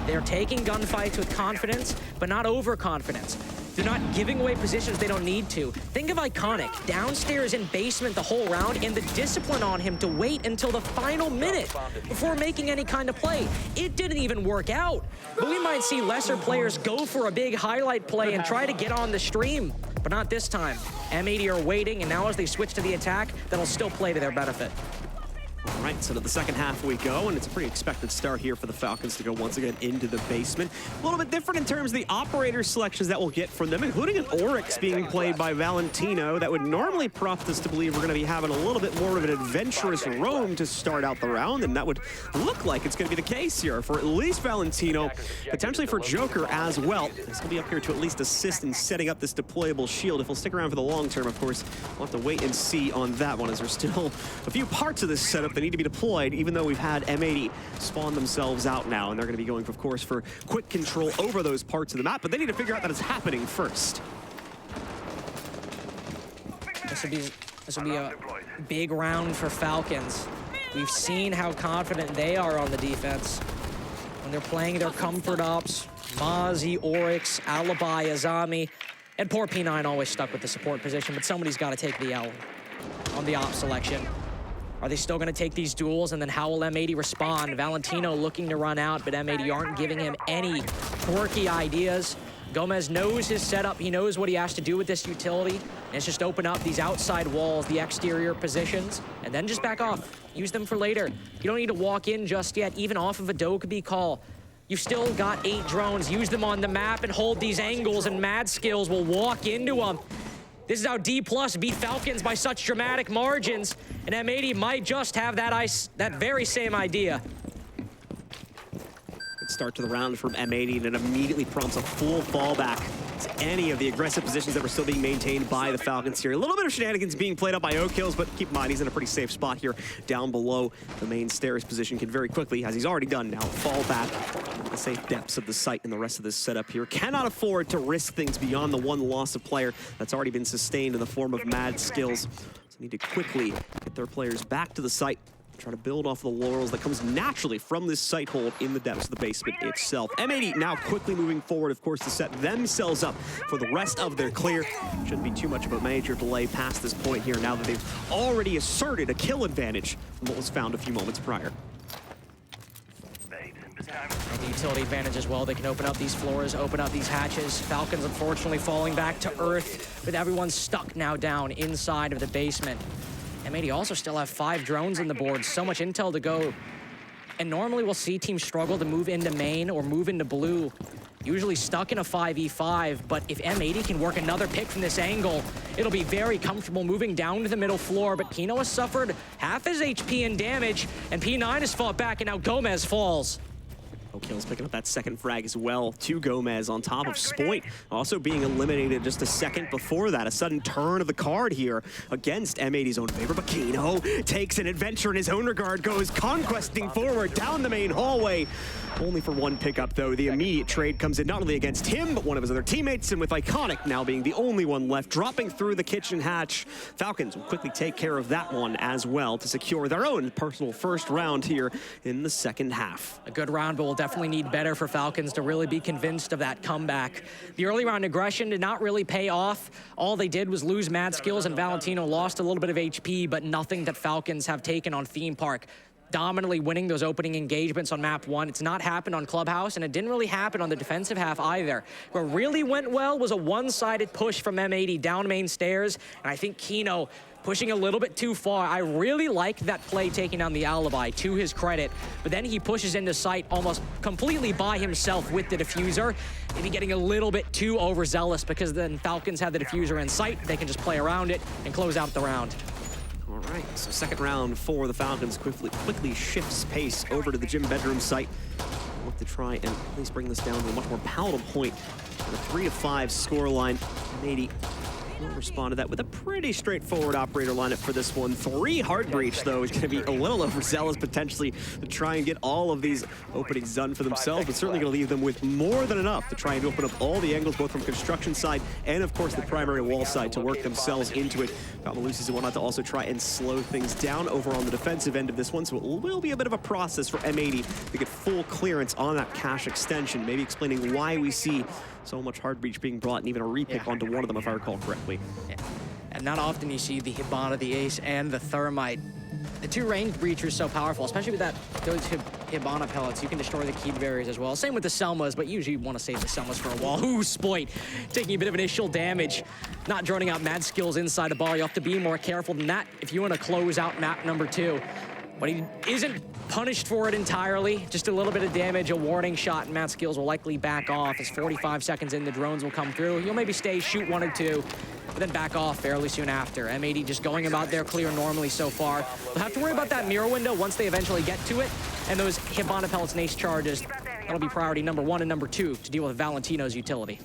They're taking gunfights with confidence, but not overconfidence. They're not giving away positions they don't need to. Think of Iconic, downstairs in basement the whole round, and the discipline on him to wait until the final minute before making any kind of play. It didn't even work out. But we might see lesser players go for a big highlight play and try to get on the stream, but not this time. M80 are waiting, and now as they switch to the attack, that'll still play to their benefit. All right, so to the second half we go, and it's a pretty expected start here for the Falcons to go once again into the basement. A little bit different in terms of the operator selections that we'll get from them, including an Oryx being played by Valentino. That would normally prompt us to believe we're going to be having a little bit more of an adventurous roam to start out the round, and that would look like it's going to be the case here for at least Valentino, potentially for Joker as well. He's going to be up here to at least assist in setting up this deployable shield. If he'll stick around for the long term, of course, we'll have to wait and see on that one, as there's still a few parts of this setup that need to be deployed, even though we've had M80 spawn themselves out now, and they're going to be going, of course, for quick control over those parts of the map, but they need to figure out that it's happening first. This will be a big round for Falcons. We've seen how confident they are on the defense when they're playing their comfort ops. Mozzie, Oryx, Alibi, Azami, and poor P9 always stuck with the support position, but somebody's got to take the L on the op selection. Are they still going to take these duels, and then how will M80 respond? Valentino looking to run out, but M80 aren't giving him any quirky ideas. Gomez knows his setup. He knows what he has to do with this utility. And it's just open up these outside walls, the exterior positions, and then just back off. Use them for later. You don't need to walk in just yet, even off of a Dokkaebi call. You've still got 8 drones. Use them on the map and hold these angles, and Mad Skills will walk into them. This is how D+ beat Falcons by such dramatic margins, and M80 might just have that very same idea. Good start to the round from M80, and it immediately prompts a full fallback to any of the aggressive positions that were still being maintained by the Falcons here. A little bit of shenanigans being played up by O-Kills, but keep in mind, he's in a pretty safe spot here down below the main stairs position. Can very quickly, as he's already done now, fall back to the safe depths of the site, and the rest of this setup here cannot afford to risk things beyond the one loss of player that's already been sustained in the form of Mad Skills. So need to quickly get their players back to the site, try to build off the laurels that comes naturally from this site hold in the depths of the basement itself. M80 now quickly moving forward, of course, to set themselves up for the rest of their clear. Shouldn't be too much of a major delay past this point here, now that they've already asserted a kill advantage from what was found a few moments prior. And the utility advantage as well. They can open up these floors, open up these hatches. Falcons, unfortunately, falling back to earth, with everyone stuck now down inside of the basement. M80 also still have 5 drones in the board, so much intel to go. And normally we'll see teams struggle to move into main or move into blue, usually stuck in a 5v5, but if M80 can work another pick from this angle, it'll be very comfortable moving down to the middle floor, but Kino has suffered half his HP in damage, and P9 has fought back, and now Gomez falls. O-Kills picking up that second frag as well to Gomez on top of Spoint, also being eliminated just a second before that. A sudden turn of the card here against M80's own favor, but Kino takes an adventure in his own regard, goes conquesting forward down the main hallway. Only for one pickup, though. The immediate trade comes in not only against him, but one of his other teammates, and with Iconic now being the only one left, dropping through the kitchen hatch. Falcons will quickly take care of that one as well to secure their own personal first round here in the second half. A good round, but we'll definitely need better for Falcons to really be convinced of that comeback. The early round aggression did not really pay off. All they did was lose Mad Skills, and Valentino lost a little bit of HP, but nothing that Falcons have taken on Theme Park. Dominantly winning those opening engagements on map 1. It's not happened on Clubhouse, and it didn't really happen on the defensive half either. What really went well was a one-sided push from M80 down main stairs, and I think Kino pushing a little bit too far. I really like that play taking down the Alibi, to his credit, but then he pushes into sight almost completely by himself with the diffuser, maybe getting a little bit too overzealous, because then Falcons have the diffuser in sight. They can just play around it and close out the round. All right, so second round for the Falcons quickly shifts pace over to the gym bedroom site. Look to try and at least bring this down to a much more palatable point. A 3-5 scoreline. M80 will respond to that with a pretty straightforward operator lineup for this one. 3 hard breach, though, is going to be a little overzealous potentially to try and get all of these openings done for themselves, but certainly going to leave them with more than enough to try and open up all the angles, both from construction side and, of course, the primary wall side to work themselves into it. Got Malusis and whatnot to also try and slow things down over on the defensive end of this one, so it will be a bit of a process for M80 to get full clearance on that cache extension, maybe explaining why we see so much hard breach being brought and even a repick onto one of them, if I recall correctly. Yeah. And not often you see the Hibana, the Ace, and the Thermite. The 2 ranged breachers so powerful, especially with those Hibana pellets. You can destroy the keyed barriers as well. Same with the Selmas, but usually you want to save the Selmas for a wall. Ooh, Sploit, taking a bit of initial damage. Not droning out mad skills inside the bar. You have to be more careful than that if you want to close out map number 2. But he isn't punished for it entirely. Just a little bit of damage, a warning shot, and Matt Skills will likely back off. As 45 seconds in, the drones will come through. He'll maybe stay, shoot 1 or 2, but then back off fairly soon after. M80 just going about their clear normally so far. They'll have to worry about that mirror window once they eventually get to it, and those Hibana pellets and Ace charges. That'll be priority number 1 and number 2 to deal with Valentino's utility.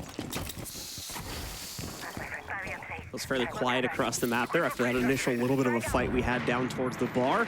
It was fairly quiet across the map there after that initial little bit of a fight we had down towards the bar.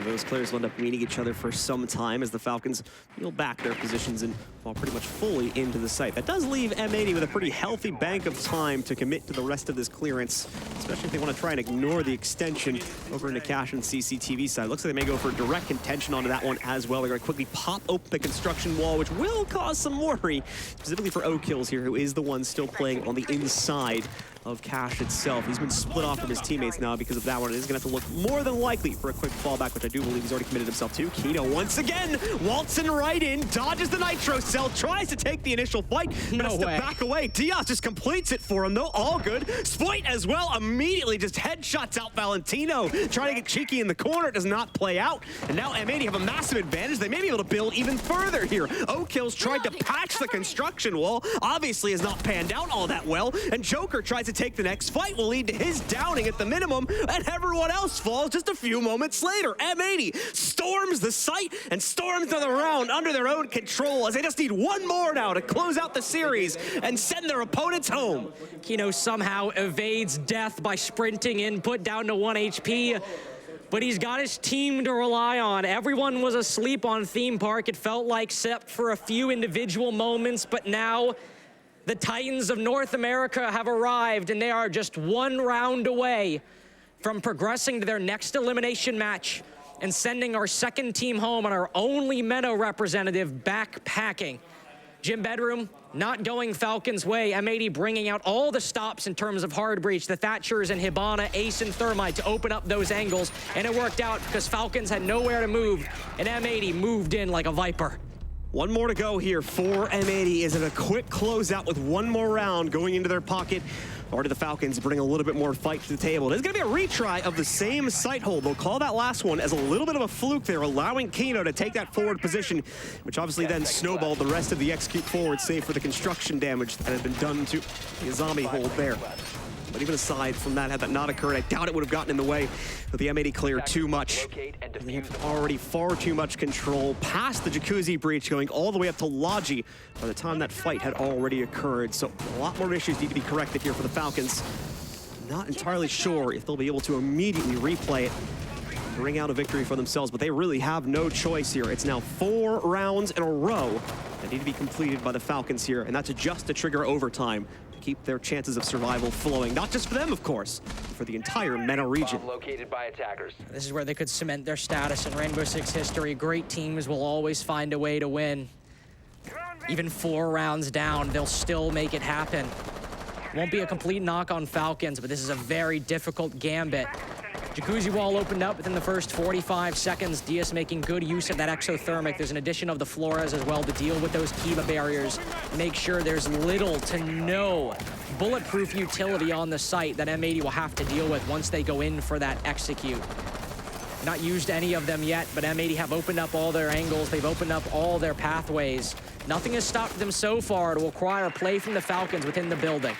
Those players will end up meeting each other for some time as the Falcons peel back their positions and fall pretty much fully into the site. That does leave M80 with a pretty healthy bank of time to commit to the rest of this clearance, especially if they want to try and ignore the extension over into Cache and CCTV side. Looks like they may go for direct contention onto that one as well. They're going to quickly pop open the construction wall, which will cause some worry, specifically for O-Kills here, who is the one still playing on the inside of Cache itself. He's been split off from his teammates now because of that one. It is going to have to look more than likely for a quick fallback, which I do believe he's already committed himself to. Kino once again waltzing right in, dodges the nitro cell, tries to take the initial fight, but has to back away. Diaz just completes it for him though, all good. Sploit as well, immediately just headshots out Valentino, trying to get cheeky in the corner. It does not play out, and now M80 have a massive advantage. They may be able to build even further here. O-Kills tried to patch the construction wall, obviously has not panned out all that well, and Joker tries to take the next fight, will lead to his downing at the minimum, and everyone else falls just a few moments later. M80 storms the site and storms another round under their own control as they just need 1 more now to close out the series and send their opponents home. Kino somehow evades death by sprinting in, put down to 1 HP. But he's got his team to rely on. Everyone was asleep on Theme Park, it felt like, except for a few individual moments, but now the Titans of North America have arrived, and they are just 1 round away from progressing to their next elimination match and sending our 2nd team home and our only Meadow representative backpacking. Jim Bedroom not going Falcons' way. M80 bringing out all the stops in terms of hard breach, the Thatchers and Hibana, Ace and Thermite to open up those angles, and it worked out because Falcons had nowhere to move, and M80 moved in like a Viper. 1 more to go here for M80. Is it a quick closeout with 1 more round going into their pocket? Or do the Falcons bring a little bit more fight to the table? It is going to be a retry of the same site hold. They'll call that last one as a little bit of a fluke there, allowing Kino to take that forward position, which obviously then snowballed the rest of the execute forward, save for the construction damage that had been done to the zombie hold there. But even aside from that, had that not occurred, I doubt it would have gotten in the way. But the M80 cleared too much. They have already far too much control past the Jacuzzi breach, going all the way up to Logi by the time that fight had already occurred. So a lot more issues need to be corrected here for the Falcons. Not entirely sure if they'll be able to immediately replay it, bring out a victory for themselves, but they really have no choice here. It's now 4 rounds in a row that need to be completed by the Falcons here, and that's just to trigger overtime. Keep their chances of survival flowing, not just for them, of course, but for the entire MENA region. Located by attackers. This is where they could cement their status in Rainbow Six history. Great teams will always find a way to win. Even 4 rounds down, they'll still make it happen. Won't be a complete knock on Falcons, but this is a very difficult gambit. Jacuzzi wall opened up within the first 45 seconds. Diaz making good use of that exothermic. There's an addition of the Flores as well to deal with those Kiva barriers. Make sure there's little to no bulletproof utility on the site that M80 will have to deal with once they go in for that execute. Not used any of them yet, but M80 have opened up all their angles. They've opened up all their pathways. Nothing has stopped them so far. It will require play from the Falcons within the building.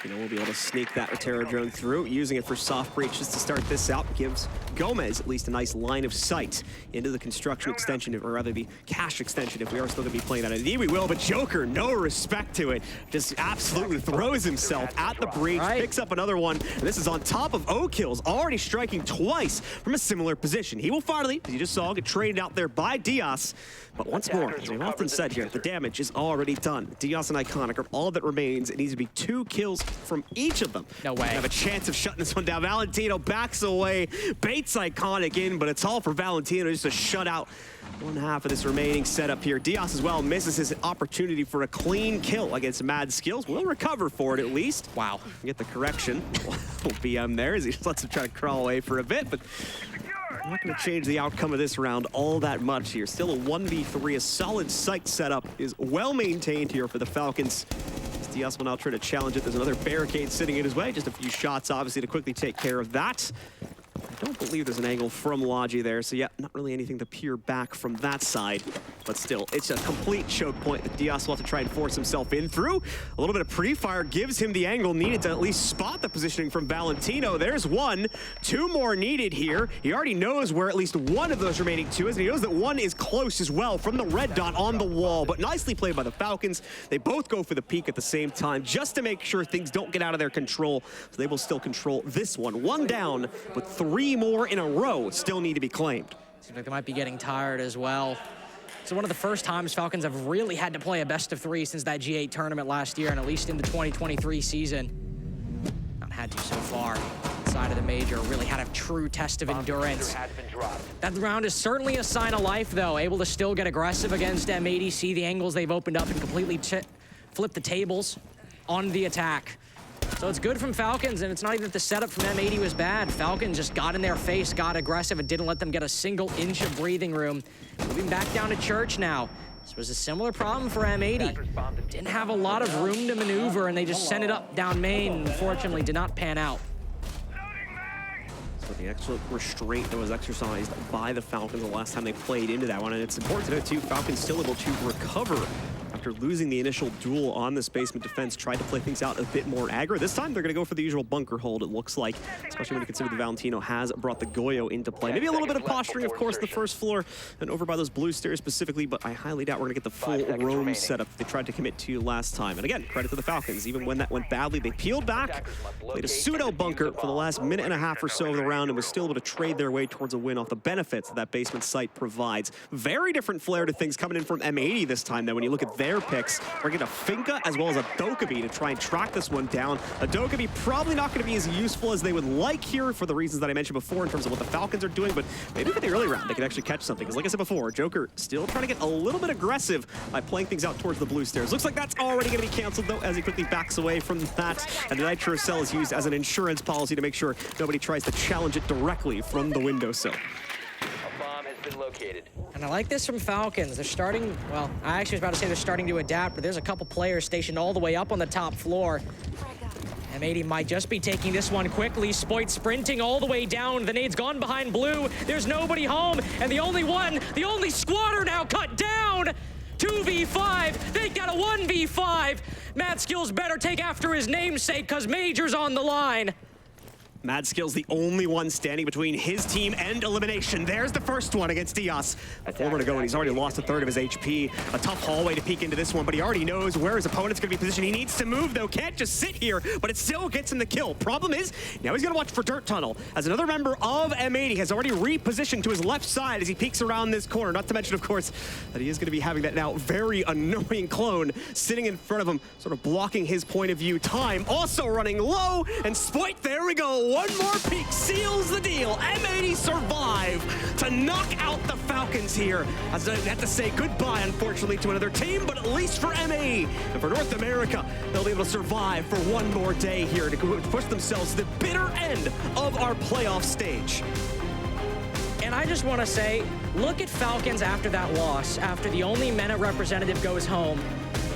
We'll be able to sneak that Terror drone through, using it for soft breach just to start this out. Gives Gomez at least a nice line of sight into the construction extension, or rather the cache extension, if we are still going to be playing that. Indeed we will, but Joker, no respect to it. Just absolutely throws himself at the breach, picks up another one, and this is on top of O-Kills, already striking twice from a similar position. He will finally, as you just saw, get traded out there by Diaz. But once more, as we've often said here, the damage is already done. Diaz and Iconic are all that remains. It needs to be 2 kills from each of them. No way. Have a chance of shutting this one down. Valentino backs away, baits Iconic in, but it's all for Valentino just to shut out one half of this remaining setup here. Diaz as well misses his opportunity for a clean kill against Mad Skills. Will recover for it at least. Wow. Get the correction. BM there as he just lets him try to crawl away for a bit, but not going to change the outcome of this round all that much here. Still a 1v3, a solid site setup is well maintained here for the Falcons. Diaz will now try to challenge it. There's another barricade sitting in his way. Just a few shots, obviously, to quickly take care of that. I don't believe there's an angle from Logi there, so yeah, not really anything to peer back from that side. But still, it's a complete choke point that Diaz will have to try and force himself in through. A little bit of pre-fire gives him the angle needed to at least spot the positioning from Valentino. There's one, 2 more needed here. He already knows where at least one of those remaining 2 is, and he knows that one is close as well from the red dot on the wall. But nicely played by the Falcons. They both go for the peak at the same time just to make sure things don't get out of their control. So they will still control this one. 1 down, but 3 more in a row still need to be claimed. Seems like they might be getting tired as well. So one of the first times Falcons have really had to play a best of 3 since that G8 tournament last year, and at least in the 2023 season. Not had to so far inside of the major. Really had a true test of endurance. That round is certainly a sign of life, though. Able to still get aggressive against M80, see the angles they've opened up and completely flip the tables on the attack. So it's good from Falcons, and it's not even that the setup from M80 was bad. Falcons just got in their face, got aggressive, and didn't let them get a single inch of breathing room. Moving back down to Church now. This was a similar problem for M80. Didn't have a lot of room to maneuver, and they just sent it up down main. Unfortunately, did not pan out. So the excellent restraint that was exercised by the Falcons the last time they played into that one, and it's important to note too, Falcons still able to recover after losing the initial duel on this basement defense. Tried to play things out a bit more aggro. This time they're going to go for the usual bunker hold, it looks like, especially when you consider the Valentino has brought the Goyo into play. Maybe a little bit of posturing, of course, the first floor and over by those blue stairs specifically, but I highly doubt we're going to get the full roam setup they tried to commit to last time. And again, credit to the Falcons. Even when that went badly, they peeled back, played a pseudo bunker for the last minute and a half or so of the round, and was still able to trade their way towards a win off the benefits that basement site provides. Very different flair to things coming in from M80 this time, though, when you look at their picks. We're getting a Finka as well as a Dokkaebi to try and track this one down. A Dokkaebi probably not going to be as useful as they would like here for the reasons that I mentioned before in terms of what the Falcons are doing, but maybe for the early round they could actually catch something. Because like I said before, Joker still trying to get a little bit aggressive by playing things out towards the blue stairs. Looks like that's already going to be canceled though, as he quickly backs away from that. And the Nitro Cell is used as an insurance policy to make sure nobody tries to challenge it directly from the windowsill. Located. And I like this from Falcons. They're starting, well, I actually was about to say they're starting to adapt, but there's a couple players stationed all the way up on the top floor. M80 might just be taking this one quickly. Spoit sprinting all the way down. The nade's gone behind blue. There's nobody home, and the only squatter now cut down. 2v5, they got a 1v5. Mad Skills better take after his namesake, because Major's on the line. Mad Skills the only one standing between his team and elimination. There's the first one against Diaz. A former to go, and he's already lost a third of his HP. A tough hallway to peek into this one, but he already knows where his opponent's going to be positioned. He needs to move, though. Can't just sit here, but it still gets him the kill. Problem is, now he's going to watch for Dirt Tunnel, as another member of M80 has already repositioned to his left side as he peeks around this corner. Not to mention, of course, that he is going to be having that now very annoying clone sitting in front of him, sort of blocking his point of view. Time also running low, and Spoit, there we go. One more peek seals the deal. M80 survive to knock out the Falcons here. As I have to say goodbye, unfortunately, to another team, but at least for M80 and for North America, they'll be able to survive for one more day here to push themselves to the bitter end of our playoff stage. And I just want to say, look at Falcons after that loss, after the only MENA representative goes home.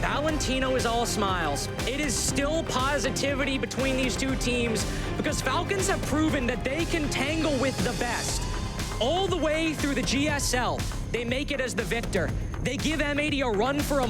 Valentino is all smiles. It is still positivity between these two teams because Falcons have proven that they can tangle with the best. All the way through the GSL, they make it as the victor. They give M80 a run for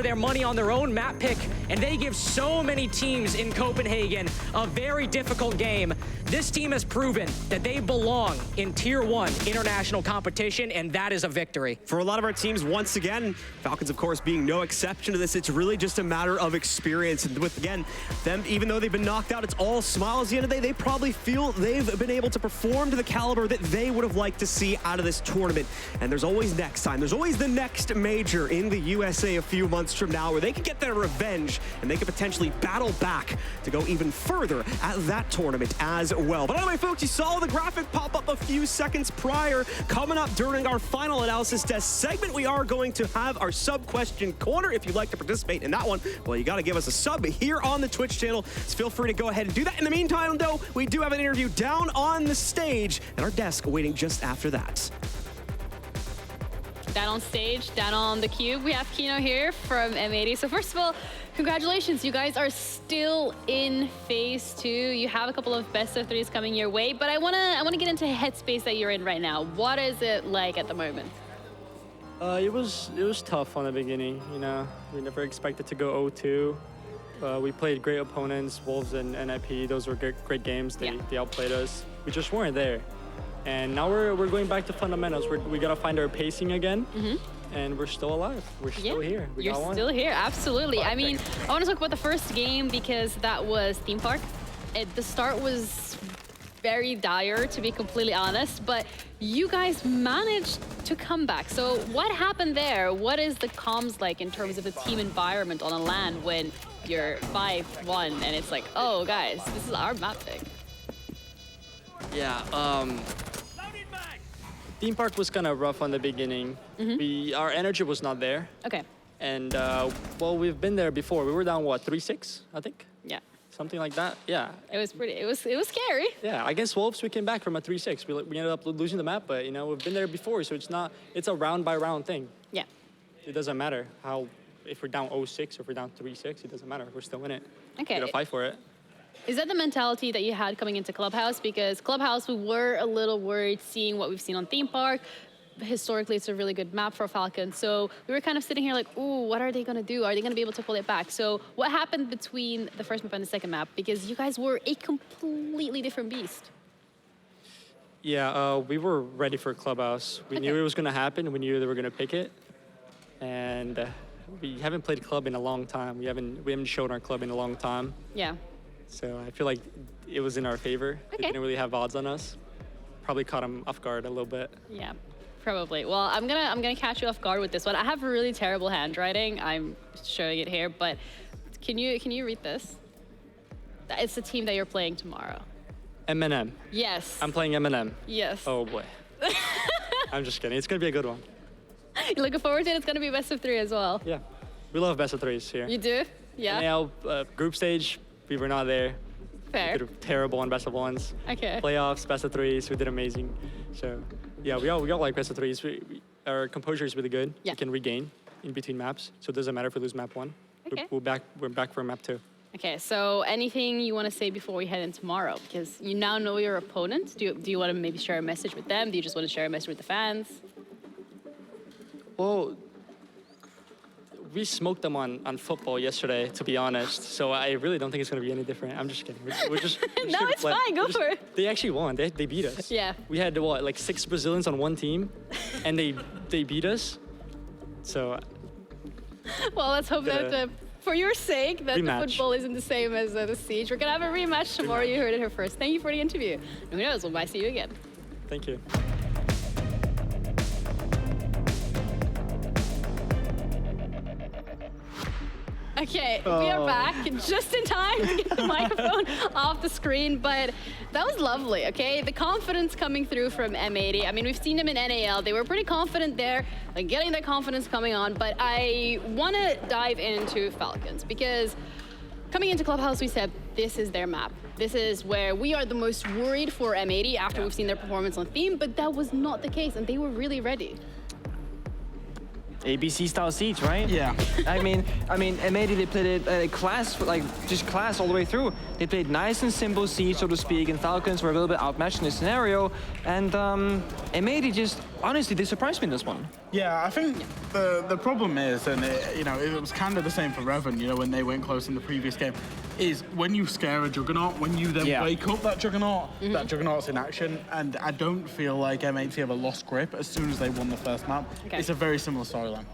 their money on their own map pick, and they give so many teams in Copenhagen a very difficult game. This team has proven that they belong in Tier 1 international competition, and that is a victory. For a lot of our teams, once again, Falcons, of course, being no exception to this, it's really just a matter of experience. And with, again, them, even though they've been knocked out, it's all smiles. At the end of the day, they probably feel they've been able to perform to the caliber that they would have liked to see out of this tournament. And there's always next time. There's always the next major in the USA a few months from now where they can get their revenge and they could potentially battle back to go even further at that tournament as well. But anyway, folks, you saw the graphic pop up a few seconds prior. Coming up during our final analysis test segment, we are going to have our sub question corner. If you'd like to participate in that one, well, you got to give us a sub here on the Twitch channel. So feel free to go ahead and do that. In the meantime, though, we do have an interview down on the stage at our desk waiting just after that. Down on stage, down on the cube, we have Kino here from M80. So first of all, congratulations, you guys are still in phase 2. You have a couple of best of 3s coming your way, but I wanna get into the headspace that you're in right now. What is it like at the moment? It was tough on the beginning, you know. We never expected to go 0-2. We played great opponents, Wolves and NIP. Those were great games. They outplayed us. We just weren't there. And now we're going back to fundamentals. We gotta find our pacing again, and we're still alive. We're still here. You're still here, absolutely. I mean, I want to talk about the first game because that was Theme Park. The start was very dire, to be completely honest, but you guys managed to come back. So what happened there? What is the comms like in terms of the team environment on a LAN when you're 5-1 and it's like, oh guys, this is our map pick? Yeah, Theme Park was kind of rough on the beginning. Our energy was not there. Okay. And, well, we've been there before. We were down, what, 3-6, I think? Yeah. Something like that, yeah. It was scary. Yeah, against Wolves, we came back from a 3-6. We ended up losing the map, but, you know, we've been there before, so it's a round-by-round thing. Yeah. It doesn't matter if we're down 0-6 or if we're down 3-6, it doesn't matter. We're still in it. Okay. We gotta fight for it. Is that the mentality that you had coming into Clubhouse? Because Clubhouse, we were a little worried seeing what we've seen on Theme Park. Historically, it's a really good map for Falcons. So we were kind of sitting here like, ooh, what are they going to do? Are they going to be able to pull it back? So what happened between the first map and the second map? Because you guys were a completely different beast. Yeah, we were ready for Clubhouse. We knew it was going to happen. We knew they were going to pick it. And we haven't played club in a long time. We haven't shown our club in a long time. Yeah. So I feel like it was in our favor. Okay. They didn't really have odds on us. Probably caught them off guard a little bit. Yeah, probably. Well, I'm gonna catch you off guard with this one. I have really terrible handwriting. I'm showing it here, but can you read this? It's the team that you're playing tomorrow. M&M. Yes. I'm playing M&M. Yes. Oh boy. I'm just kidding. It's gonna be a good one. You looking forward to it? It's gonna be best of 3 as well. Yeah. We love best of 3s here. You do? Yeah. Now, group stage, we were not there. Fair. We did terrible on best of 1s. Okay. Playoffs, best of 3s, we did amazing. So, yeah, we all like best of 3s. Our composure is really good. Yeah. We can regain in between maps, so it doesn't matter if we lose map 1. Okay. We're back for map 2. Okay, so anything you want to say before we head in tomorrow? Because you now know your opponent. Do you want to maybe share a message with them? Do you just want to share a message with the fans? Well, we smoked them on football yesterday, to be honest. So I really don't think it's going to be any different. I'm just kidding. We're just no, it's fine. Go for it. They actually won. They beat us. Yeah. We had, what, like 6 Brazilians on one team, and they beat us. So. Well, let's hope that for your sake, that rematch. the football isn't the same as the Siege. We're going to have a rematch tomorrow. You heard it here first. Thank you for the interview. And who knows, we might see you again. Thank you. Okay, we are back just in time to get the microphone off the screen, but that was lovely, okay? The confidence coming through from M80. I mean, we've seen them in NAL. They were pretty confident there, like getting that confidence coming on, but I want to dive into Falcons because coming into Clubhouse, we said this is their map. This is where we are the most worried for M80 after we've seen their performance on Theme, but that was not the case, and they were really ready. ABC style seats, right? Yeah. I mean, M80 they played it class, like just class all the way through. They played nice and simple seats, so to speak, and Falcons were a little bit outmatched in this scenario. And M80 just honestly they surprised me in this one. Yeah, I think the problem is, and it was kind of the same for Revan, when they went close in the previous game, is when you scare a Juggernaut, when you then wake up that Juggernaut, that Juggernaut's in action, and I don't feel like M80 ever lost grip as soon as they won the first map. Okay. It's a very similar storyline.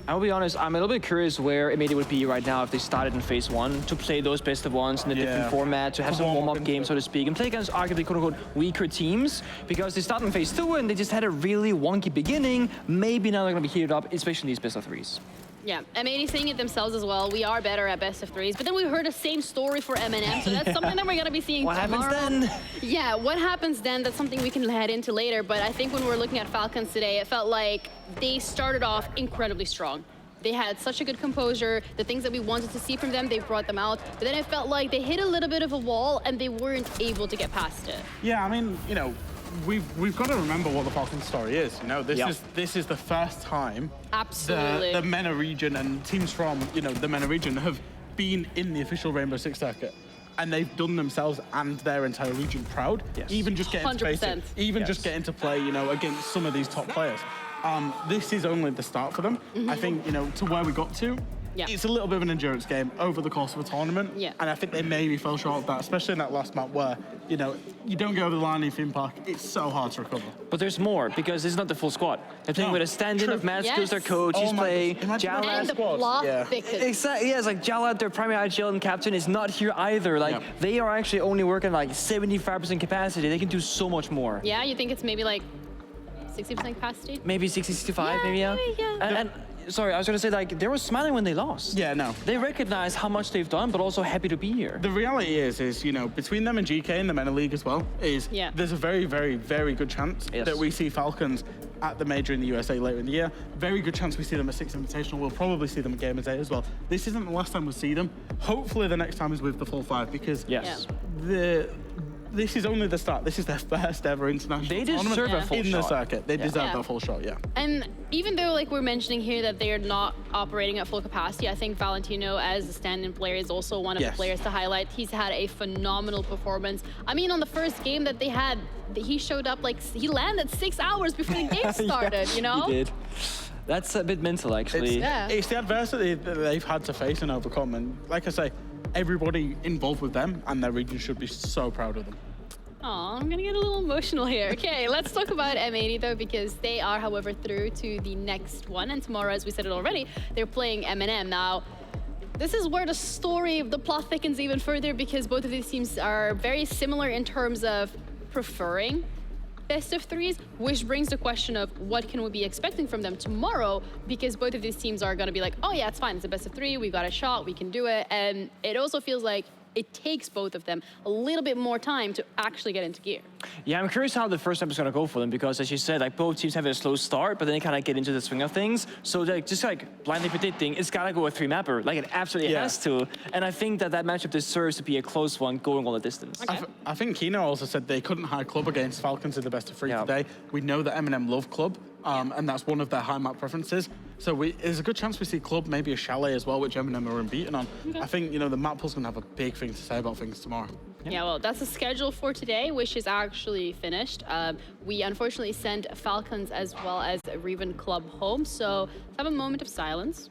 I'll be honest, I'm a little bit curious where M80 would be right now if they started in phase 1 to play those best of ones in a different format, to have some warm-up games, so to speak, and play against arguably quote-unquote weaker teams, because they start in phase 2 and they just had a really wonky beginning. Maybe now they're going to be heated up, especially these best of 3s. Yeah, M80 saying it themselves as well. We are better at best of 3s, but then we heard the same story for M&M, so that's something that we're going to be seeing What tomorrow. happens then? Yeah, what happens then? That's something we can head into later, but I think when we're looking at Falcons today, it felt like they started off incredibly strong. They had such a good composure. The things that we wanted to see from them, they brought them out. But then it felt like they hit a little bit of a wall and they weren't able to get past it. Yeah, I mean, we've got to remember what the Falcons story is. This is the first time Absolutely. the MENA region and teams from the MENA region have been in the official Rainbow Six circuit. And they've done themselves and their entire region proud. Yes. Even just getting to face it, just getting to play, against some of these top players. This is only the start for them. I think, to where we got to, it's a little bit of an endurance game over the course of a tournament. Yeah. And I think they maybe fell short of that, especially in that last map where, you don't go over the line in theme park. It's so hard to recover. But there's more, because this is not the full squad. They're playing with a stand-in of Matt, who's their coach. He's playing Jalad. And the block thickens. Exactly, yeah, it's like Jalad, their primary IGL and captain, is not here either. Like, they are actually only working like 75% capacity. They can do so much more. Yeah, you think it's maybe like 60% capacity? Maybe 60, 65, maybe, yeah. And sorry, I was going to say, like, they were smiling when they lost. Yeah, no. They recognize how much they've done, but also happy to be here. The reality is between them and GK in the MENA League as well, there's a very, very, very good chance that we see Falcons at the major in the USA later in the year. Very good chance we see them at Six Invitational. We'll probably see them at Gamers 8 as well. This isn't the last time we'll see them. Hopefully the next time is with the full 5, because this is only the start. This is their first ever international tournament deserve a full in the circuit. They deserve that full shot, And even though, like we're mentioning here, that they're not operating at full capacity, I think Valentino, as a stand-in player, is also one of the players to highlight. He's had a phenomenal performance. I mean, on the first game that they had, he showed up he landed 6 hours before the game started, He did. That's a bit mental, actually. It's the adversity that they've had to face and overcome. And like I say, everybody involved with them and their region should be so proud of them. Oh, I'm gonna get a little emotional here. Okay, let's talk about M80 though, because they are, however, through to the next one. And tomorrow, as we said it already, they're playing M&M. Now, this is where the plot thickens even further, because both of these teams are very similar in terms of preferring best of 3s, which brings the question of what can we be expecting from them tomorrow, because both of these teams are going to be like, oh yeah, it's fine, it's a best of 3, we've got a shot, we can do it. And it also feels like it takes both of them a little bit more time to actually get into gear. Yeah, I'm curious how the first step is going to go for them, because as you said, like both teams have a slow start, but then they kind of get into the swing of things. So just blindly predicting, it's got to go a 3-mapper, like it absolutely has to. And I think that matchup deserves to be a close one going all the distance. Okay. I think Kino also said they couldn't hire Club against Falcons in the best of 3 today. We know that M&M love Club, and that's one of their high map preferences. So there's a good chance we see Club, maybe a Chalet as well, which M&M are unbeaten on. I think, the map pool's going to have a big thing to say about things tomorrow. Yeah, well, that's the schedule for today, which is actually finished. We unfortunately sent Falcons as well as Reven Club home, so let's have a moment of silence.